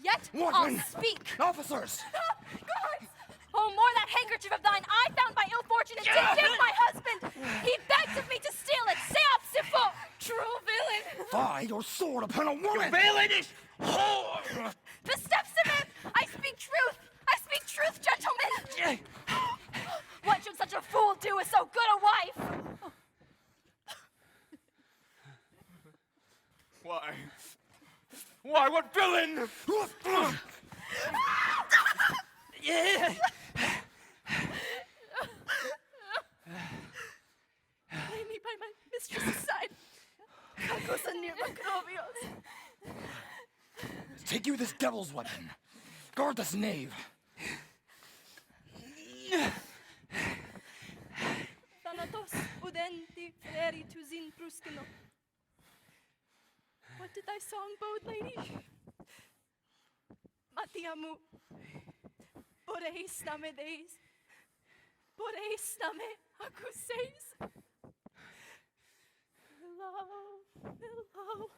S7: Yet
S11: Workmen!
S7: I'll speak.
S11: Officers!
S7: Guards! Oh, more that handkerchief of thine I found by ill fortune and did give my husband. He begged of me to steal it. Seop sifo! True villain!
S11: Fie, your sword upon a woman!
S3: Villainous whore!
S7: The steps of him! I speak truth! I speak truth, gentlemen! What should such a fool do with so good a wife?
S5: Why? Why, what villain?
S3: Yeah.
S7: Lay me by my mistress's side. Cagos near Macrobios.
S11: Take you this devil's weapon. Guard this knave.
S7: Thanatos udenti fleritus in pruscino. What did thy song bode, lady? Matiamu. Boreis name deis. Boreis name accuseis. Hello, hello.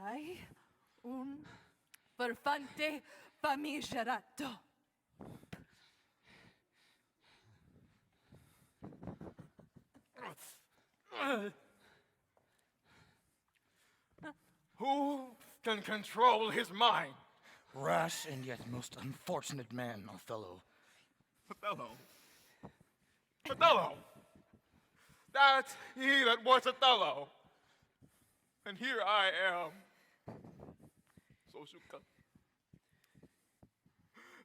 S8: Ai, un perfante famigerato.
S5: Who can control his mind?
S11: Rash and yet most unfortunate man, Othello.
S5: Othello. Othello! That's he that was Othello. And here I am. Soshuka.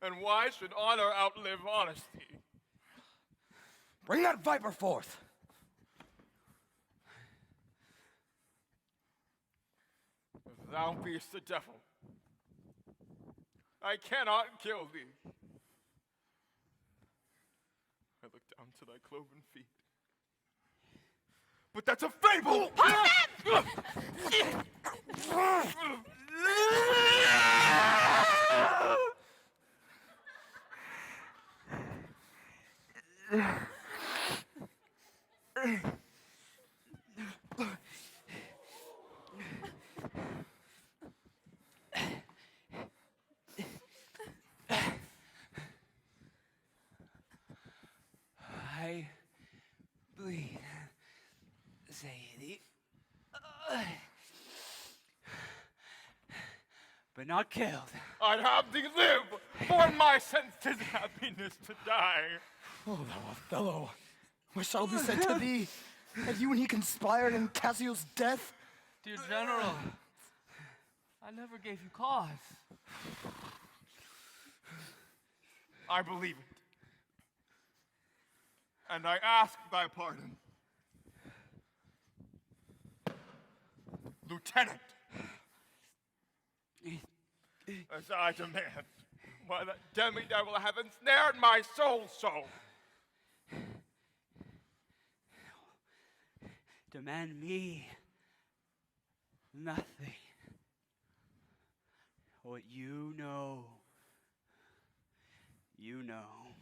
S5: And why should honor outlive honesty?
S11: Bring that viper forth.
S5: If thou beest the devil, I cannot kill thee. I look down to thy cloven feet. But that's a fable!
S3: I bleed, Zadie. But not killed.
S5: I'd have thee live, for my senses happiness to die.
S11: Oh, thou Othello, what shall be said to thee? That you and he conspired in Cassio's death?
S6: Dear General, I never gave you cause.
S5: I believe it. And I ask thy pardon. Lieutenant, as I demand, why that demi-devil have ensnared my soul so.
S3: Demand me nothing. What you know, you know.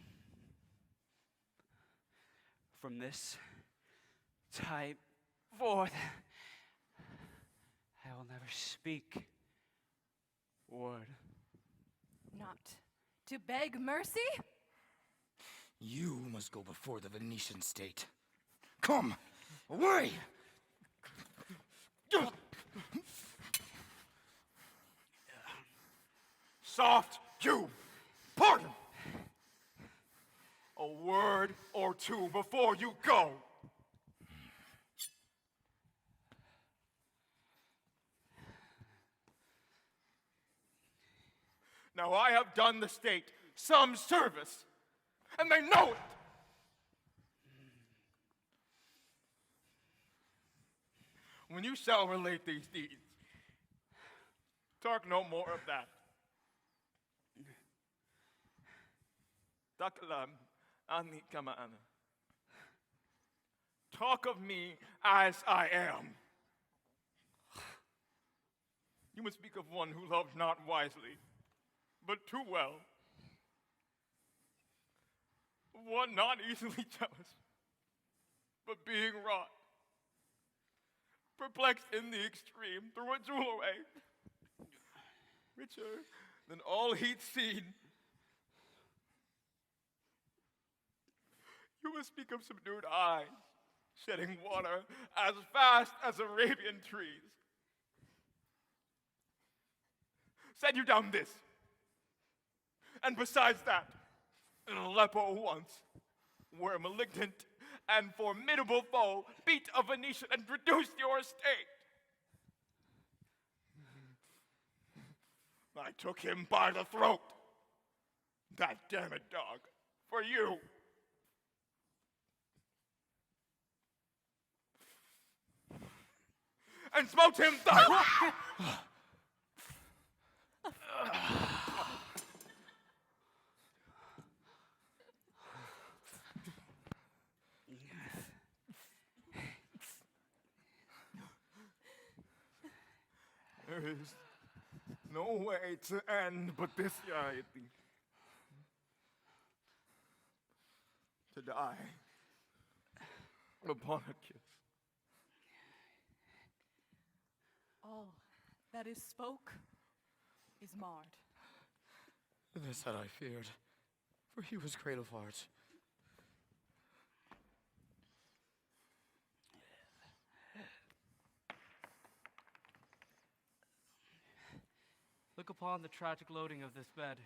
S3: From this time forth, I will never speak word.
S8: Not to beg mercy?
S11: You must go before the Venetian state. Come, away!
S5: Soft, you! Pardon! A word or two before you go! Now I have done the state some service, and they know it! When you shall relate these deeds, talk no more of that. Takalam ani kamaana. Talk of me as I am. You must speak of one who loved not wisely, but too well. One not easily jealous, but being wrought. Perplexed in the extreme through a jewel array, richer than all he'd seen. You must speak of subdued eyes, shedding water as fast as Arabian trees. Said you down this, and besides that, in Aleppo once, where a malignant and formidable foe beat a Venetian and reduced your estate. I took him by the throat, that damned dog, for you. And smote him thus. There is no way to end but this, I think. To die upon a kiss.
S8: All that is spoke is marred.
S11: This had I feared, for he was great of heart.
S6: Look upon the tragic loading of this bed.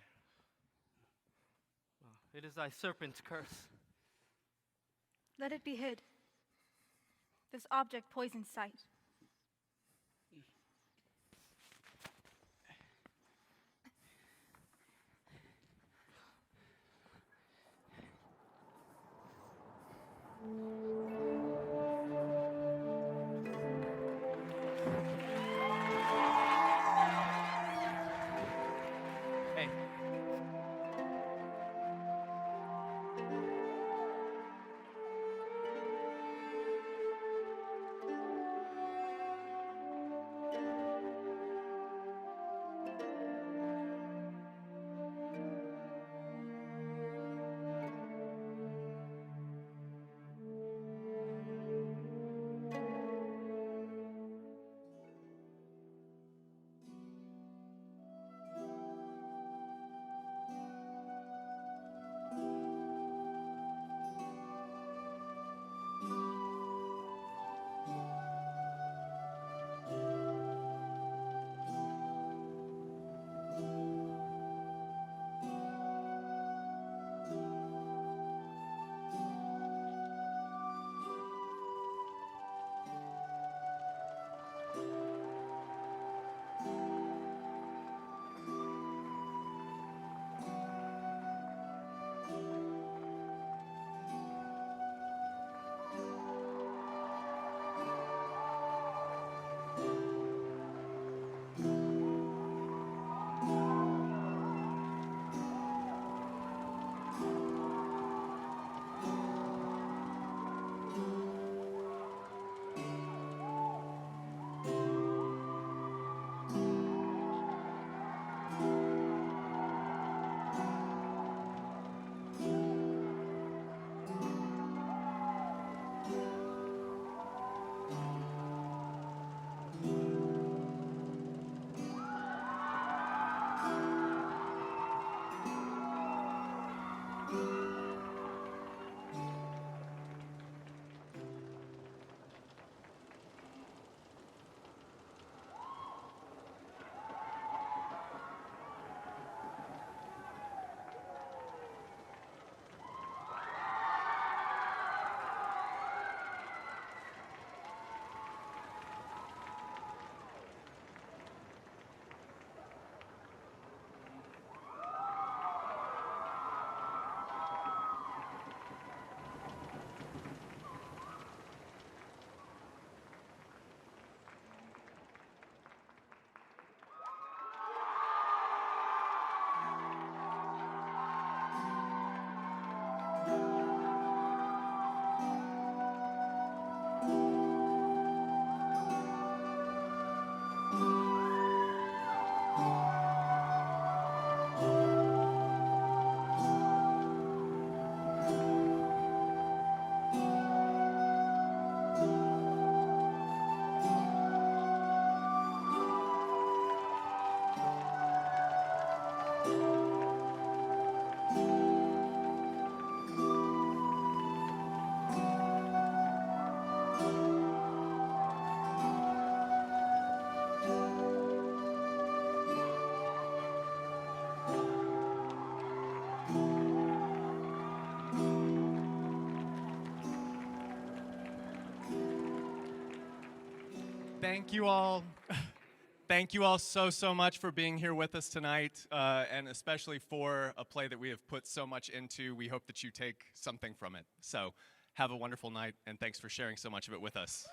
S6: It is thy serpent's curse.
S10: Let it be hid. This object poisons sight.
S1: Hey. Thank you all. Thank you all so much for being here with us tonight, and especially for a play that we have put so much into. We hope that you take something from it. So have a wonderful night, and thanks for sharing so much of it with us.